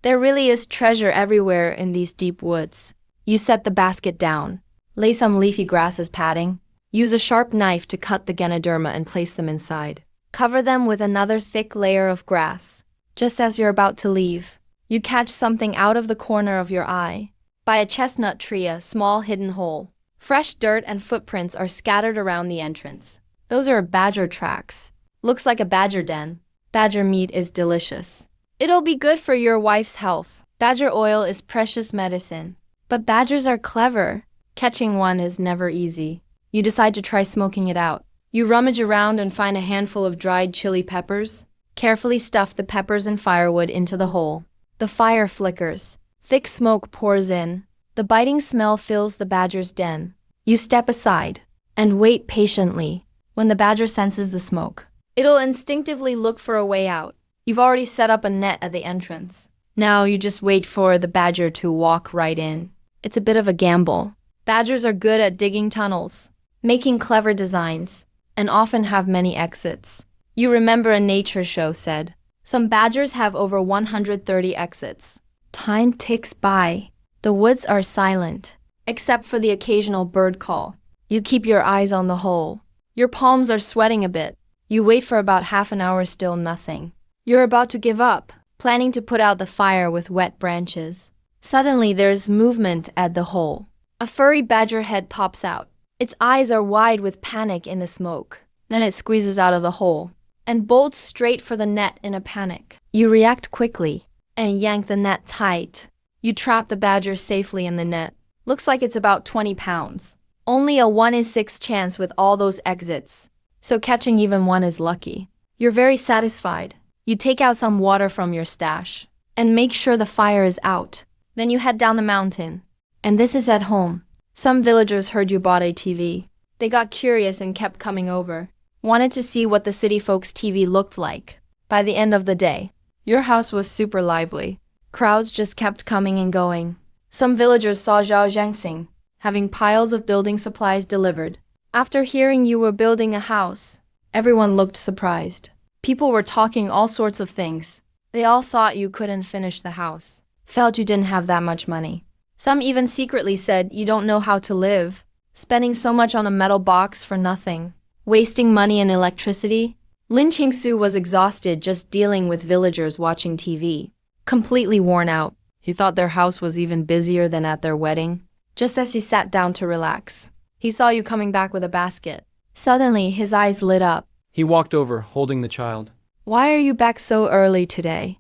There really is treasure everywhere in these deep woods. You set the basket down. Lay some leafy grass as padding. Use a sharp knife to cut the Ganoderma and place them inside. Cover them with another thick layer of grass. Just as you're about to leave, you catch something out of the corner of your eye. By a chestnut tree, a small hidden hole. Fresh dirt and footprints are scattered around the entrance. Those are badger tracks. Looks like a badger den. Badger meat is delicious. It'll be good for your wife's health. Badger oil is precious medicine. But badgers are clever. Catching one is never easy. You decide to try smoking it out. You rummage around and find a handful of dried chili peppers. Carefully stuff the peppers and firewood into the hole. The fire flickers. Thick smoke pours in. The biting smell fills the badger's den. You step aside and wait patiently. When the badger senses the smoke, it'll instinctively look for a way out. You've already set up a net at the entrance. Now you just wait for the badger to walk right in. It's a bit of a gamble. Badgers are good at digging tunnels, making clever designs, and often have many exits. You remember a nature show said, some badgers have over 130 exits. Time ticks by. The woods are silent, except for the occasional bird call. You keep your eyes on the hole. Your palms are sweating a bit. You wait for about half an hour, still nothing. You're about to give up, planning to put out the fire with wet branches. Suddenly there's movement at the hole. A furry badger head pops out. Its eyes are wide with panic in the smoke. Then it squeezes out of the hole and bolts straight for the net in a panic. You react quickly and yank the net tight. You trap the badger safely in the net. Looks like it's about 20 pounds. Only a 1 in 6 chance with all those exits. So catching even one is lucky. You're very satisfied. You take out some water from your stash. and make sure the fire is out. Then you head down the mountain. And this is at home. Some villagers heard you bought a TV. They got curious and kept coming over. Wanted to see what the city folks' TV looked like. By the end of the day, your house was super lively. Crowds just kept coming and going. Some villagers saw Zhao Zhangxing having piles of building supplies delivered. After hearing you were building a house, everyone looked surprised. People were talking all sorts of things. They all thought you couldn't finish the house, felt you didn't have that much money. Some even secretly said you don't know how to live, spending so much on a metal box for nothing, wasting money and electricity. Lin Qingsu was exhausted just dealing with villagers watching TV, completely worn out. He thought their house was even busier than at their wedding. Just as he sat down to relax, he saw you coming back with a basket. Suddenly, his eyes lit up. He walked over, holding the child. Why are you back so early today?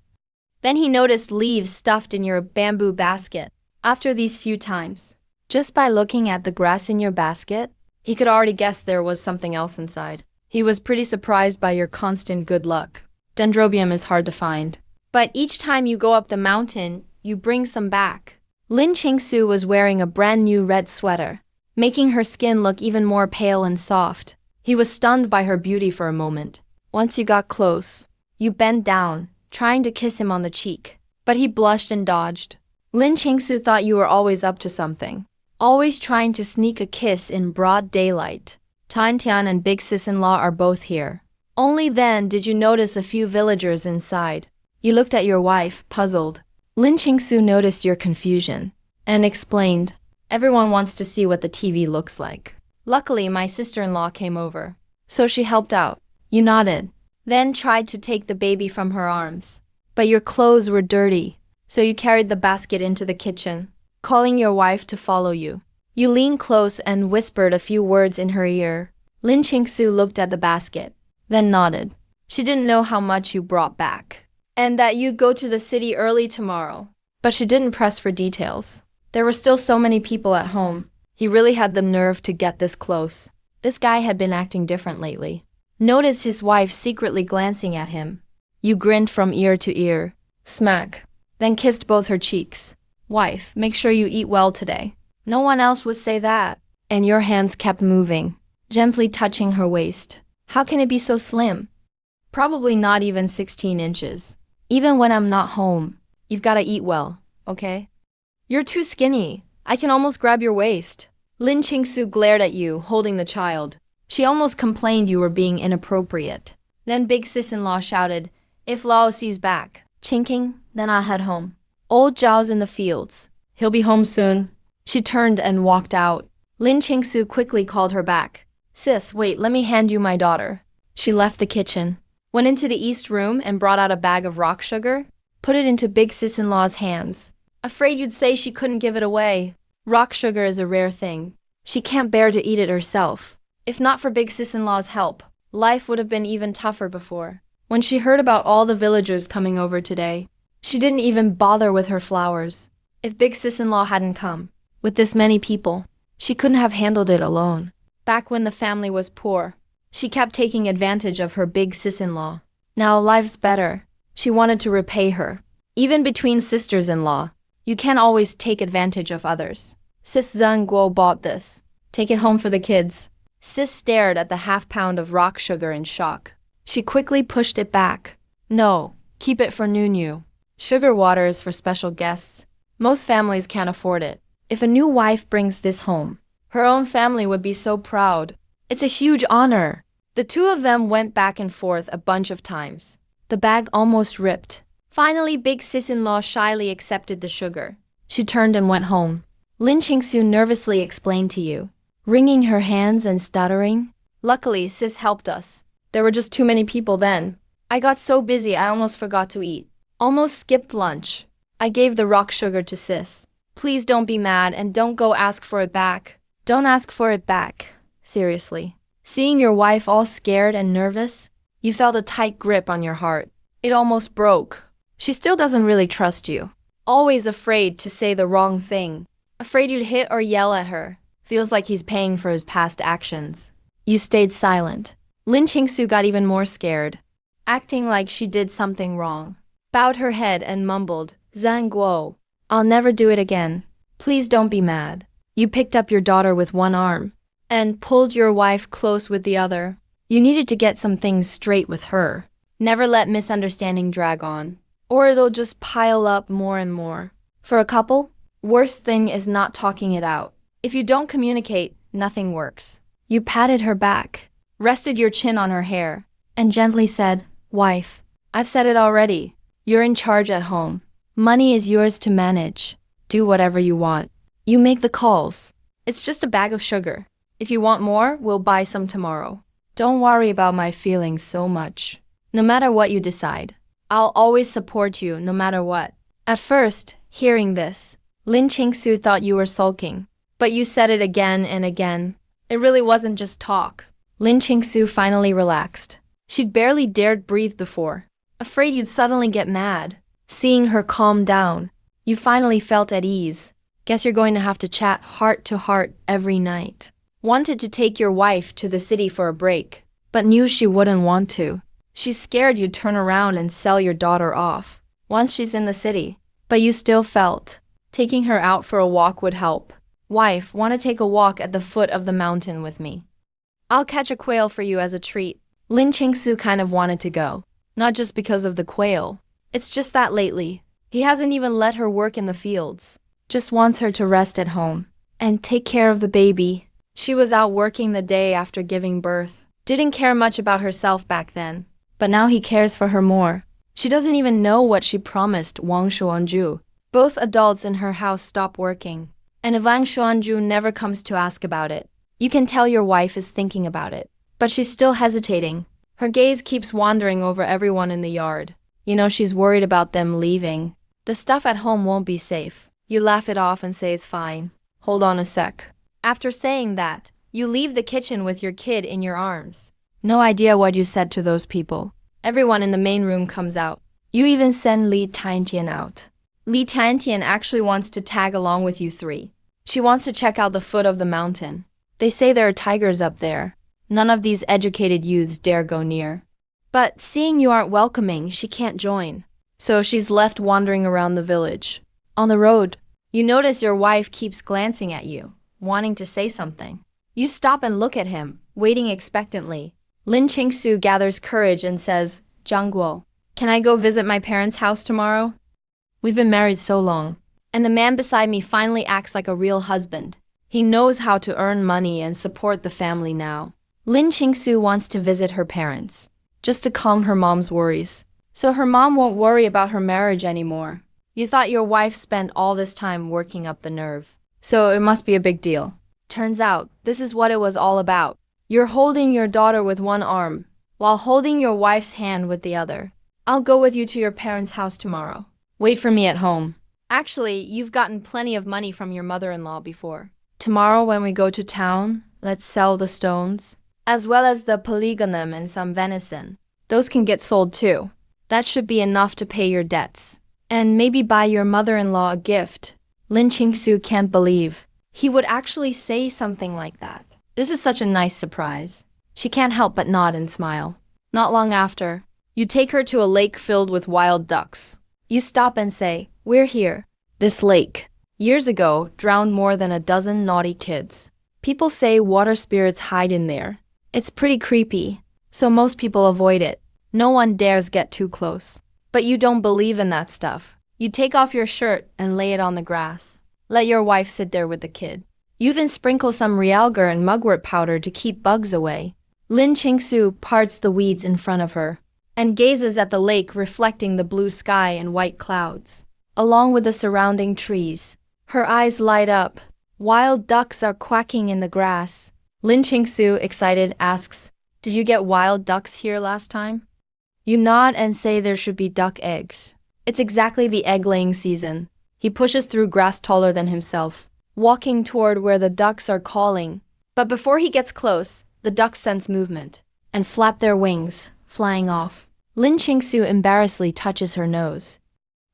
Then he noticed leaves stuffed in your bamboo basket. After these few times, just by looking at the grass in your basket, he could already guess there was something else inside. He was pretty surprised by your constant good luck. Dendrobium is hard to find. But each time you go up the mountain, you bring some back. Lin Qingsu was wearing a brand new red sweater, making her skin look even more pale and soft. He was stunned by her beauty for a moment. Once you got close, you bent down, trying to kiss him on the cheek. But he blushed and dodged. Lin Qingsu thought you were always up to something, always trying to sneak a kiss in broad daylight. Tan Tian and Big Sis-in-law are both here. Only then did you notice a few villagers inside. You looked at your wife, puzzled. Lin Qingsu noticed your confusion and explained, everyone wants to see what the TV looks like. Luckily, my sister-in-law came over, so she helped out. You nodded, then tried to take the baby from her arms. But your clothes were dirty, so you carried the basket into the kitchen, calling your wife to follow you. You leaned close and whispered a few words in her ear. Lin Qingsu looked at the basket, then nodded. She didn't know how much you brought back, and that you'd go to the city early tomorrow. But she didn't press for details. There were still so many people at home. He really had the nerve to get this close. This guy had been acting different lately. Noticed his wife secretly glancing at him. You grinned from ear to ear. Smack. Then kissed both her cheeks. Wife, make sure you eat well today. No one else would say that. And your hands kept moving, gently touching her waist. How can it be so slim? Probably not even 16 inches. Even when I'm not home, you've got to eat well, okay? You're too skinny. I can almost grab your waist. Lin Qingsu glared at you, holding the child. She almost complained you were being inappropriate. Then Big Sis-in-law shouted, if Lao sees back, chinking, then I'll head home. Old Zhao's in the fields. He'll be home soon. She turned and walked out. Lin Qingsu quickly called her back. Sis, wait, let me hand you my daughter. She left the kitchen, went into the east room and brought out a bag of rock sugar, put it into Big Sis-in-law's hands. Afraid you'd say she couldn't give it away. Rock sugar is a rare thing. She can't bear to eat it herself. If not for Big Sis-in-law's help, life would have been even tougher before. When she heard about all the villagers coming over today, she didn't even bother with her flowers. If Big Sis-in-law hadn't come, with this many people, she couldn't have handled it alone. Back when the family was poor, she kept taking advantage of her Big Sis-in-law. Now life's better. She wanted to repay her. Even between sisters-in-law, you can't always take advantage of others. Sis Zheng Guo bought this. Take it home for the kids. Sis stared at the half-pound of rock sugar in shock. She quickly pushed it back. No, keep it for Nunu. Sugar water is for special guests. Most families can't afford it. If a new wife brings this home, her own family would be so proud. It's a huge honor. The two of them went back and forth a bunch of times. The bag almost ripped. Finally, Big Sis-in-law shyly accepted the sugar. She turned and went home. Lin Qingsu nervously explained to you, wringing her hands and stuttering. Luckily, Sis helped us. There were just too many people then. I got so busy I almost forgot to eat. Almost skipped lunch. I gave the rock sugar to Sis. Please don't be mad and don't go ask for it back. Don't ask for it back. Seriously. Seeing your wife all scared and nervous, you felt a tight grip on your heart. It almost broke. She still doesn't really trust you. Always afraid to say the wrong thing. Afraid you'd hit or yell at her. Feels like he's paying for his past actions. You stayed silent. Lin Qingsu got even more scared, acting like she did something wrong. bowed her head and mumbled, Zhang Guo. I'll never do it again. Please don't be mad. You picked up your daughter with one arm and pulled your wife close with the other. You needed to get some things straight with her. Never let misunderstanding drag on, or it'll just pile up more and more. For a couple, worst thing is not talking it out. If you don't communicate, nothing works. You patted her back, rested your chin on her hair, and gently said, Wife, I've said it already. You're in charge at home. Money is yours to manage. Do whatever you want. You make the calls. It's just a bag of sugar. If you want more, we'll buy some tomorrow. Don't worry about my feelings so much. No matter what you decide, I'll always support you no matter what. At first, hearing this, Lin Qingsu thought you were sulking, but you said it again and again. It really wasn't just talk. Lin Qingsu finally relaxed. She'd barely dared breathe before, afraid you'd suddenly get mad. Seeing her calm down, you finally felt at ease. Guess you're going to have to chat heart to heart every night. Wanted to take your wife to the city for a break, but knew she wouldn't want to. She's scared you'd turn around and sell your daughter off once she's in the city. But you still felt taking her out for a walk would help. Wife, want to take a walk at the foot of the mountain with me? I'll catch a quail for you as a treat. Lin Qingsu kind of wanted to go, not just because of the quail. It's just that lately, he hasn't even let her work in the fields. Just wants her to rest at home and take care of the baby. She was out working the day after giving birth. Didn't care much about herself back then, but now he cares for her more. She doesn't even know what she promised Wang Shuanju. Both adults in her house stop working, and if Wang Shuanju never comes to ask about it, you can tell your wife is thinking about it. But she's still hesitating. Her gaze keeps wandering over everyone in the yard. You know she's worried about them leaving. The stuff at home won't be safe. You laugh it off and say it's fine. Hold on a sec. After saying that, you leave the kitchen with your kid in your arms. No idea what you said to those people. Everyone in the main room comes out. You even send Li Tiantian out. Li Tiantian actually wants to tag along with you three. She wants to check out the foot of the mountain. They say there are tigers up there. None of these educated youths dare go near. But seeing you aren't welcoming, she can't join. So she's left wandering around the village. On the road, you notice your wife keeps glancing at you, wanting to say something. You stop and look at him, waiting expectantly. Lin Qingsu gathers courage and says, Zhang Guo, can I go visit my parents' house tomorrow? We've been married so long, and the man beside me finally acts like a real husband. He knows how to earn money and support the family now. Lin Qingsu wants to visit her parents, just to calm her mom's worries, so her mom won't worry about her marriage anymore. You thought your wife spent all this time working up the nerve, so it must be a big deal. Turns out, this is what it was all about. You're holding your daughter with one arm, while holding your wife's hand with the other. I'll go with you to your parents' house tomorrow. Wait for me at home. Actually, you've gotten plenty of money from your mother-in-law before. Tomorrow when we go to town, let's sell the stones, as well as the polygonum and some venison. Those can get sold too. That should be enough to pay your debts. And maybe buy your mother-in-law a gift. Lin Qingsu can't believe he would actually say something like that. This is such a nice surprise. She can't help but nod and smile. Not long after, you take her to a lake filled with wild ducks. You stop and say, we're here. This lake, years ago, drowned more than a dozen naughty kids. People say water spirits hide in there. It's pretty creepy, so most people avoid it. No one dares get too close. But you don't believe in that stuff. You take off your shirt and lay it on the grass. Let your wife sit there with the kid. You even sprinkle some realgar and mugwort powder to keep bugs away. Lin Qingsu parts the weeds in front of her and gazes at the lake reflecting the blue sky and white clouds, along with the surrounding trees. Her eyes light up. Wild ducks are quacking in the grass. Lin Qingsu, excited, asks, did you get wild ducks here last time? You nod and say there should be duck eggs. It's exactly the egg-laying season. He pushes through grass taller than himself, walking toward where the ducks are calling. But before he gets close, the ducks sense movement and flap their wings, flying off. Lin Qingsu embarrassedly touches her nose.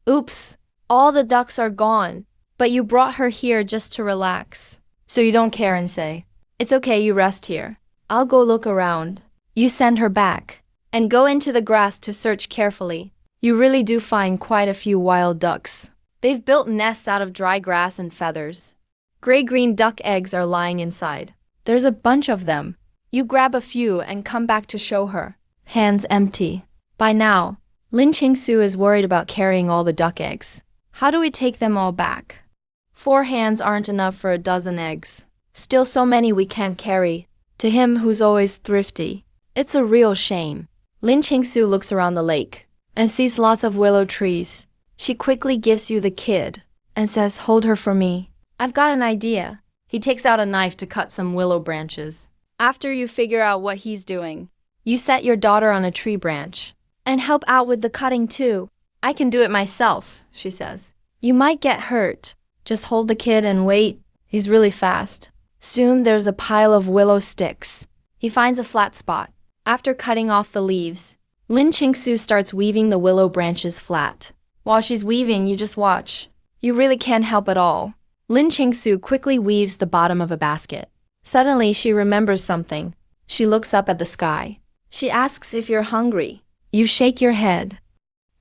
Oops, all the ducks are gone, but you brought her here just to relax. So you don't care and say, it's okay, you rest here. I'll go look around. You send her back and go into the grass to search carefully. You really do find quite a few wild ducks. They've built nests out of dry grass and feathers. Gray-green duck eggs are lying inside. There's a bunch of them. You grab a few and come back to show her. Hands empty. By now, Lin Qingsu is worried about carrying all the duck eggs. How do we take them all back? 4 hands aren't enough for a dozen eggs. Still so many we can't carry. To him who's always thrifty, it's a real shame. Lin Qingsu looks around the lake and sees lots of willow trees. She quickly gives you the kid and says, "Hold her for me. I've got an idea." He takes out a knife to cut some willow branches. After you figure out what he's doing, you set your daughter on a tree branch and help out with the cutting too. "I can do it myself," she says. "You might get hurt. Just hold the kid and wait. He's really fast." Soon there's a pile of willow sticks. He finds a flat spot. After cutting off the leaves, Lin Qingsu starts weaving the willow branches flat. While she's weaving, you just watch. You really can't help at all. Lin Qingsu quickly weaves the bottom of a basket. Suddenly, she remembers something. She looks up at the sky. She asks if you're hungry. You shake your head.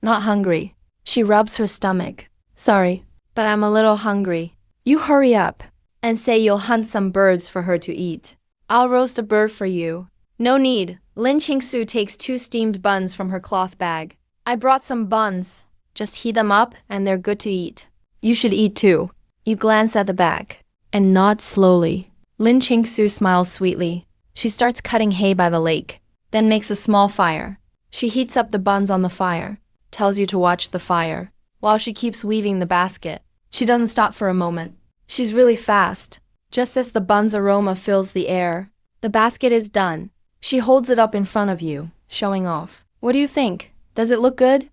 "Not hungry." She rubs her stomach. "Sorry, but I'm a little hungry." You hurry up and say you'll hunt some birds for her to eat. "I'll roast a bird for you." "No need." Lin Qingsu takes 2 steamed buns from her cloth bag. "I brought some buns. Just heat them up and they're good to eat. You should eat too." You glance at the bag and nod slowly. Lin Qingsu smiles sweetly. She starts cutting hay by the lake, then makes a small fire. She heats up the buns on the fire, tells you to watch the fire, while she keeps weaving the basket. She doesn't stop for a moment. She's really fast. Just as the bun's aroma fills the air, the basket is done. She holds it up in front of you, showing off. What do you think? Does it look good?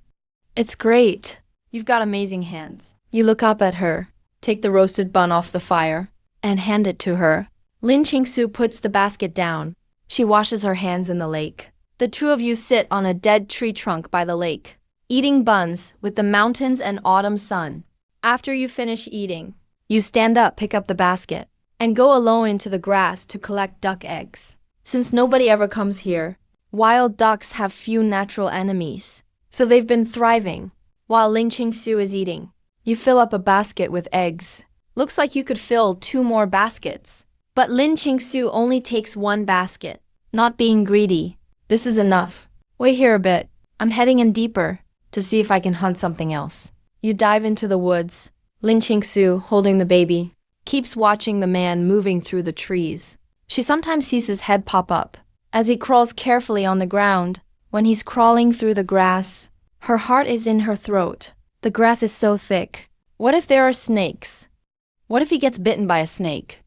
It's great. You've got amazing hands. You look up at her, take the roasted bun off the fire, and hand it to her. Lin Qingsu puts the basket down. She washes her hands in the lake. The 2 of you sit on a dead tree trunk by the lake, eating buns with the mountains and autumn sun. After you finish eating, you stand up, pick up the basket, and go alone into the grass to collect duck eggs. Since nobody ever comes here, wild ducks have few natural enemies, so they've been thriving. While Lin Qingsu is eating, you fill up a basket with eggs. Looks like you could fill 2 more baskets. But Lin Qingsu only takes 1 basket. Not being greedy, this is enough. Wait here a bit. I'm heading in deeper to see if I can hunt something else. You dive into the woods. Lin Qingsu, holding the baby, keeps watching the man moving through the trees. She sometimes sees his head pop up as he crawls carefully on the ground. When he's crawling through the grass, her heart is in her throat. The grass is so thick. What if there are snakes? What if he gets bitten by a snake?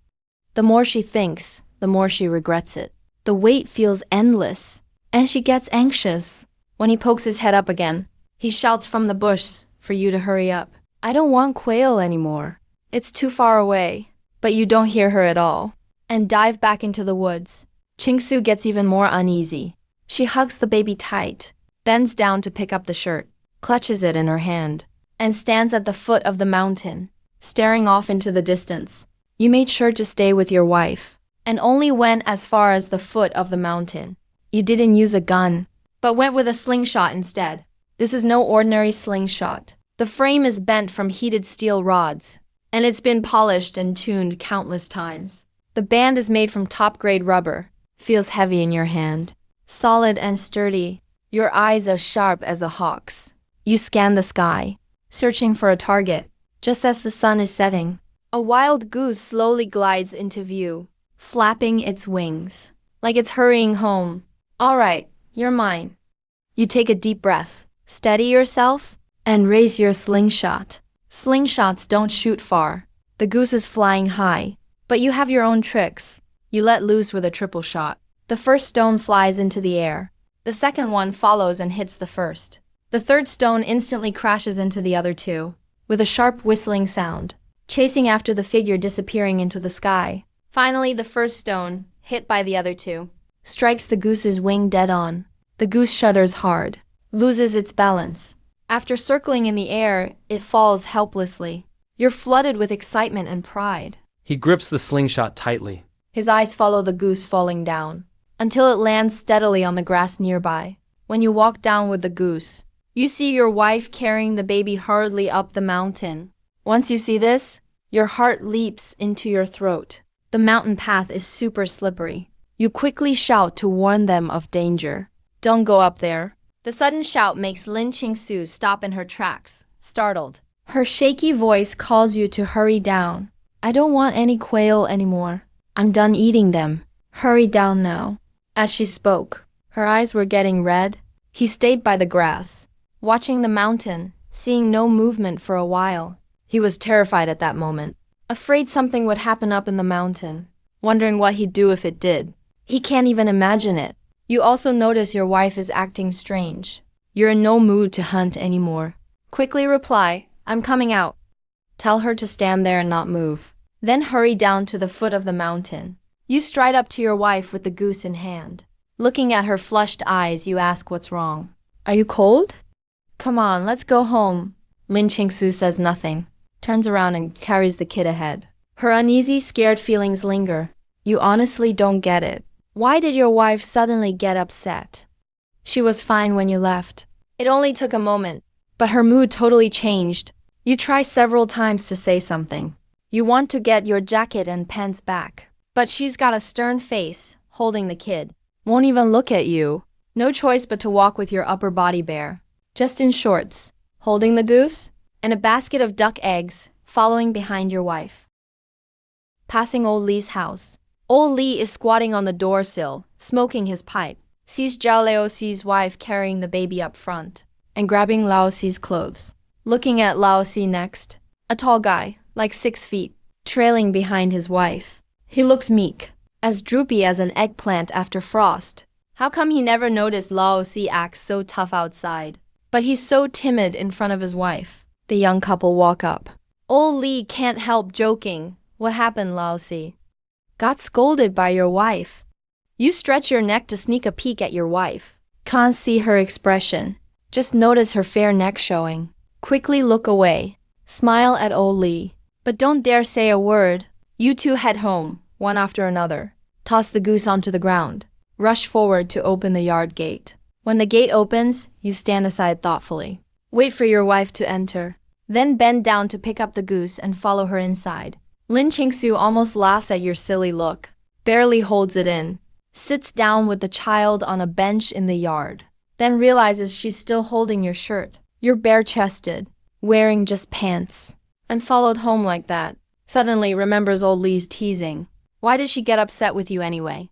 The more she thinks, the more she regrets it. The wait feels endless, and she gets anxious. When he pokes his head up again, he shouts from the bush for you to hurry up. "I don't want quail anymore. It's too far away." But you don't hear her at all, and dive back into the woods. Qingsu gets even more uneasy. She hugs the baby tight, bends down to pick up the shirt, clutches it in her hand, and stands at the foot of the mountain, staring off into the distance. You made sure to stay with your wife, and only went as far as the foot of the mountain. You didn't use a gun, but went with a slingshot instead. This is no ordinary slingshot. The frame is bent from heated steel rods, and it's been polished and tuned countless times. The band is made from top-grade rubber, feels heavy in your hand, solid and sturdy. Your eyes are sharp as a hawk's. You scan the sky, searching for a target. Just as the sun is setting, a wild goose slowly glides into view, flapping its wings, like it's hurrying home. "All right, you're mine." You take a deep breath, steady yourself, and raise your slingshot. Slingshots don't shoot far. The goose is flying high, but you have your own tricks. You let loose with a triple shot. The first stone flies into the air. The second one follows and hits the first. The third stone instantly crashes into the other 2, with a sharp whistling sound, chasing after the figure disappearing into the sky. Finally, the first stone, hit by the other 2, strikes the goose's wing dead on. The goose shudders hard, loses its balance. After circling in the air, it falls helplessly. You're flooded with excitement and pride. He grips the slingshot tightly. His eyes follow the goose falling down, until it lands steadily on the grass nearby. When you walk down with the goose, You see your wife carrying the baby hurriedly up the mountain. Once you see this, your heart leaps into your throat. The mountain path is super slippery. You quickly shout to warn them of danger. Don't go up there. The sudden shout makes Lin Qingsu stop in her tracks, startled. Her shaky voice calls you to hurry down. I don't want any quail anymore. I'm done eating them. Hurry down now. As she spoke, her eyes were getting red. He stayed by the grass, watching the mountain, seeing no movement for a while. He was terrified at that moment, afraid something would happen up in the mountain, wondering what he'd do if it did. He can't even imagine it. You also notice your wife is acting strange. You're in no mood to hunt anymore. Quickly reply, I'm coming out. Tell her to stand there and not move. Then hurry down to the foot of the mountain. You stride up to your wife with the goose in hand. Looking at her flushed eyes, you ask what's wrong. Are you cold? Come on, let's go home. Lin Qingsu says nothing, turns around and carries the kid ahead. Her uneasy, scared feelings linger. You honestly don't get it. Why did your wife suddenly get upset? She was fine when you left. It only took a moment, but her mood totally changed. You try several times to say something. You want to get your jacket and pants back, but she's got a stern face, holding the kid. Won't even look at you. No choice but to walk with your upper body bare, just in shorts, holding the goose, and a basket of duck eggs, following behind your wife. Passing old Li's house. Old Li is squatting on the doorsill, smoking his pipe, sees Zhao Laoxi's wife carrying the baby up front, and grabbing Laoxi's clothes. Looking at Laoxi next, a tall guy, like 6 feet, trailing behind his wife. He looks meek, as droopy as an eggplant after frost. How come he never noticed Laoxi acts so tough outside? But he's so timid in front of his wife. The young couple walk up. Old Li can't help joking. What happened, Laoxi? Got scolded by your wife. You stretch your neck to sneak a peek at your wife. Can't see her expression. Just notice her fair neck showing. Quickly look away. Smile at old Li. But don't dare say a word. You two head home, one after another. Toss the goose onto the ground. Rush forward to open the yard gate. When the gate opens, you stand aside thoughtfully. Wait for your wife to enter. Then bend down to pick up the goose and follow her inside. Lin Qingsu almost laughs at your silly look, barely holds it in, sits down with the child on a bench in the yard, then realizes she's still holding your shirt. You're bare-chested, wearing just pants, and followed home like that. Suddenly remembers old Li's teasing. Why did she get upset with you anyway?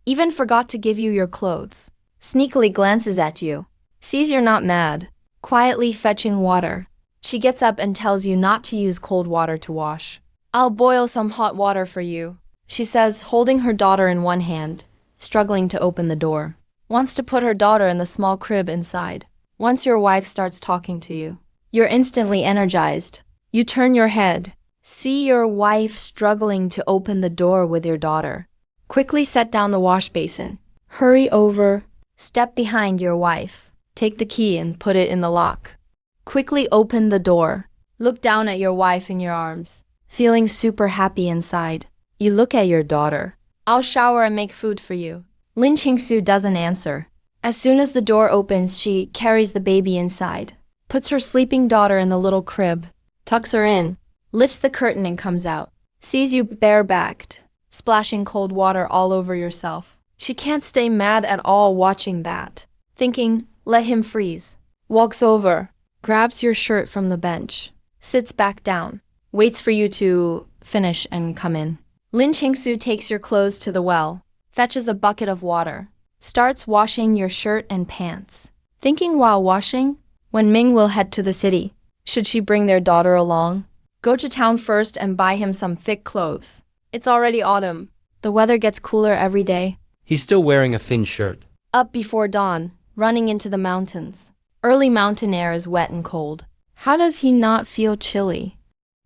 Even forgot to give you your clothes. Sneakily glances at you, sees you're not mad, quietly fetching water. She gets up and tells you not to use cold water to wash. I'll boil some hot water for you, she says, holding her daughter in one hand, struggling to open the door. Wants to put her daughter in the small crib inside. Once your wife starts talking to you, you're instantly energized. You turn your head, see your wife struggling to open the door with your daughter. Quickly set down the wash basin. Hurry over, step behind your wife. Take the key and put it in the lock. Quickly open the door. Look down at your wife in your arms. Feeling super happy inside, you look at your daughter. I'll shower and make food for you. Lin Qingsu doesn't answer. As soon as the door opens, she carries the baby inside, puts her sleeping daughter in the little crib, tucks her in, lifts the curtain and comes out. Sees you barebacked, splashing cold water all over yourself. She can't stay mad at all watching that. Thinking, let him freeze. Walks over, grabs your shirt from the bench, sits back down. Waits for you to finish and come in. Lin Qingsu takes your clothes to the well, fetches a bucket of water, starts washing your shirt and pants. Thinking while washing, when Ming will head to the city, should she bring their daughter along? Go to town first and buy him some thick clothes. It's already autumn. The weather gets cooler every day. He's still wearing a thin shirt. Up before dawn, running into the mountains. Early mountain air is wet and cold. How does he not feel chilly?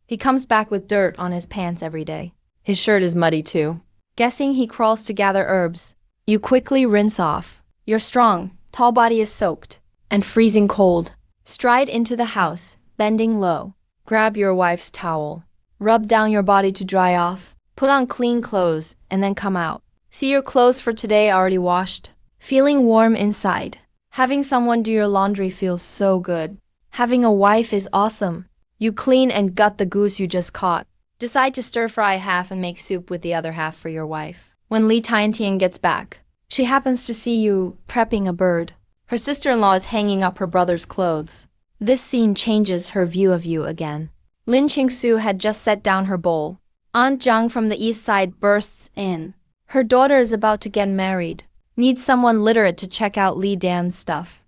He comes back with dirt on his pants every day. His shirt is muddy too. Guessing he crawls to gather herbs. You quickly rinse off. Your strong, tall body is soaked and freezing cold. Stride into the house, bending low. Grab your wife's towel. Rub down your body to dry off. Put on clean clothes and then come out. See your clothes for today already washed. Feeling warm inside. Having someone do your laundry feels so good. Having a wife is awesome. You clean and gut the goose you just caught. Decide to stir fry half and make soup with the other half for your wife. When Li Tiantian gets back, she happens to see you prepping a bird. Her sister-in-law is hanging up her brother's clothes. This scene changes her view of you again. Lin Qingsu had just set down her bowl. Aunt Zhang from the east side bursts in. Her daughter is about to get married. Needs someone literate to check out Li Dan's stuff.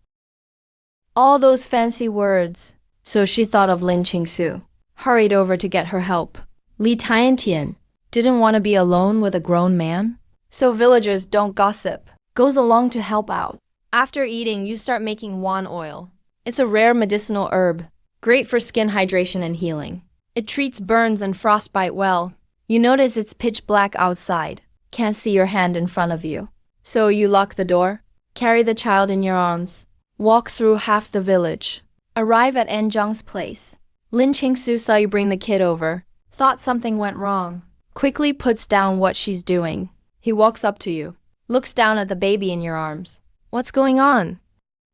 All those fancy words. So she thought of Lin Qingsu. Hurried over to get her help. Li Tiantian didn't want to be alone with a grown man. So villagers don't gossip. Goes along to help out. After eating, you start making wan oil. It's a rare medicinal herb. Great for skin hydration and healing. It treats burns and frostbite well. You notice it's pitch black outside. Can't see your hand in front of you. So you lock the door, carry the child in your arms, walk through half the village, arrive at Anzhang's place. Lin Qingsu saw you bring the kid over, thought something went wrong, quickly puts down what she's doing. He walks up to you, looks down at the baby in your arms. What's going on?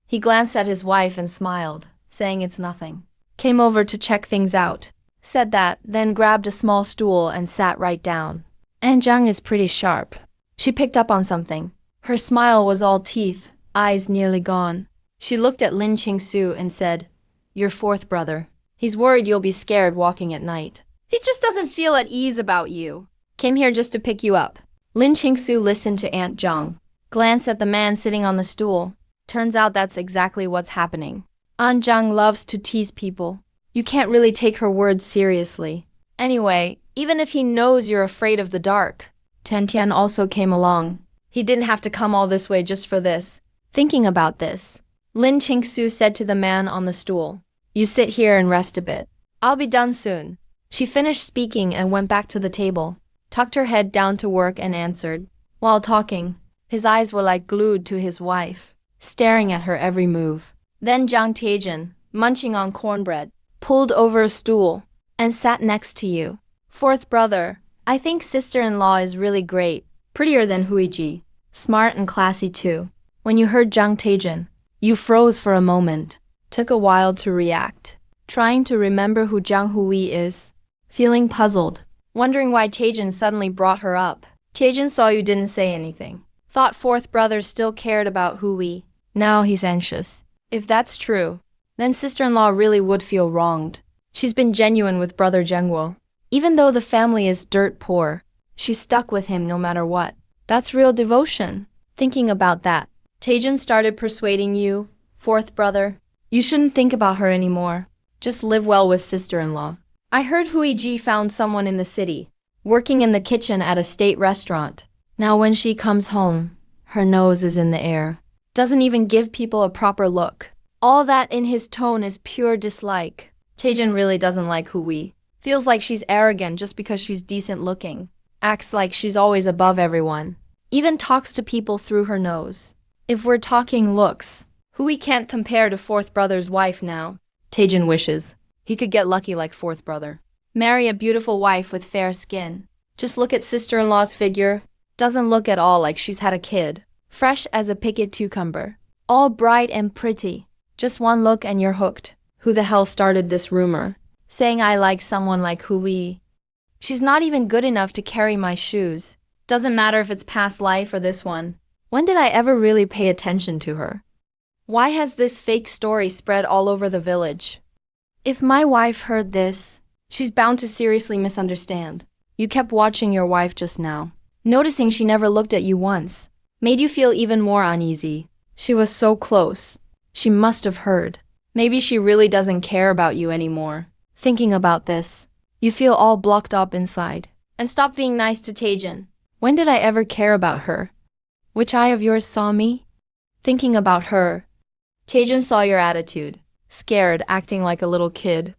He glanced at his wife and smiled, saying it's nothing. Came over to check things out. Said that, then grabbed a small stool and sat right down. Anzhang is pretty sharp. She picked up on something. Her smile was all teeth, eyes nearly gone. She looked at Lin Qingsu and said, "Your fourth brother. He's worried you'll be scared walking at night. He just doesn't feel at ease about you. Came here just to pick you up." Lin Qingsu listened to Aunt Zhang, glanced at the man sitting on the stool. Turns out that's exactly what's happening. Aunt Zhang loves to tease people. You can't really take her words seriously. Anyway, even if he knows you're afraid of the dark. Tian also came along. He didn't have to come all this way just for this. Thinking about this, Lin Qingsu said to the man on the stool, "You sit here and rest a bit. I'll be done soon." She finished speaking and went back to the table, tucked her head down to work and answered. While talking, his eyes were like glued to his wife, staring at her every move. Then Zhang Tiejin, munching on cornbread, pulled over a stool and sat next to you. "Fourth brother, I think sister-in-law is really great. Prettier than Huiji. Smart and classy too." When you heard Zhang Tiejin, you froze for a moment. Took a while to react. Trying to remember who Zhang Hui is. Feeling puzzled. Wondering why Tiejin suddenly brought her up. Tiejin saw you didn't say anything. Thought fourth brother still cared about Hui. Now he's anxious. If that's true, then sister-in-law really would feel wronged. She's been genuine with brother Zhengguo. Even though the family is dirt poor, she's stuck with him no matter what. That's real devotion. Thinking about that, Tiejin started persuading you, fourth brother, you shouldn't think about her anymore. Just live well with sister-in-law. I heard Huiji found someone in the city, working in the kitchen at a state restaurant. Now when she comes home, her nose is in the air. Doesn't even give people a proper look. All that in his tone is pure dislike. Tiejin really doesn't like Hui. Feels like she's arrogant just because she's decent looking. Acts like she's always above everyone. Even talks to people through her nose. If we're talking looks, Hui can't compare to fourth brother's wife now. Tiejin wishes he could get lucky like fourth brother. Marry a beautiful wife with fair skin. Just look at sister-in-law's figure. Doesn't look at all like she's had a kid. Fresh as a pickled cucumber. All bright and pretty. Just one look and you're hooked. Who the hell started this rumor? Saying I like someone like Hui. She's not even good enough to carry my shoes. Doesn't matter if it's past life or this one. When did I ever really pay attention to her? Why has this fake story spread all over the village? If my wife heard this, she's bound to seriously misunderstand. You kept watching your wife just now, noticing she never looked at you once. Made you feel even more uneasy. She was so close. She must have heard. Maybe she really doesn't care about you anymore. Thinking about this, you feel all blocked up inside. And stop being nice to Tiejin. When did I ever care about her? Which eye of yours saw me? Thinking about her, Tiejin saw your attitude. Scared, acting like a little kid.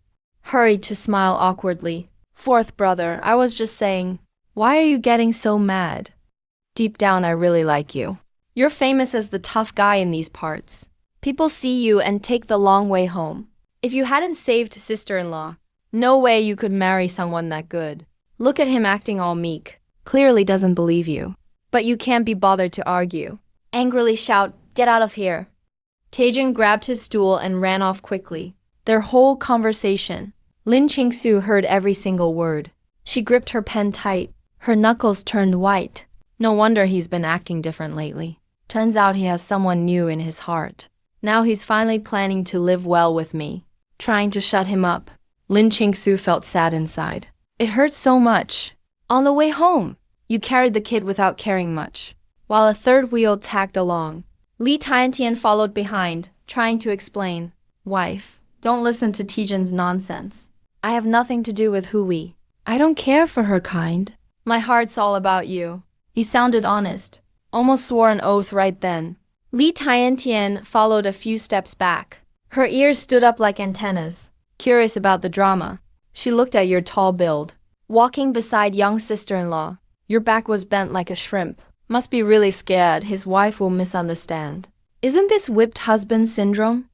Hurried to smile awkwardly. Fourth brother, I was just saying, why are you getting so mad? Deep down, I really like you. You're famous as the tough guy in these parts. People see you and take the long way home. If you hadn't saved sister-in-law, no way you could marry someone that good. Look at him acting all meek. Clearly doesn't believe you. But you can't be bothered to argue. Angrily shout, "Get out of here." Taejin grabbed his stool and ran off quickly. Their whole conversation. Lin Qingsu heard every single word. She gripped her pen tight. Her knuckles turned white. No wonder he's been acting different lately. Turns out he has someone new in his heart. Now he's finally planning to live well with me. Trying to shut him up. Lin Qingsu felt sad inside. It hurt so much. On the way home, you carried the kid without caring much. While a third wheel tagged along. Li Tiantian followed behind, trying to explain. Wife, don't listen to Taejin's nonsense. I have nothing to do with Hui. I don't care for her kind. My heart's all about you. He sounded honest. Almost swore an oath right then. Li Tiantian followed a few steps back. Her ears stood up like antennas, curious about the drama. She looked at your tall build. Walking beside young sister-in-law. Your back was bent like a shrimp. Must be really scared his wife will misunderstand. Isn't this whipped husband syndrome?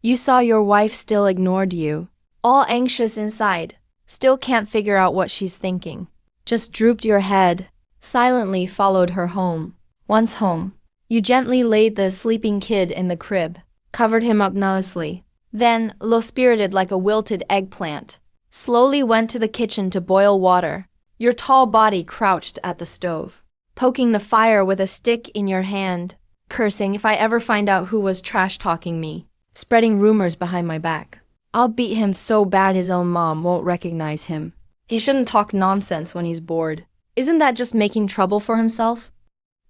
You saw your wife still ignored you. All anxious inside. Still can't figure out what she's thinking. Just drooped your head. Silently followed her home. Once home, you gently laid the sleeping kid in the crib. Covered him up nicely. Then, low-spirited like a wilted eggplant, slowly went to the kitchen to boil water. Your tall body crouched at the stove, poking the fire with a stick in your hand, cursing if I ever find out who was trash-talking me, spreading rumors behind my back. I'll beat him so bad his own mom won't recognize him. He shouldn't talk nonsense when he's bored. Isn't that just making trouble for himself?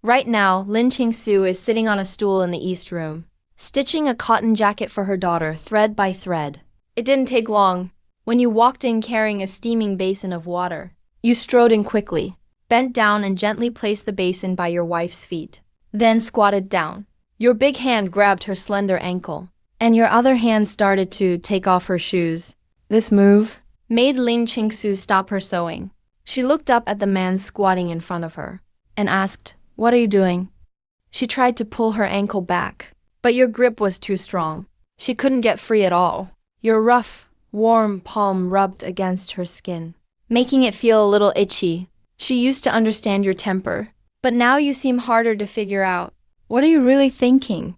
Right now, Lin Qingsu is sitting on a stool in the East Room, stitching a cotton jacket for her daughter thread by thread. It didn't take long. When you walked in carrying a steaming basin of water, you strode in quickly, bent down and gently placed the basin by your wife's feet, then squatted down. Your big hand grabbed her slender ankle, and your other hand started to take off her shoes. This move made Lin Qingsu stop her sewing. She looked up at the man squatting in front of her and asked, "What are you doing?" She tried to pull her ankle back, but your grip was too strong. She couldn't get free at all. Your rough, warm palm rubbed against her skin, making it feel a little itchy. She used to understand your temper, but now you seem harder to figure out. What are you really thinking?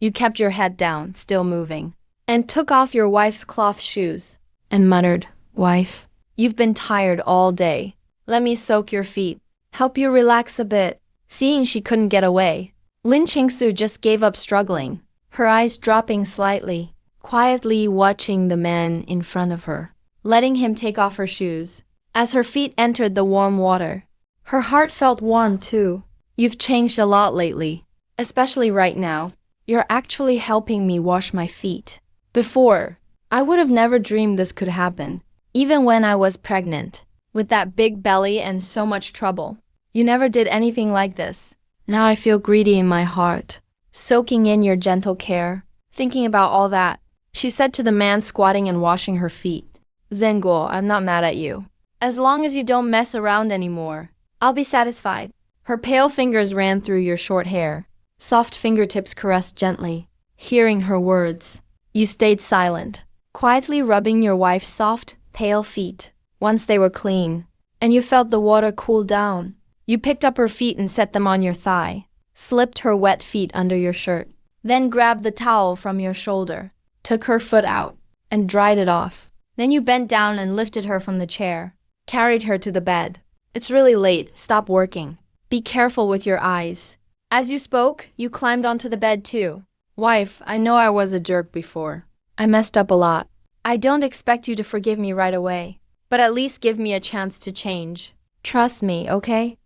You kept your head down, still moving, and took off your wife's cloth shoes and muttered, "Wife, you've been tired all day. Let me soak your feet, help you relax a bit." Seeing she couldn't get away, Lin Qingsu just gave up struggling, her eyes dropping slightly, quietly watching the man in front of her, letting him take off her shoes. As her feet entered the warm water, her heart felt warm too. You've changed a lot lately, especially right now. You're actually helping me wash my feet. Before, I would have never dreamed this could happen, even when I was pregnant, with that big belly and so much trouble. You never did anything like this. Now I feel greedy in my heart, soaking in your gentle care, thinking about all that. She said to the man squatting and washing her feet, "Zenguo, I'm not mad at you. As long as you don't mess around anymore, I'll be satisfied." Her pale fingers ran through your short hair. Soft fingertips caressed gently. Hearing her words, you stayed silent, quietly rubbing your wife's soft, pale feet. Once they were clean, and you felt the water cool down, you picked up her feet and set them on your thigh, slipped her wet feet under your shirt, then grabbed the towel from your shoulder, took her foot out, and dried it off. Then you bent down and lifted her from the chair, carried her to the bed. "It's really late, stop working. Be careful with your eyes." As you spoke, you climbed onto the bed too. "Wife, I know I was a jerk before. I messed up a lot. I don't expect you to forgive me right away, but at least give me a chance to change. Trust me, okay?"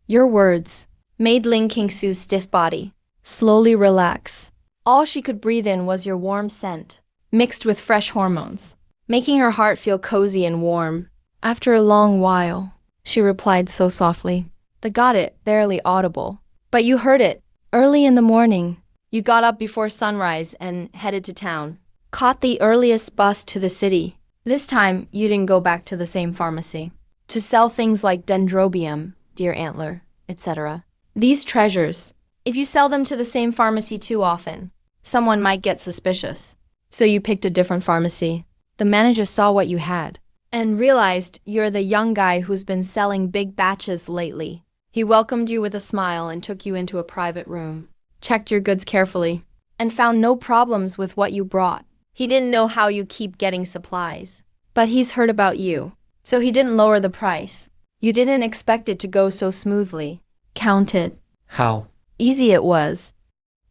Your words made Lin Qingsu's stiff body slowly relax. All she could breathe in was your warm scent, mixed with fresh hormones, making her heart feel cozy and warm. "After a long while," she replied so softly. "The got it, barely audible. But you heard it. Early in the morning, you got up before sunrise and headed to town. Caught the earliest bus to the city. This time, you didn't go back to the same pharmacy to sell things like dendrobium, deer antler, etc. These treasures, if you sell them to the same pharmacy too often, someone might get suspicious. So you picked a different pharmacy. The manager saw what you had and realized you're the young guy who's been selling big batches lately. He welcomed you with a smile and took you into a private room. Checked your goods carefully. and found no problems with what you brought. He didn't know how you keep getting supplies. But he's heard about you, so he didn't lower the price. You didn't expect it to go so smoothly. Count it. How? Easy it was.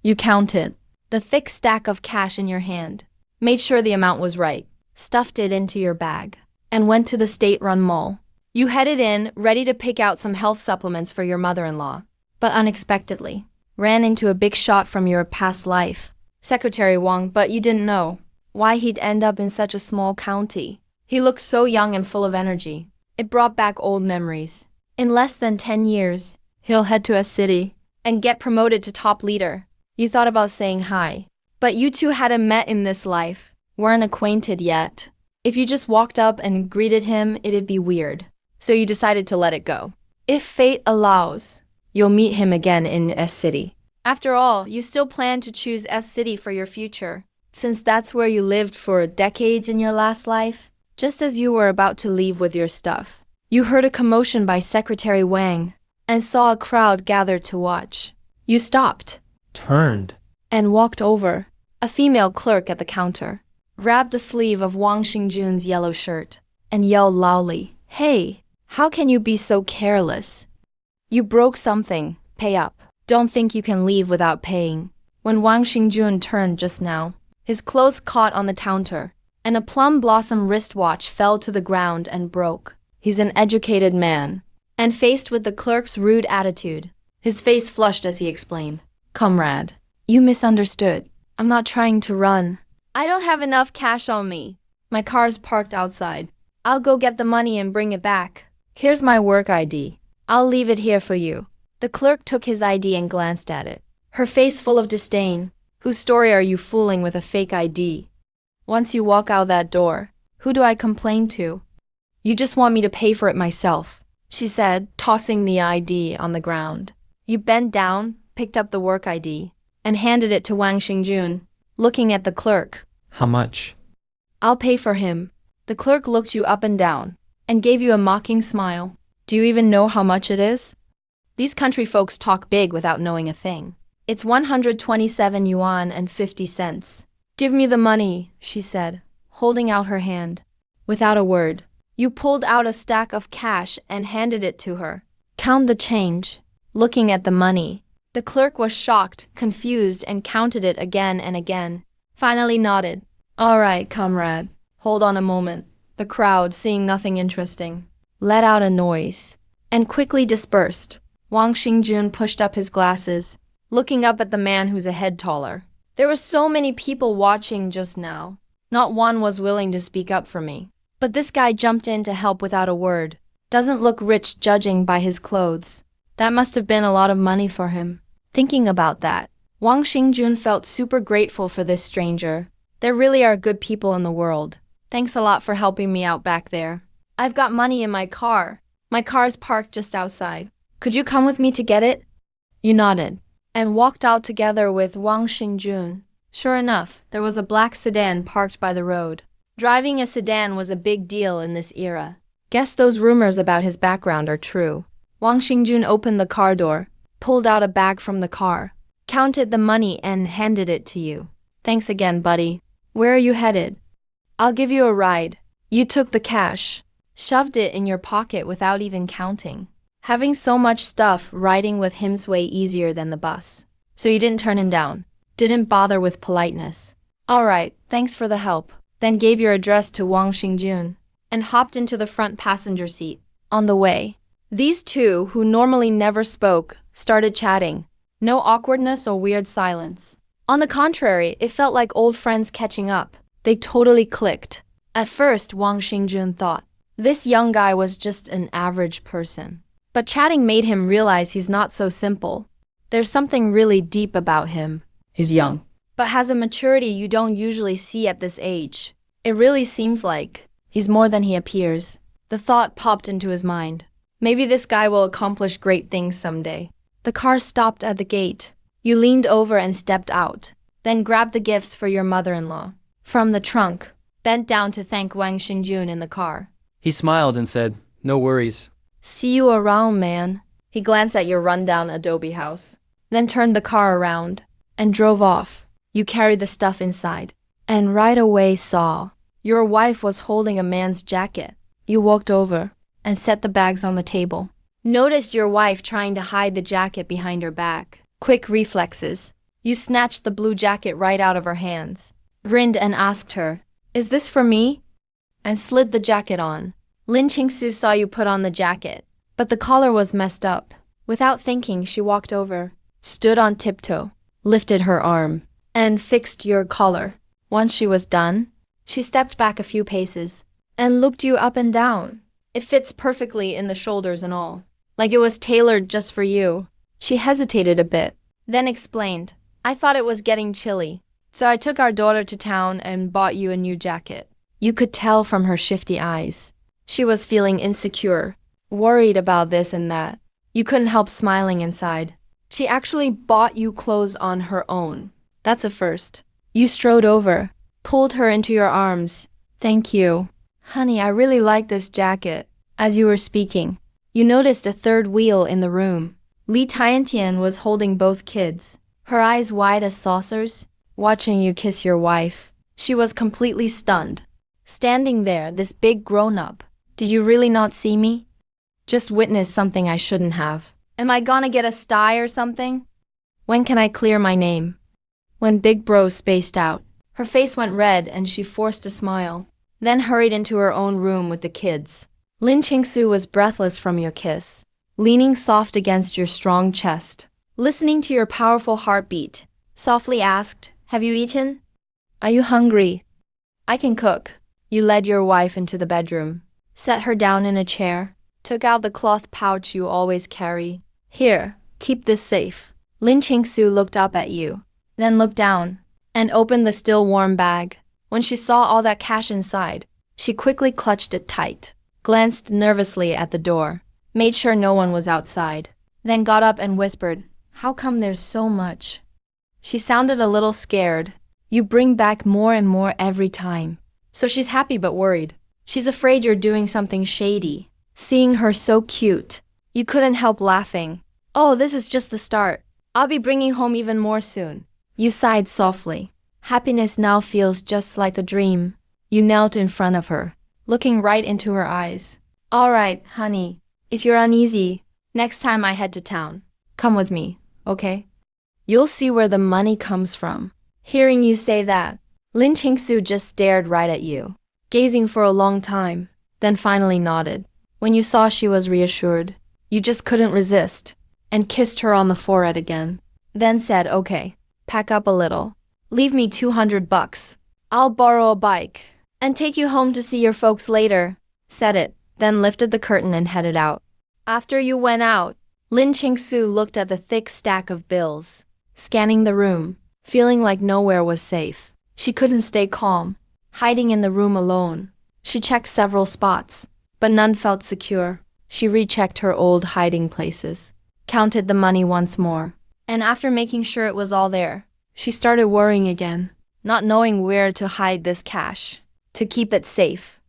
You counted the thick stack of cash in your hand, made sure the amount was right, stuffed it into your bag, and went to the state-run mall. You headed in, ready to pick out some health supplements for your mother-in-law, but unexpectedly, ran into a big shot from your past life, Secretary Wang, but you didn't know why he'd end up in such a small county. He looked so young and full of energy. It brought back old memories. In less than 10 years, he'll head to a city and get promoted to top leader. You thought about saying hi, but you two hadn't met in this life, weren't acquainted yet. If you just walked up and greeted him, it'd be weird. So you decided to let it go. If fate allows, you'll meet him again in S City. After all, you still plan to choose S City for your future, since that's where you lived for decades in your last life. Just as you were about to leave with your stuff, you heard a commotion by Secretary Wang and saw a crowd gathered to watch. You stopped, Turned. and walked over. A female clerk at the counter grabbed the sleeve of Wang Xingjun's yellow shirt and yelled loudly, "Hey, how can you be so careless? You broke something. Pay up. Don't think you can leave without paying." When Wang Xingjun turned just now, his clothes caught on the counter, and a plum blossom wristwatch fell to the ground and broke. He's an educated man, and faced with the clerk's rude attitude, his face flushed as he explained, "Comrade, you misunderstood. I'm not trying to run. I don't have enough cash on me. My car's parked outside. I'll go get the money and bring it back. Here's my work ID. I'll leave it here for you." The clerk took his ID and glanced at it, her face full of disdain. "Whose story are you fooling with a fake ID? Once you walk out that door, who do I complain to? You just want me to pay for it myself," she said, tossing the ID on the ground. You bent down, picked up the work ID, and handed it to Wang Xingjun, looking at the clerk. How much? "I'll pay for him." The clerk looked you up and down and gave you a mocking smile. "Do you even know how much it is?" These country folks talk big without knowing a thing. "It's 127 yuan and 50 cents. "Give me the money," she said, holding out her hand. Without a word, you pulled out a stack of cash and handed it to her. "Count the change." Looking at the money, the clerk was shocked, confused, and counted it again and again. Finally nodded. "All right, comrade. Hold on a moment." The crowd, seeing nothing interesting, let out a noise and quickly dispersed. Wang Xingjun pushed up his glasses, looking up at the man who's a head taller. "There were so many people watching just now. Not one was willing to speak up for me. But this guy jumped in to help without a word. Doesn't look rich judging by his clothes. That must have been a lot of money for him." Thinking about that, Wang Xingjun felt super grateful for this stranger. There really are good people in the world. "Thanks a lot for helping me out back there. I've got money in my car. My car's parked just outside. Could you come with me to get it?" You nodded and walked out together with Wang Xingjun. Sure enough, there was a black sedan parked by the road. Driving a sedan was a big deal in this era. Guess those rumors about his background are true. Wang Xingjun opened the car door, pulled out a bag from the car, counted the money and handed it to you. "Thanks again, buddy. Where are you headed?" "I'll give you a ride." You took the cash, shoved it in your pocket without even counting. Having so much stuff, riding with him's way easier than the bus. So you didn't turn him down, didn't bother with politeness. "All right, thanks for the help." Then gave your address to Wang Xingjun and hopped into the front passenger seat. On the way, these two, who normally never spoke, started chatting. No awkwardness or weird silence. On the contrary, it felt like old friends catching up. They totally clicked. At first, Wang Xingjun thought, this young guy was just an average person. But chatting made him realize he's not so simple. There's something really deep about him. He's young, but has a maturity you don't usually see at this age. It really seems like he's more than he appears. The thought popped into his mind. Maybe this guy will accomplish great things someday. The car stopped at the gate. You leaned over and stepped out, then grabbed the gifts for your mother-in-law from the trunk, bent down to thank Wang Xingjun in the car. He smiled and said, "No worries." "See you around, man." He glanced at your rundown adobe house, then turned the car around and drove off. You carried the stuff inside. And right away saw your wife was holding a man's jacket. You walked over and set the bags on the table. Noticed your wife trying to hide the jacket behind her back. Quick reflexes. You snatched the blue jacket right out of her hands, grinned and asked her, "Is this for me?" and slid the jacket on. Lin Qingsu saw you put on the jacket, but the collar was messed up. Without thinking, she walked over, stood on tiptoe, lifted her arm, and fixed your collar. Once she was done, she stepped back a few paces and looked you up and down. It fits perfectly in the shoulders and all, like it was tailored just for you. She hesitated a bit, then explained, "I thought it was getting chilly, so I took our daughter to town and bought you a new jacket." You could tell from her shifty eyes. She was feeling insecure, worried about this and that. You couldn't help smiling inside. She actually bought you clothes on her own. That's a first. You strode over, pulled her into your arms. "Thank you. Honey, I really like this jacket." As you were speaking, you noticed a third wheel in the room. Li Tiantian was holding both kids, her eyes wide as saucers, watching you kiss your wife. She was completely stunned. Standing there, this big grown-up. Did you really not see me? Just witnessed something I shouldn't have. Am I gonna get a sty or something? When can I clear my name? When Big Bro spaced out, her face went red and she forced a smile, then hurried into her own room with the kids. Lin Qingsu was breathless from your kiss, leaning soft against your strong chest, listening to your powerful heartbeat, softly asked, "Have you eaten? Are you hungry? I can cook." You led your wife into the bedroom, set her down in a chair, took out the cloth pouch you always carry. "Here, keep this safe." Lin Qingsu looked up at you, then looked down, and opened the still warm bag. When she saw all that cash inside, she quickly clutched it tight, glanced nervously at the door, made sure no one was outside, then got up and whispered, "How come there's so much?" She sounded a little scared. You bring back more and more every time. So she's happy but worried. She's afraid you're doing something shady. Seeing her so cute, you couldn't help laughing. "Oh, this is just the start. I'll be bringing home even more soon." You sighed softly. Happiness now feels just like a dream. You knelt in front of her, looking right into her eyes. "All right, honey. If you're uneasy, next time I head to town, come with me, okay? You'll see where the money comes from." Hearing you say that, Lin Qingsu just stared right at you, gazing for a long time, then finally nodded. When you saw she was reassured, you just couldn't resist, and kissed her on the forehead again. Then said, "Okay, pack up a little. Leave me $200. I'll borrow a bike, and take you home to see your folks later." Said it, then lifted the curtain and headed out. After you went out, Lin Qingsu looked at the thick stack of bills, scanning the room, feeling like nowhere was safe. She couldn't stay calm, hiding in the room alone. She checked several spots, but none felt secure. She rechecked her old hiding places, counted the money once more, and after making sure it was all there, she started worrying again, not knowing where to hide this cash, to keep it safe.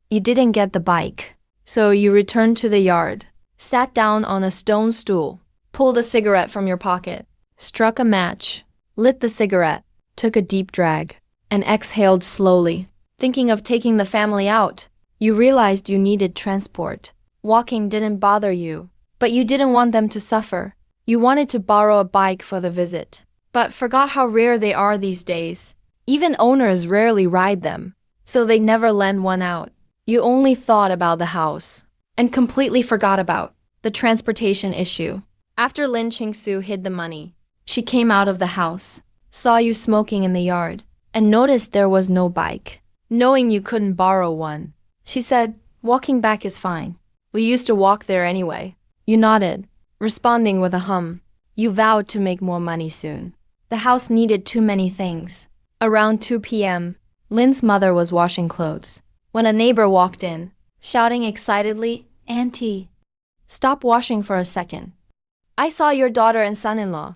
You didn't get the bike, so you returned to the yard, sat down on a stone stool, pulled a cigarette from your pocket, struck a match, lit the cigarette, took a deep drag, and exhaled slowly. Thinking of taking the family out, you realized you needed transport. Walking didn't bother you, but you didn't want them to suffer. You wanted to borrow a bike for the visit, but forgot how rare they are these days. Even owners rarely ride them, so they never lend one out. You only thought about the house, and completely forgot about the transportation issue. After Lin Qingsu hid the money, she came out of the house, saw you smoking in the yard, and noticed there was no bike. Knowing you couldn't borrow one, she said, "Walking back is fine. We used to walk there anyway." You nodded, responding with a hum. You vowed to make more money soon. The house needed too many things. Around 2 p.m., Lin's mother was washing clothes, when a neighbor walked in, shouting excitedly, "Auntie, stop washing for a second. I saw your daughter and son-in-law."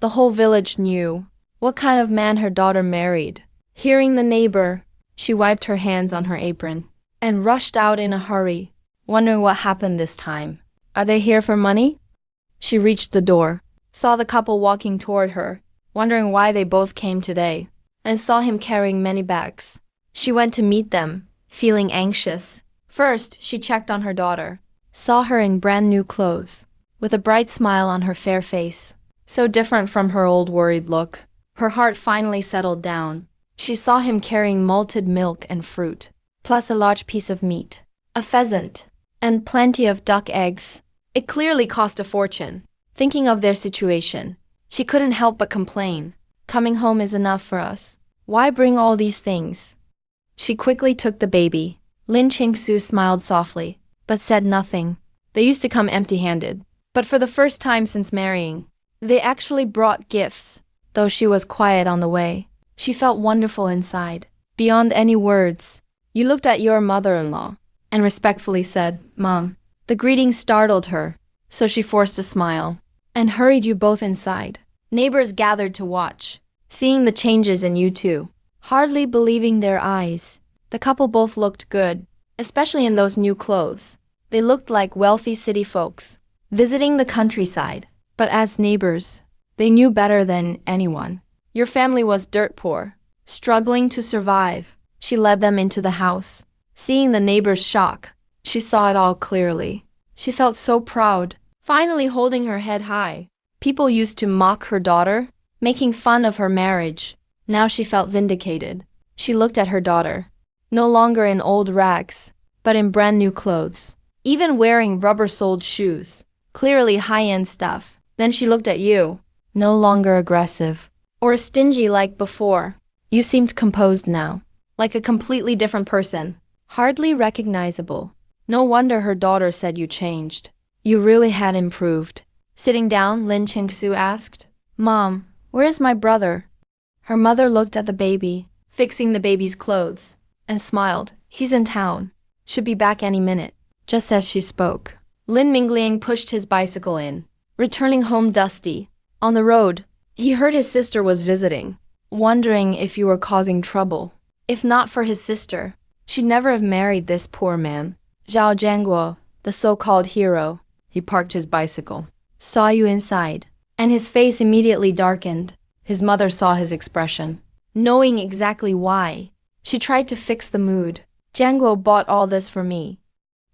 The whole village knew what kind of man her daughter married. Hearing the neighbor, she wiped her hands on her apron and rushed out in a hurry, wondering what happened this time. "Are they here for money?" She reached the door, saw the couple walking toward her, wondering why they both came today, and saw him carrying many bags. She went to meet them, feeling anxious. First, she checked on her daughter, saw her in brand new clothes, with a bright smile on her fair face. So different from her old worried look. Her heart finally settled down. She saw him carrying malted milk and fruit, plus a large piece of meat, a pheasant, and plenty of duck eggs. It clearly cost a fortune. Thinking of their situation, she couldn't help but complain. Coming home is enough for us. Why bring all these things? She quickly took the baby. Lin Qingsu smiled softly, but said nothing. They used to come empty-handed. But for the first time since marrying, they actually brought gifts. Though she was quiet on the way, she felt wonderful inside, beyond any words. You looked at your mother-in-law and respectfully said, "Mom." The greeting startled her, so she forced a smile and hurried you both inside. Neighbors gathered to watch, seeing the changes in you two, hardly believing their eyes. The couple both looked good, especially in those new clothes. They looked like wealthy city folks, visiting the countryside. But as neighbors, they knew better than anyone. Your family was dirt poor, struggling to survive. She led them into the house. Seeing the neighbors' shock, she saw it all clearly. She felt so proud, finally holding her head high. People used to mock her daughter, making fun of her marriage. Now she felt vindicated. She looked at her daughter, no longer in old rags, but in brand new clothes, even wearing rubber-soled shoes, clearly high-end stuff. Then she looked at you, no longer aggressive or stingy like before. You seemed composed now, like a completely different person, hardly recognizable. No wonder her daughter said you changed. You really had improved. Sitting down, Lin Qingsu asked, "Mom, where is my brother?" Her mother looked at the baby, fixing the baby's clothes, and smiled. "He's in town. Should be back any minute." Just as she spoke, Lin Mingliang pushed his bicycle in, returning home dusty. On the road, he heard his sister was visiting, wondering if you were causing trouble. If not for his sister, she'd never have married this poor man. Zhao Jianguo, the so-called hero, he parked his bicycle, saw you inside, and his face immediately darkened. His mother saw his expression, knowing exactly why. She tried to fix the mood. "Jianguo bought all this for me."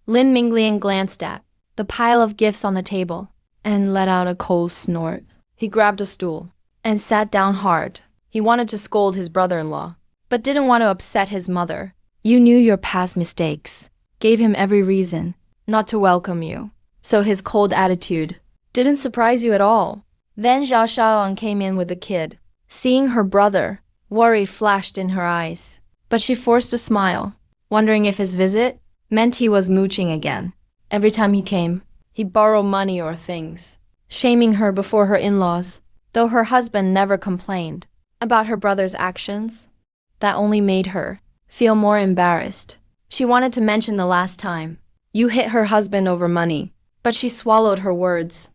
Lin Mingliang glanced at the pile of gifts on the table and let out a cold snort. He grabbed a stool and sat down hard. He wanted to scold his brother-in-law, but didn't want to upset his mother. You knew your past mistakes, gave him every reason not to welcome you. So his cold attitude didn't surprise you at all. Then Zhao Shaoan came in with the kid. Seeing her brother, worry flashed in her eyes, but she forced a smile, wondering if his visit meant he was mooching again. Every time he came, he'd borrow money or things, shaming her before her in-laws, though her husband never complained about her brother's actions. That only made her feel more embarrassed. She wanted to mention the last time you hit her husband over money, but she swallowed her words.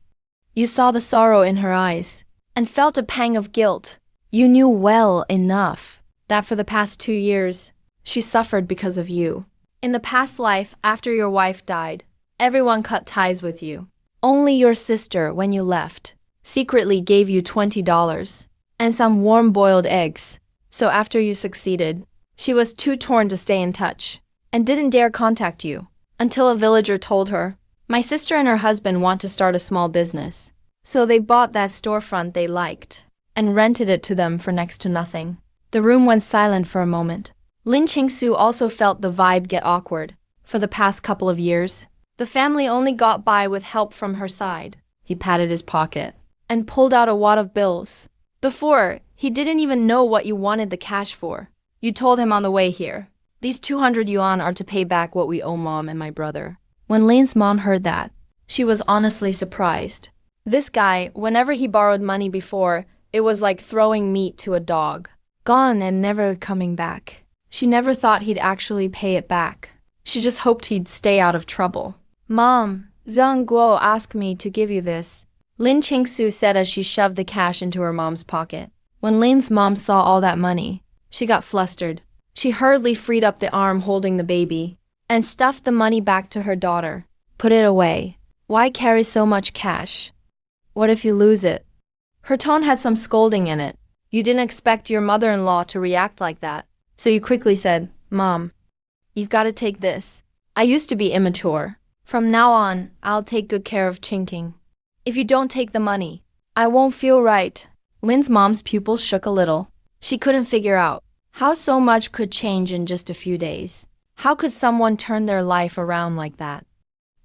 You saw the sorrow in her eyes and felt a pang of guilt. You knew well enough that for the past 2 years, she suffered because of you. In the past life, after your wife died, everyone cut ties with you. Only your sister, when you left, secretly gave you $20 and some warm-boiled eggs. So after you succeeded, she was too torn to stay in touch and didn't dare contact you until a villager told her, "My sister and her husband want to start a small business." So they bought that storefront they liked and rented it to them for next to nothing. The room went silent for a moment. Lin Qingsu also felt the vibe get awkward. For the past couple of years, the family only got by with help from her side. He patted his pocket and pulled out a wad of bills. Before, he didn't even know what you wanted the cash for. You told him on the way here, "These 200 yuan are to pay back what we owe Mom and my brother." When Lin's mom heard that, she was honestly surprised. This guy, whenever he borrowed money before, it was like throwing meat to a dog. Gone and never coming back. She never thought he'd actually pay it back. She just hoped he'd stay out of trouble. "Mom, Zhang Guo asked me to give you this," Lin Qingsu said as she shoved the cash into her mom's pocket. When Lin's mom saw all that money, she got flustered. She hurriedly freed up the arm holding the baby and stuffed the money back to her daughter. "Put it away. Why carry so much cash? What if you lose it?" Her tone had some scolding in it. You didn't expect your mother-in-law to react like that. So you quickly said, Mom, you've got to take this. I used to be immature. From now on, I'll take good care of Chinking. If you don't take the money, I won't feel right. Lin's mom's pupils shook a little. She couldn't figure out how so much could change in just a few days. How could someone turn their life around like that?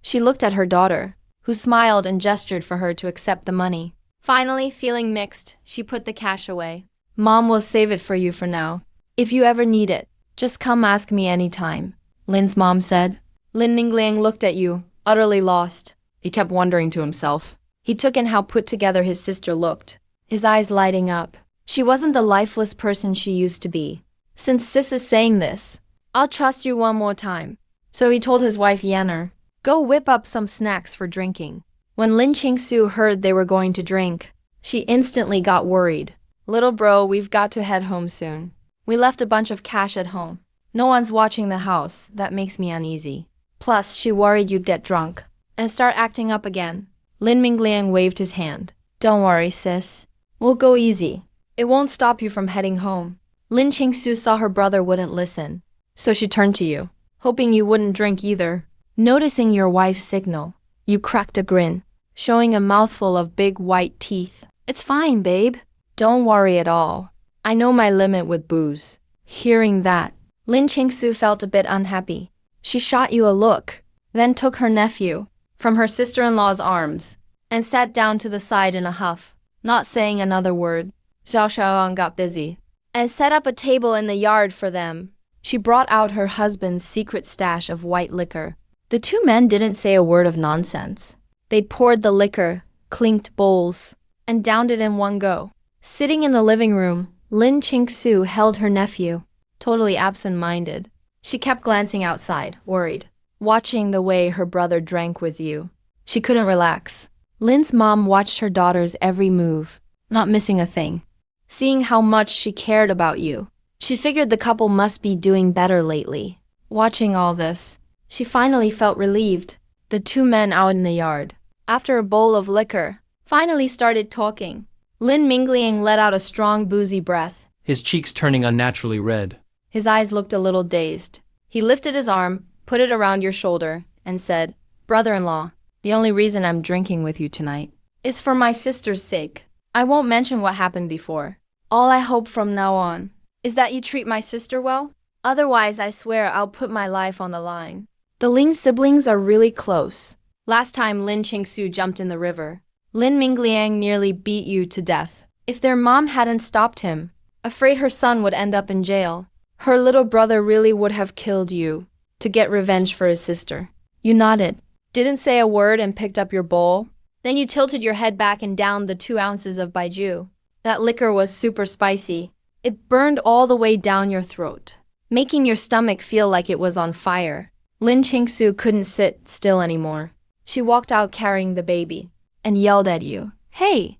She looked at her daughter, who smiled and gestured for her to accept the money. Finally, feeling mixed, she put the cash away. Mom will save it for you for now. If you ever need it, just come ask me anytime, Lin's mom said. Lin Mingliang looked at you, utterly lost. He kept wondering to himself. He took in how put together his sister looked, his eyes lighting up. She wasn't the lifeless person she used to be. Since Sis is saying this, I'll trust you one more time. So he told his wife Yenner, go whip up some snacks for drinking. When Lin Qingsu heard they were going to drink, she instantly got worried. Little bro, we've got to head home soon. We left a bunch of cash at home. No one's watching the house. That makes me uneasy. Plus, she worried you'd get drunk and start acting up again. Lin Mingliang waved his hand. Don't worry, sis. We'll go easy. It won't stop you from heading home. Lin Qingsu saw her brother wouldn't listen, so she turned to you, hoping you wouldn't drink either. Noticing your wife's signal, you cracked a grin, showing a mouthful of big white teeth. It's fine, babe. Don't worry at all. I know my limit with booze. Hearing that, Lin Qingsu felt a bit unhappy. She shot you a look, then took her nephew from her sister-in-law's arms and sat down to the side in a huff, not saying another word. Zhao Shaoang got busy and set up a table in the yard for them. She brought out her husband's secret stash of white liquor. The two men didn't say a word of nonsense. They poured the liquor, clinked bowls, and downed it in one go. Sitting in the living room, Lin Qingsu held her nephew, totally absent-minded. She kept glancing outside, worried, watching the way her brother drank with you. She couldn't relax. Lin's mom watched her daughter's every move, not missing a thing. Seeing how much she cared about you, she figured the couple must be doing better lately. Watching all this, she finally felt relieved. The two men out in the yard, after a bowl of liquor, finally started talking. Lin Mingliang let out a strong boozy breath, his cheeks turning unnaturally red. His eyes looked a little dazed. He lifted his arm, put it around your shoulder, and said, Brother-in-law, the only reason I'm drinking with you tonight is for my sister's sake. I won't mention what happened before. All I hope from now on is that you treat my sister well. Otherwise, I swear I'll put my life on the line. The Ling siblings are really close. Last time Lin Qingsu jumped in the river, Lin Mingliang nearly beat you to death. If their mom hadn't stopped him, afraid her son would end up in jail, her little brother really would have killed you to get revenge for his sister. You nodded, didn't say a word, and picked up your bowl. Then you tilted your head back and downed the 2 ounces of baijiu. That liquor was super spicy. It burned all the way down your throat, making your stomach feel like it was on fire. Lin Qingsu couldn't sit still anymore. She walked out carrying the baby and yelled at you, Hey,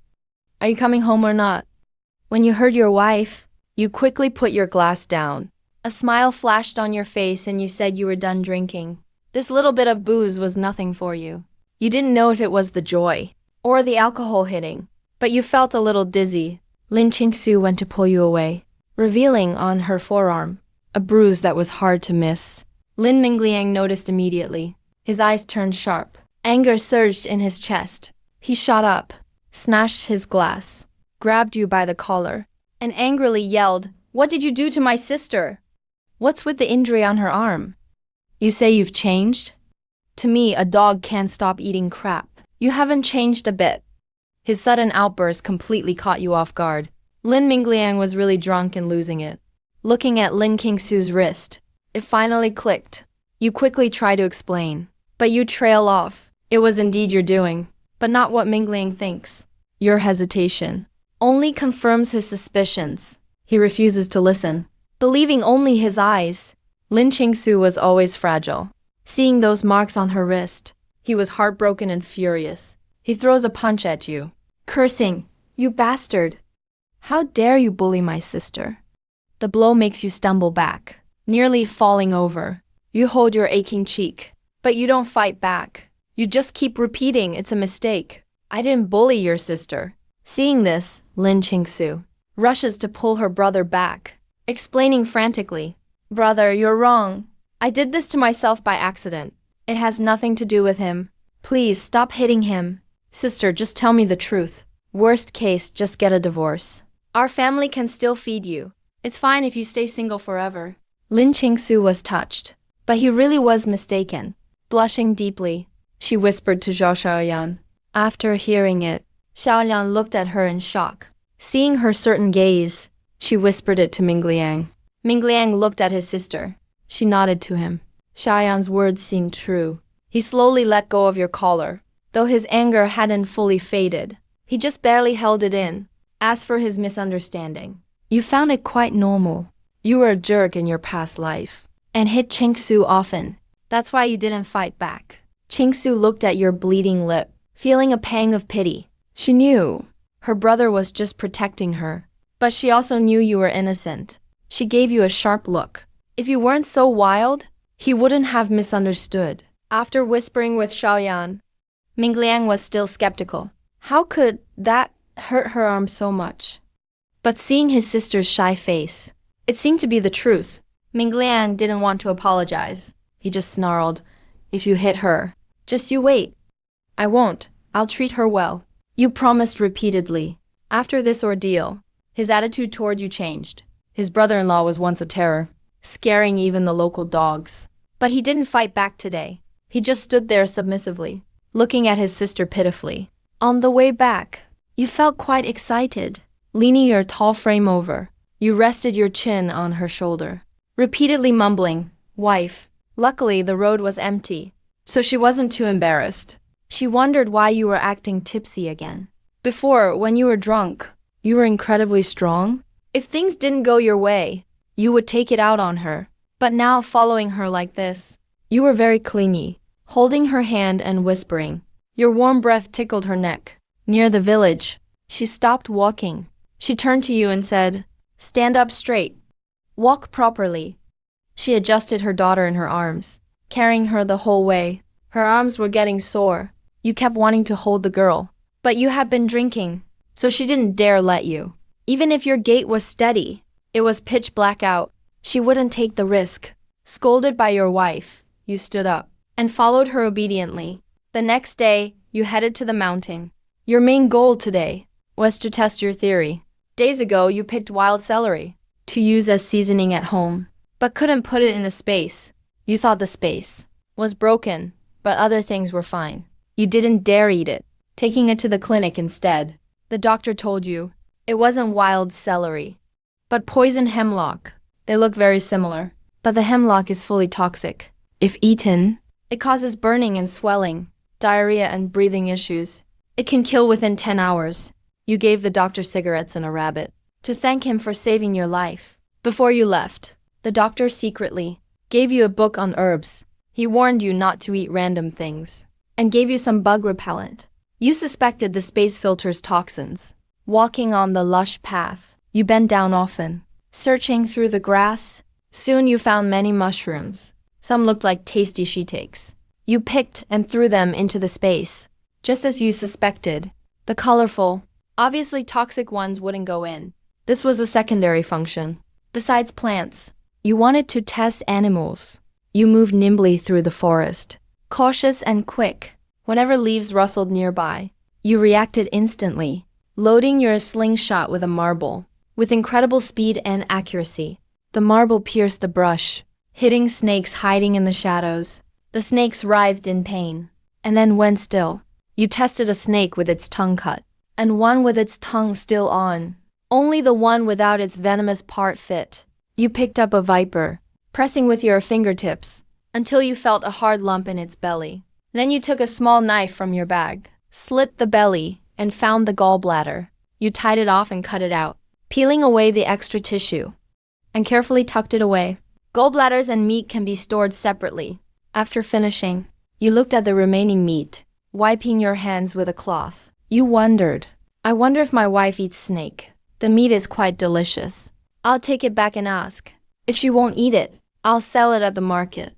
are you coming home or not? When you heard your wife, you quickly put your glass down. A smile flashed on your face and you said you were done drinking. This little bit of booze was nothing for you. You didn't know if it was the joy or the alcohol hitting, but you felt a little dizzy. Lin Qingsu went to pull you away, revealing on her forearm a bruise that was hard to miss. Lin Mingliang noticed immediately. His eyes turned sharp. Anger surged in his chest. He shot up, snatched his glass, grabbed you by the collar, and angrily yelled, What did you do to my sister? What's with the injury on her arm? You say you've changed? To me, a dog can't stop eating crap. You haven't changed a bit. His sudden outburst completely caught you off guard. Lin Mingliang was really drunk and losing it. Looking at Lin Qingsu's wrist, it finally clicked. You quickly try to explain, but you trail off. It was indeed your doing, but not what Mingliang thinks. Your hesitation only confirms his suspicions. He refuses to listen, believing only his eyes. Lin Qingsu was always fragile. Seeing those marks on her wrist, he was heartbroken and furious. He throws a punch at you, cursing, You bastard! How dare you bully my sister? The blow makes you stumble back, nearly falling over. You hold your aching cheek, but you don't fight back. You just keep repeating it's a mistake. I didn't bully your sister. Seeing this, Lin Qingsu rushes to pull her brother back, explaining frantically, "Brother, you're wrong. I did this to myself by accident. It has nothing to do with him. Please stop hitting him. Sister, just tell me the truth. Worst case, just get a divorce. Our family can still feed you. It's fine if you stay single forever." Lin Qingsu was touched, but he really was mistaken. Blushing deeply, she whispered to Zhao Xiaoyan. After hearing it, Xiaoyan looked at her in shock. Seeing her certain gaze, she whispered it to Mingliang. Mingliang looked at his sister. She nodded to him. Xiaoyan's words seemed true. He slowly let go of your collar. Though his anger hadn't fully faded, he just barely held it in. As for his misunderstanding, you found it quite normal. You were a jerk in your past life and hit Qingsu often. That's why you didn't fight back. Qingsu looked at your bleeding lip, feeling a pang of pity. She knew her brother was just protecting her, but she also knew you were innocent. She gave you a sharp look. If you weren't so wild, he wouldn't have misunderstood. After whispering with Xiaoyan, Mingliang was still skeptical. How could that hurt her arm so much? But seeing his sister's shy face, it seemed to be the truth. Mingliang didn't want to apologize. He just snarled, "If you hit her, just you wait." "I won't. I'll treat her well." You promised repeatedly. After this ordeal, his attitude toward you changed. His brother-in-law was once a terror, scaring even the local dogs. But he didn't fight back today. He just stood there submissively, looking at his sister pitifully. On the way back, you felt quite excited. Leaning your tall frame over, you rested your chin on her shoulder, repeatedly mumbling, "Wife." Luckily, the road was empty, so she wasn't too embarrassed. She wondered why you were acting tipsy again. Before, when you were drunk, you were incredibly strong. If things didn't go your way, you would take it out on her. But now, following her like this, you were very clingy, holding her hand and whispering. Your warm breath tickled her neck. Near the village, she stopped walking. She turned to you and said, "Stand up straight. Walk properly." She adjusted her daughter in her arms, carrying her the whole way. Her arms were getting sore. You kept wanting to hold the girl, but you had been drinking, so she didn't dare let you. Even if your gait was steady, it was pitch black out. She wouldn't take the risk. Scolded by your wife, you stood up and followed her obediently. The next day, you headed to the mountain. Your main goal today was to test your theory. Days ago, you picked wild celery to use as seasoning at home, but couldn't put it in a space. You thought the space was broken, but other things were fine. You didn't dare eat it, taking it to the clinic instead. The doctor told you it wasn't wild celery, but poison hemlock. They look very similar, but the hemlock is fully toxic. If eaten, it causes burning and swelling, diarrhea and breathing issues. It can kill within 10 hours. You gave the doctor cigarettes and a rabbit to thank him for saving your life. Before you left, the doctor secretly gave you a book on herbs. He warned you not to eat random things and gave you some bug repellent. You suspected the space filter's toxins. Walking on the lush path, you bent down often, searching through the grass. Soon you found many mushrooms. Some looked like tasty shiitakes. You picked and threw them into the space. Just as you suspected, the colorful, obviously toxic ones wouldn't go in. This was a secondary function. Besides plants, you wanted to test animals. You moved nimbly through the forest, cautious and quick. Whenever leaves rustled nearby, you reacted instantly, loading your slingshot with a marble. With incredible speed and accuracy, the marble pierced the brush, hitting snakes hiding in the shadows. The snakes writhed in pain, and then went still. You tested a snake with its tongue cut, and one with its tongue still on. Only the one without its venomous part fit. You picked up a viper, pressing with your fingertips, until you felt a hard lump in its belly. Then you took a small knife from your bag, slit the belly, and found the gallbladder. You tied it off and cut it out, peeling away the extra tissue, and carefully tucked it away. Gallbladders and meat can be stored separately. After finishing, you looked at the remaining meat, wiping your hands with a cloth. You wondered, I wonder if my wife eats snake. The meat is quite delicious. I'll take it back and ask. If she won't eat it, I'll sell it at the market.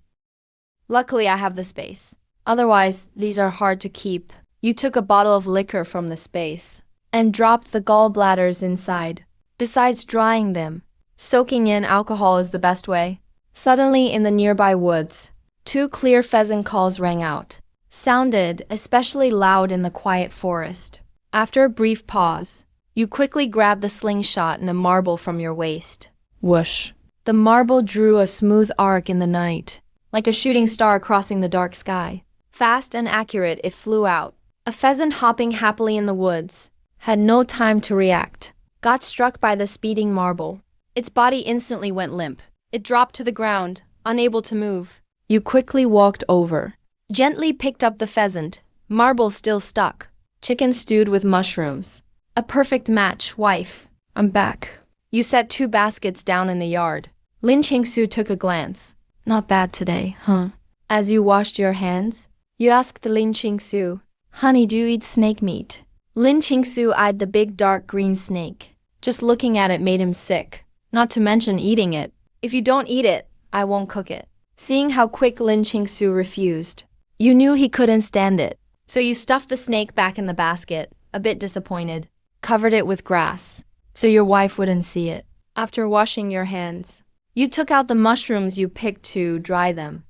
Luckily, I have the space. Otherwise, these are hard to keep. You took a bottle of liquor from the space, and dropped the gallbladders inside. Besides drying them, soaking in alcohol is the best way. Suddenly, in the nearby woods, 2 clear pheasant calls rang out, sounded especially loud in the quiet forest. After a brief pause, you quickly grabbed the slingshot and a marble from your waist. Whoosh! The marble drew a smooth arc in the night, like a shooting star crossing the dark sky. Fast and accurate, it flew out. A pheasant hopping happily in the woods had no time to react. Got struck by the speeding marble. Its body instantly went limp. It dropped to the ground, unable to move. You quickly walked over, gently picked up the pheasant. Marble still stuck. Chicken stewed with mushrooms. A perfect match, wife. I'm back. You set 2 baskets down in the yard. Lin Qingsu took a glance. Not bad today, huh? As you washed your hands, you asked Lin Qingsu, honey, do you eat snake meat? Lin Qingsu eyed the big dark green snake. Just looking at it made him sick. Not to mention eating it. If you don't eat it, I won't cook it. Seeing how quick Lin Qingsu refused, you knew he couldn't stand it. So you stuffed the snake back in the basket, a bit disappointed. Covered it with grass, so your wife wouldn't see it. After washing your hands, you took out the mushrooms you picked to dry them.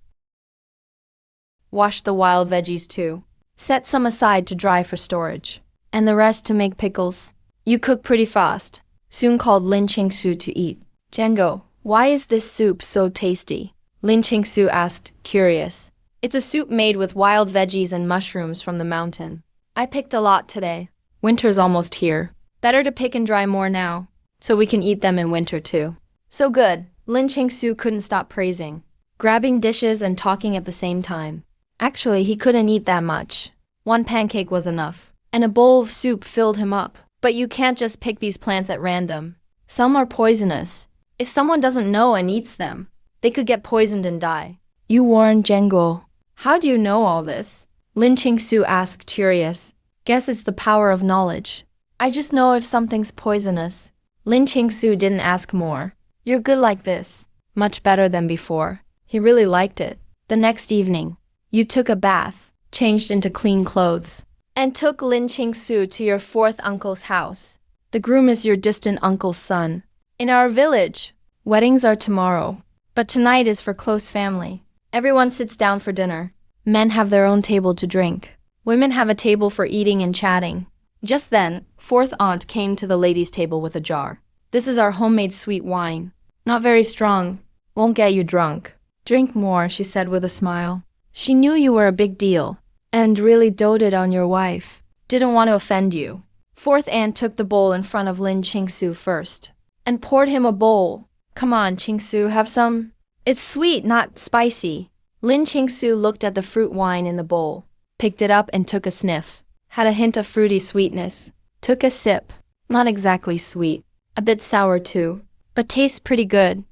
Washed the wild veggies too. Set some aside to dry for storage. And the rest to make pickles. You cook pretty fast. Soon called Lin Qingsu to eat. Django, why is this soup so tasty? Lin Qingsu asked, curious. It's a soup made with wild veggies and mushrooms from the mountain. I picked a lot today. Winter's almost here. Better to pick and dry more now, so we can eat them in winter too. So good, Lin Qingsu couldn't stop praising, grabbing dishes and talking at the same time. Actually, he couldn't eat that much. 1 pancake was enough, and a bowl of soup filled him up. But you can't just pick these plants at random. Some are poisonous. If someone doesn't know and eats them, they could get poisoned and die. You warned Zhengguo. How do you know all this? Lin Qingsu asked, curious. Guess it's the power of knowledge. I just know if something's poisonous. Lin Qingsu didn't ask more. You're good like this. Much better than before. He really liked it. The next evening, you took a bath, changed into clean clothes, and took Lin Qingsu to your 4th uncle's house. The groom is your distant uncle's son. In our village, weddings are tomorrow, but tonight is for close family. Everyone sits down for dinner. Men have their own table to drink. Women have a table for eating and chatting. Just then, 4th aunt came to the ladies' table with a jar. This is our homemade sweet wine. Not very strong. Won't get you drunk. Drink more, she said with a smile. She knew you were a big deal, and really doted on your wife. Didn't want to offend you. 4th aunt took the bowl in front of Lin Qingsu first, and poured him a bowl. Come on, Qingsu, have some. It's sweet, not spicy. Lin Qingsu looked at the fruit wine in the bowl, picked it up and took a sniff. Had a hint of fruity sweetness. Took a sip. Not exactly sweet. A bit sour too, but tastes pretty good.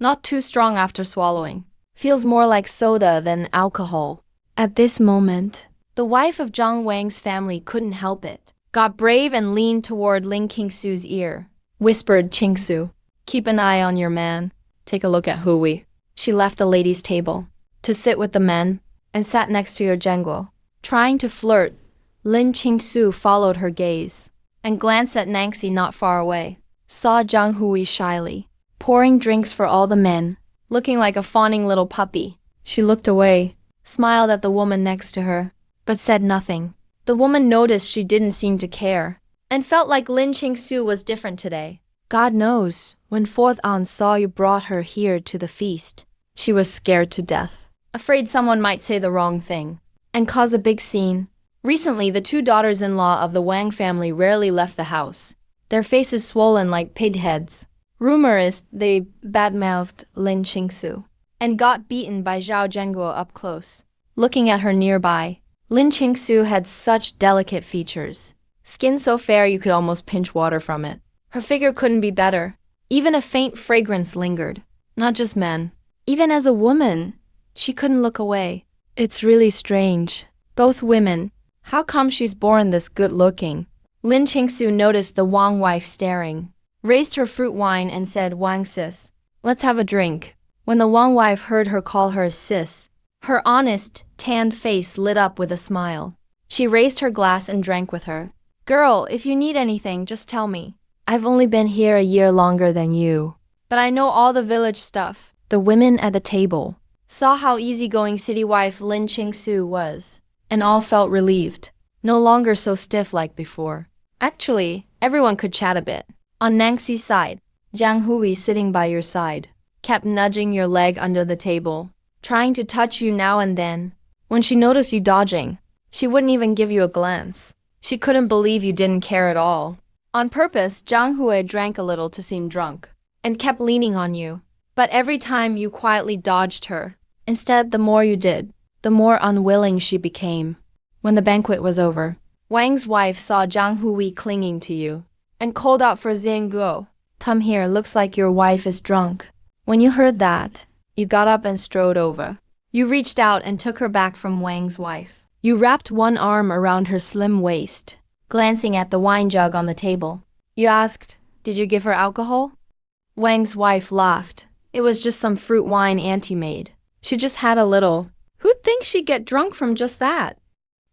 Not too strong after swallowing. Feels more like soda than alcohol. At this moment, the wife of Zhang Wang's family couldn't help it. Got brave and leaned toward Lin Qingsu's ear. Whispered Qingsu, keep an eye on your man. Take a look at Hui. She left the ladies' table to sit with the men and sat next to your Zhengguo. Trying to flirt, Lin Qingsu followed her gaze and glanced at Nangxi not far away. Saw Zhang Hui shyly, pouring drinks for all the men, looking like a fawning little puppy. She looked away, smiled at the woman next to her, but said nothing. The woman noticed she didn't seem to care, and felt like Lin Qingsu was different today. God knows, when 4th aunt saw you brought her here to the feast, she was scared to death, afraid someone might say the wrong thing, and cause a big scene. Recently, the 2 daughters-in-law of the Wang family rarely left the house, their faces swollen like pig heads. Rumor is they bad-mouthed Lin Qingsu and got beaten by Zhao Zhengguo up close. Looking at her nearby, Lin Qingsu had such delicate features. Skin so fair you could almost pinch water from it. Her figure couldn't be better. Even a faint fragrance lingered. Not just men. Even as a woman, she couldn't look away. It's really strange. Both women. How come she's born this good-looking? Lin Qingsu noticed the Wang wife staring, raised her fruit wine and said, Wang sis, let's have a drink. When the Wang wife heard her call her sis, her honest, tanned face lit up with a smile. She raised her glass and drank with her. Girl, if you need anything, just tell me. I've only been here a year longer than you, but I know all the village stuff. The women at the table saw how easygoing city wife Lin Qingsu was, and all felt relieved, no longer so stiff like before. Actually, everyone could chat a bit. On Nangxi's side, Jiang Hui, sitting by your side, kept nudging your leg under the table, trying to touch you now and then. When she noticed you dodging, she wouldn't even give you a glance. She couldn't believe you didn't care at all. On purpose, Jiang Hui drank a little to seem drunk, and kept leaning on you. But every time you quietly dodged her. Instead, the more you did, the more unwilling she became. When the banquet was over, Wang's wife saw Jiang Hui clinging to you, and called out for Zhang. Come here, looks like your wife is drunk. When you heard that, you got up and strode over. You reached out and took her back from Wang's wife. You wrapped one arm around her slim waist, glancing at the wine jug on the table. You asked, did you give her alcohol? Wang's wife laughed. It was just some fruit wine Auntie made. She just had a little. Who'd think she'd get drunk from just that?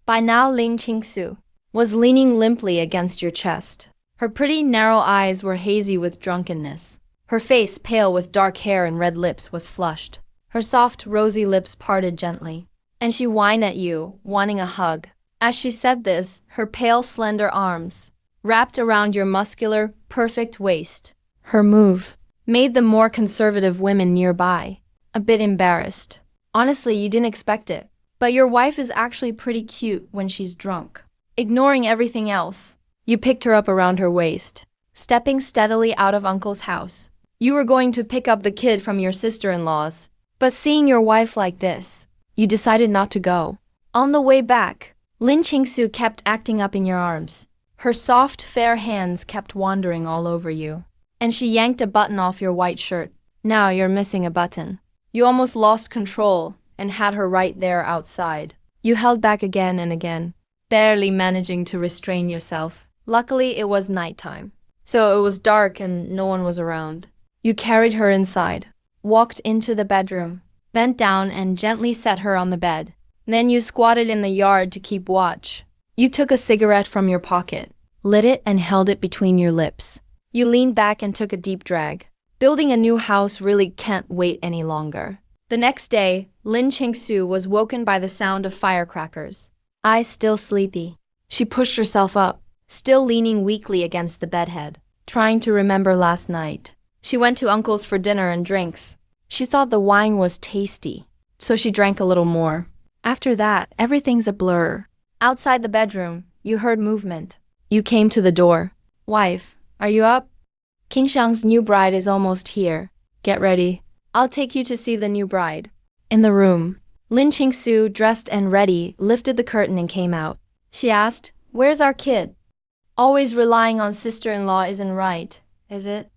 By now, Lin Qingsu was leaning limply against your chest. Her pretty narrow eyes were hazy with drunkenness. Her face, pale with dark hair and red lips, was flushed. Her soft, rosy lips parted gently, and she whined at you, wanting a hug. As she said this, her pale, slender arms wrapped around your muscular, perfect waist. Her move made the more conservative women nearby a bit embarrassed. Honestly, you didn't expect it, but your wife is actually pretty cute when she's drunk. Ignoring everything else, you picked her up around her waist, stepping steadily out of Uncle's house. You were going to pick up the kid from your sister-in-law's, but seeing your wife like this, you decided not to go. On the way back, Lin Qingsu kept acting up in your arms. Her soft, fair hands kept wandering all over you, and she yanked a button off your white shirt. Now you're missing a button. You almost lost control and had her right there outside. You held back again and again, barely managing to restrain yourself. Luckily, it was nighttime, so it was dark and no one was around. You carried her inside, walked into the bedroom, bent down and gently set her on the bed. Then you squatted in the yard to keep watch. You took a cigarette from your pocket, lit it and held it between your lips. You leaned back and took a deep drag. Building a new house really can't wait any longer. The next day, Lin Qingsu was woken by the sound of firecrackers. Eyes still sleepy, she pushed herself up, still leaning weakly against the bedhead, trying to remember last night. She went to Uncle's for dinner and drinks. She thought the wine was tasty, so she drank a little more. After that, everything's a blur. Outside the bedroom, you heard movement. You came to the door. Wife, are you up? King Shang's new bride is almost here. Get ready. I'll take you to see the new bride. In the room, Lin Qingsu, dressed and ready, lifted the curtain and came out. She asked, where's our kid? Always relying on sister-in-law isn't right, is it?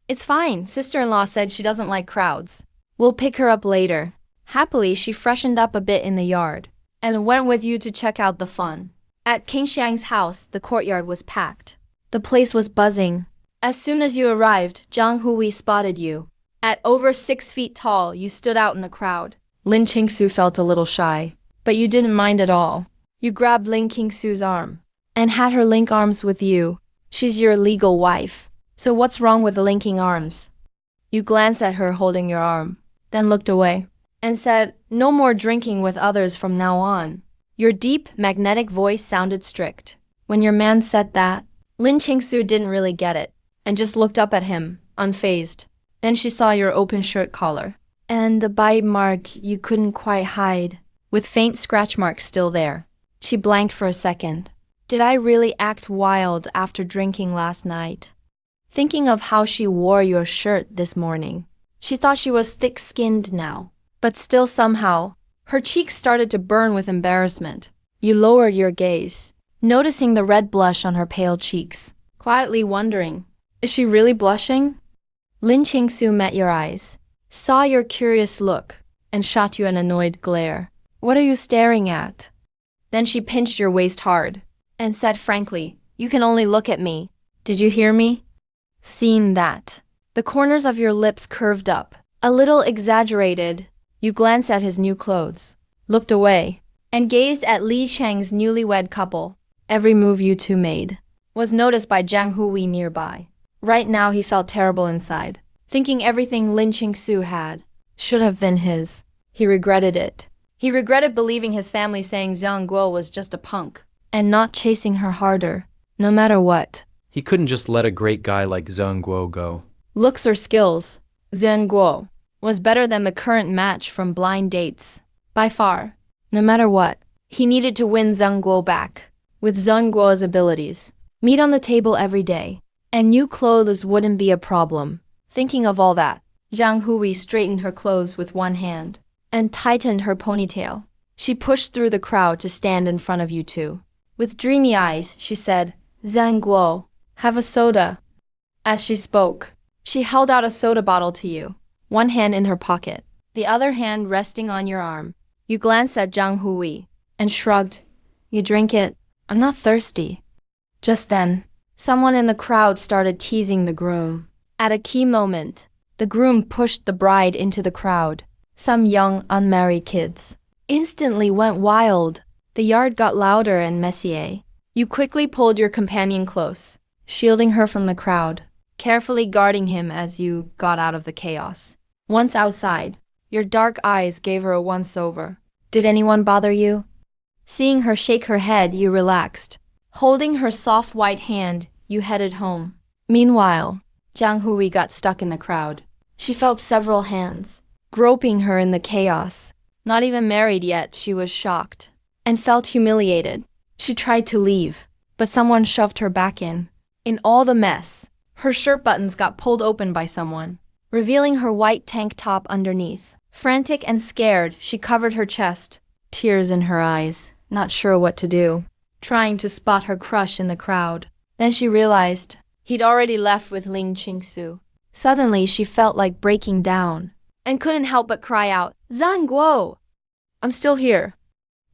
It's fine. Sister-in-law said she doesn't like crowds. We'll pick her up later. Happily, she freshened up a bit in the yard and went with you to check out the fun. At King Xiang's house, the courtyard was packed. The place was buzzing. As soon as you arrived, Jiang Hui spotted you. At over 6 feet tall, you stood out in the crowd. Lin Qingsu felt a little shy, but you didn't mind at all. You grabbed Lin Qingsu's arm and had her link arms with you. She's your legal wife. So what's wrong with the linking arms? You glanced at her holding your arm, then looked away and said, no more drinking with others from now on. Your deep, magnetic voice sounded strict. When your man said that, Lin Qingsu didn't really get it and just looked up at him, unfazed. Then she saw your open shirt collar and the bite mark you couldn't quite hide, with faint scratch marks still there. She blanked for a second. Did I really act wild after drinking last night? Thinking of how she wore your shirt this morning, she thought she was thick-skinned now, but still somehow, her cheeks started to burn with embarrassment. You lowered your gaze, noticing the red blush on her pale cheeks, quietly wondering, is she really blushing? Lin Qingsu met your eyes, saw your curious look, and shot you an annoyed glare. What are you staring at? Then she pinched your waist hard and said frankly, you can only look at me. Did you hear me? Seeing that, the corners of your lips curved up, a little exaggerated. You glanced at his new clothes, looked away, and gazed at Li Cheng's newlywed couple. Every move you two made was noticed by Jiang Hui nearby. Right now he felt terrible inside, thinking everything Lin Qingsu had should have been his. He regretted it. He regretted believing his family saying Zhang Guo was just a punk and not chasing her harder, no matter what. He couldn't just let a great guy like Zhang Guo go. Looks or skills, Zhang Guo was better than the current match from blind dates. By far, no matter what, he needed to win Zhang Guo back. With Zhang Guo's abilities, meat on the table every day, and new clothes wouldn't be a problem. Thinking of all that, Zhang Hui straightened her clothes with one hand and tightened her ponytail. She pushed through the crowd to stand in front of you two. With dreamy eyes, she said, Zhang Guo, have a soda. As she spoke, she held out a soda bottle to you, one hand in her pocket, the other hand resting on your arm. You glanced at Zhang Hui and shrugged. You drink it. I'm not thirsty. Just then, someone in the crowd started teasing the groom. At a key moment, the groom pushed the bride into the crowd. Some young, unmarried kids instantly went wild. The yard got louder and messier. You quickly pulled your companion close, shielding her from the crowd, carefully guarding him as you got out of the chaos. Once outside, your dark eyes gave her a once-over. Did anyone bother you? Seeing her shake her head, you relaxed. Holding her soft white hand, you headed home. Meanwhile, Jiang Hui got stuck in the crowd. She felt several hands groping her in the chaos. Not even married yet, she was shocked and felt humiliated. She tried to leave, but someone shoved her back in. In all the mess, her shirt buttons got pulled open by someone, revealing her white tank top underneath. Frantic and scared, she covered her chest, tears in her eyes, not sure what to do, trying to spot her crush in the crowd. Then she realized he'd already left with Lin Qingsu. Suddenly, she felt like breaking down and couldn't help but cry out, Zhang Guo! I'm still here.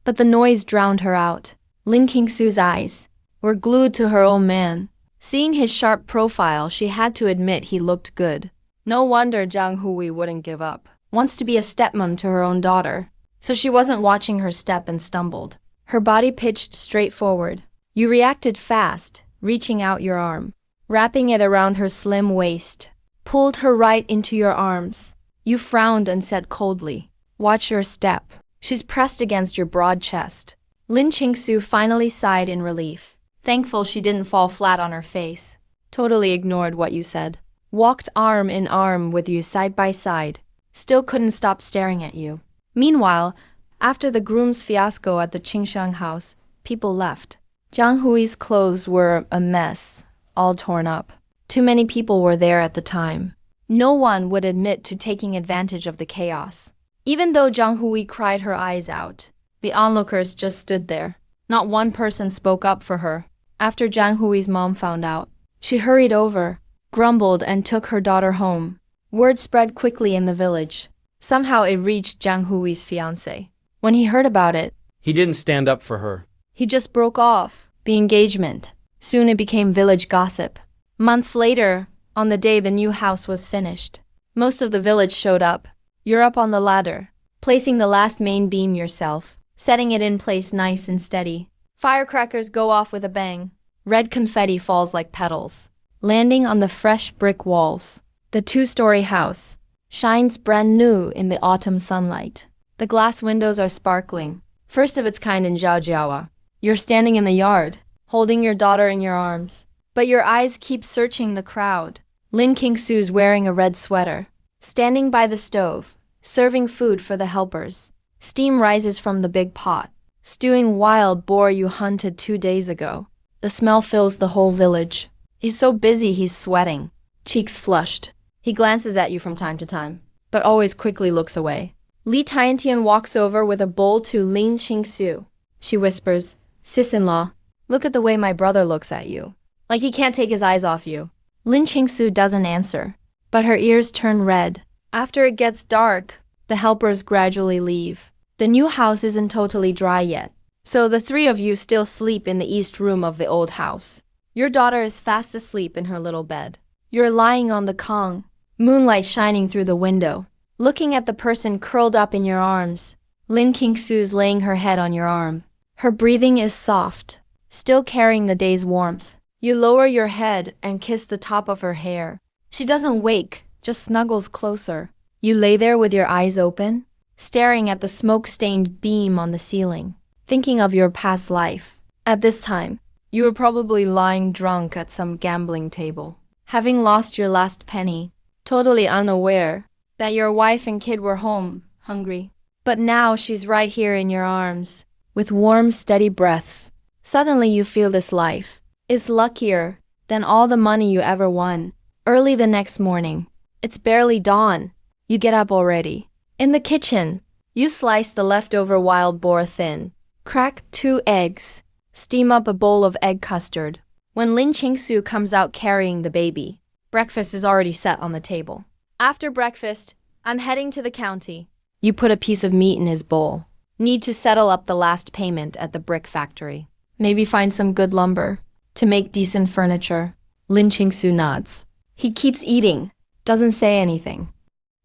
But the noise drowned her out. Lin Qingsu's eyes were glued to her old man. Seeing his sharp profile, she had to admit he looked good. No wonder Jiang Hui wouldn't give up. Wants to be a stepmom to her own daughter. So she wasn't watching her step and stumbled. Her body pitched straight forward. You reacted fast, reaching out your arm, wrapping it around her slim waist, pulled her right into your arms. You frowned and said coldly, watch your step. She's pressed against your broad chest. Lin Qingsu finally sighed in relief, thankful she didn't fall flat on her face. Totally ignored what you said. Walked arm in arm with you side by side. Still couldn't stop staring at you. Meanwhile, after the groom's fiasco at the Qingshan house, people left. Jiang Hui's clothes were a mess, all torn up. Too many people were there at the time. No one would admit to taking advantage of the chaos. Even though Jiang Hui cried her eyes out, the onlookers just stood there. Not one person spoke up for her. After Jiang Hui's mom found out, she hurried over, grumbled, and took her daughter home. Word spread quickly in the village. Somehow it reached Jiang Hui's fiancé. When he heard about it, He didn't stand up for her. he just broke off the engagement. Soon it became village gossip. Months later, on the day the new house was finished, most of the village showed up. You're up on the ladder, placing the last main beam yourself, setting it in place nice and steady. Firecrackers go off with a bang. Red confetti falls like petals, landing on the fresh brick walls. The two-story house shines brand new in the autumn sunlight. The glass windows are sparkling, first of its kind in Zhaojiawa. You're standing in the yard, holding your daughter in your arms, but your eyes keep searching the crowd. Lin Qingsu's wearing a red sweater, standing by the stove, serving food for the helpers. Steam rises from the big pot, stewing wild boar you hunted 2 days ago. The smell fills the whole village. He's so busy he's sweating, cheeks flushed. He glances at you from time to time, but always quickly looks away. Li Tiantian walks over with a bowl to Lin Qingsu. She whispers, Sis-in-law, look at the way my brother looks at you. Like he can't take his eyes off you. Lin Qingsu doesn't answer, but her ears turn red. After it gets dark, the helpers gradually leave. The new house isn't totally dry yet, so the three of you still sleep in the east room of the old house. Your daughter is fast asleep in her little bed. You're lying on the kong, moonlight shining through the window, looking at the person curled up in your arms. Lin Qingsu's laying her head on your arm. Her breathing is soft, still carrying the day's warmth. You lower your head and kiss the top of her hair. She doesn't wake, just snuggles closer. You lay there with your eyes open, staring at the smoke-stained beam on the ceiling, thinking of your past life. At this time, you were probably lying drunk at some gambling table, having lost your last penny, totally unaware that your wife and kid were home, hungry. But now she's right here in your arms, with warm, steady breaths. Suddenly you feel this life is luckier than all the money you ever won. Early the next morning, it's barely dawn. You get up already. In the kitchen, you slice the leftover wild boar thin, crack 2 eggs, steam up a bowl of egg custard. When Lin Qingsu comes out carrying the baby, breakfast is already set on the table. After breakfast, I'm heading to the county. You put a piece of meat in his bowl. Need to settle up the last payment at the brick factory. Maybe find some good lumber to make decent furniture. Lin Qingsu nods. He keeps eating, doesn't say anything.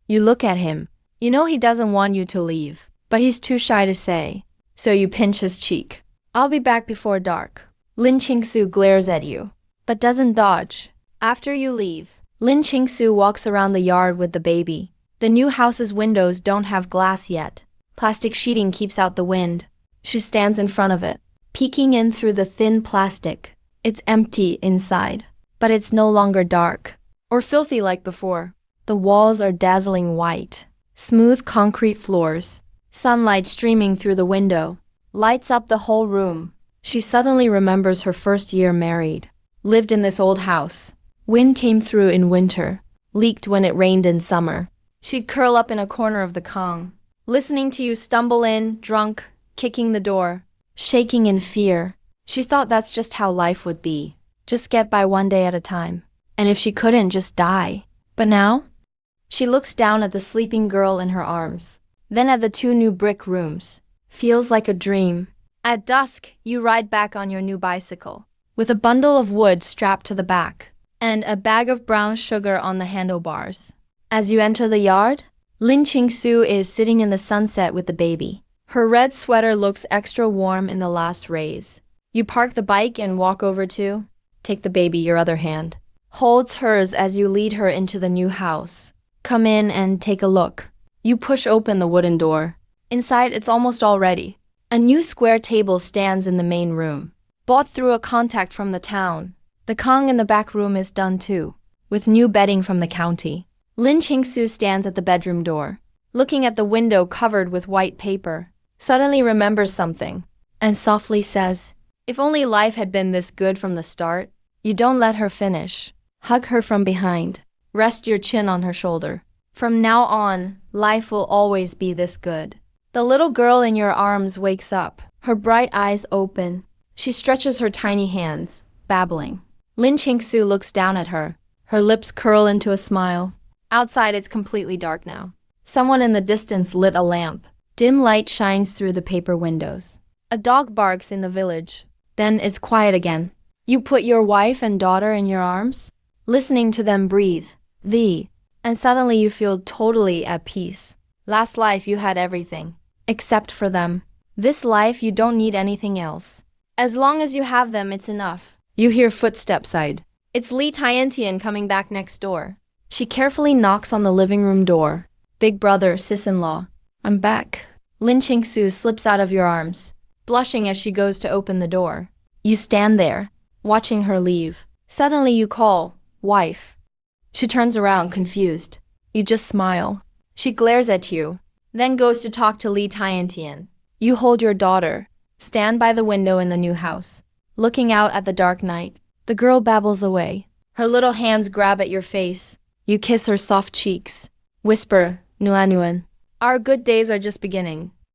You look at him. You know he doesn't want you to leave, but he's too shy to say. So you pinch his cheek. I'll be back before dark. Lin Qingsu glares at you, but doesn't dodge. After you leave, Lin Qingsu walks around the yard with the baby. The new house's windows don't have glass yet. Plastic sheeting keeps out the wind. She stands in front of it, peeking in through the thin plastic. It's empty inside, but it's no longer dark or filthy like before. The walls are dazzling white, smooth concrete floors. Sunlight streaming through the window lights up the whole room. She suddenly remembers her first year married. Lived in this old house. Wind came through in winter, leaked when it rained in summer. She'd curl up in a corner of the Kong, listening to you stumble in, drunk, kicking the door, shaking in fear. She thought that's just how life would be. Just get by one day at a time. And if she couldn't, just die. But now, she looks down at the sleeping girl in her arms, then at the 2 new brick rooms. Feels like a dream. At dusk, you ride back on your new bicycle, with a bundle of wood strapped to the back, and a bag of brown sugar on the handlebars. As you enter the yard, Lin Qingsu is sitting in the sunset with the baby. Her red sweater looks extra warm in the last rays. You park the bike and walk over to take the baby, your other hand holds hers as you lead her into the new house. Come in and take a look. You push open the wooden door. Inside, it's almost all ready. A new square table stands in the main room, bought through a contact from the town. The Kong in the back room is done too, with new bedding from the county. Lin Qingsu stands at the bedroom door, looking at the window covered with white paper. Suddenly remembers something, and softly says, "If only life had been this good from the start." You don't let her finish. Hug her from behind. Rest your chin on her shoulder. From now on, life will always be this good. The little girl in your arms wakes up, her bright eyes open. She stretches her tiny hands, babbling. Lin Qingsu looks down at her. Her lips curl into a smile. Outside, it's completely dark now. Someone in the distance lit a lamp. Dim light shines through the paper windows. A dog barks in the village. Then it's quiet again. You put your wife and daughter in your arms, listening to them breathe, and suddenly you feel totally at peace. Last life you had everything, except for them. This life you don't need anything else. As long as you have them, it's enough. You hear footsteps outside. It's Li Tiantian coming back next door. She carefully knocks on the living room door. Big brother, sis-in-law. I'm back. Lin Qingsu slips out of your arms, blushing as she goes to open the door. You stand there, watching her leave. Suddenly you call, "Wife." She turns around, confused. You just smile. She glares at you, then goes to talk to Li Tiantian. You hold your daughter, stand by the window in the new house, looking out at the dark night. The girl babbles away. Her little hands grab at your face. You kiss her soft cheeks. Whisper, "Nuan Nuan. Our good days are just beginning."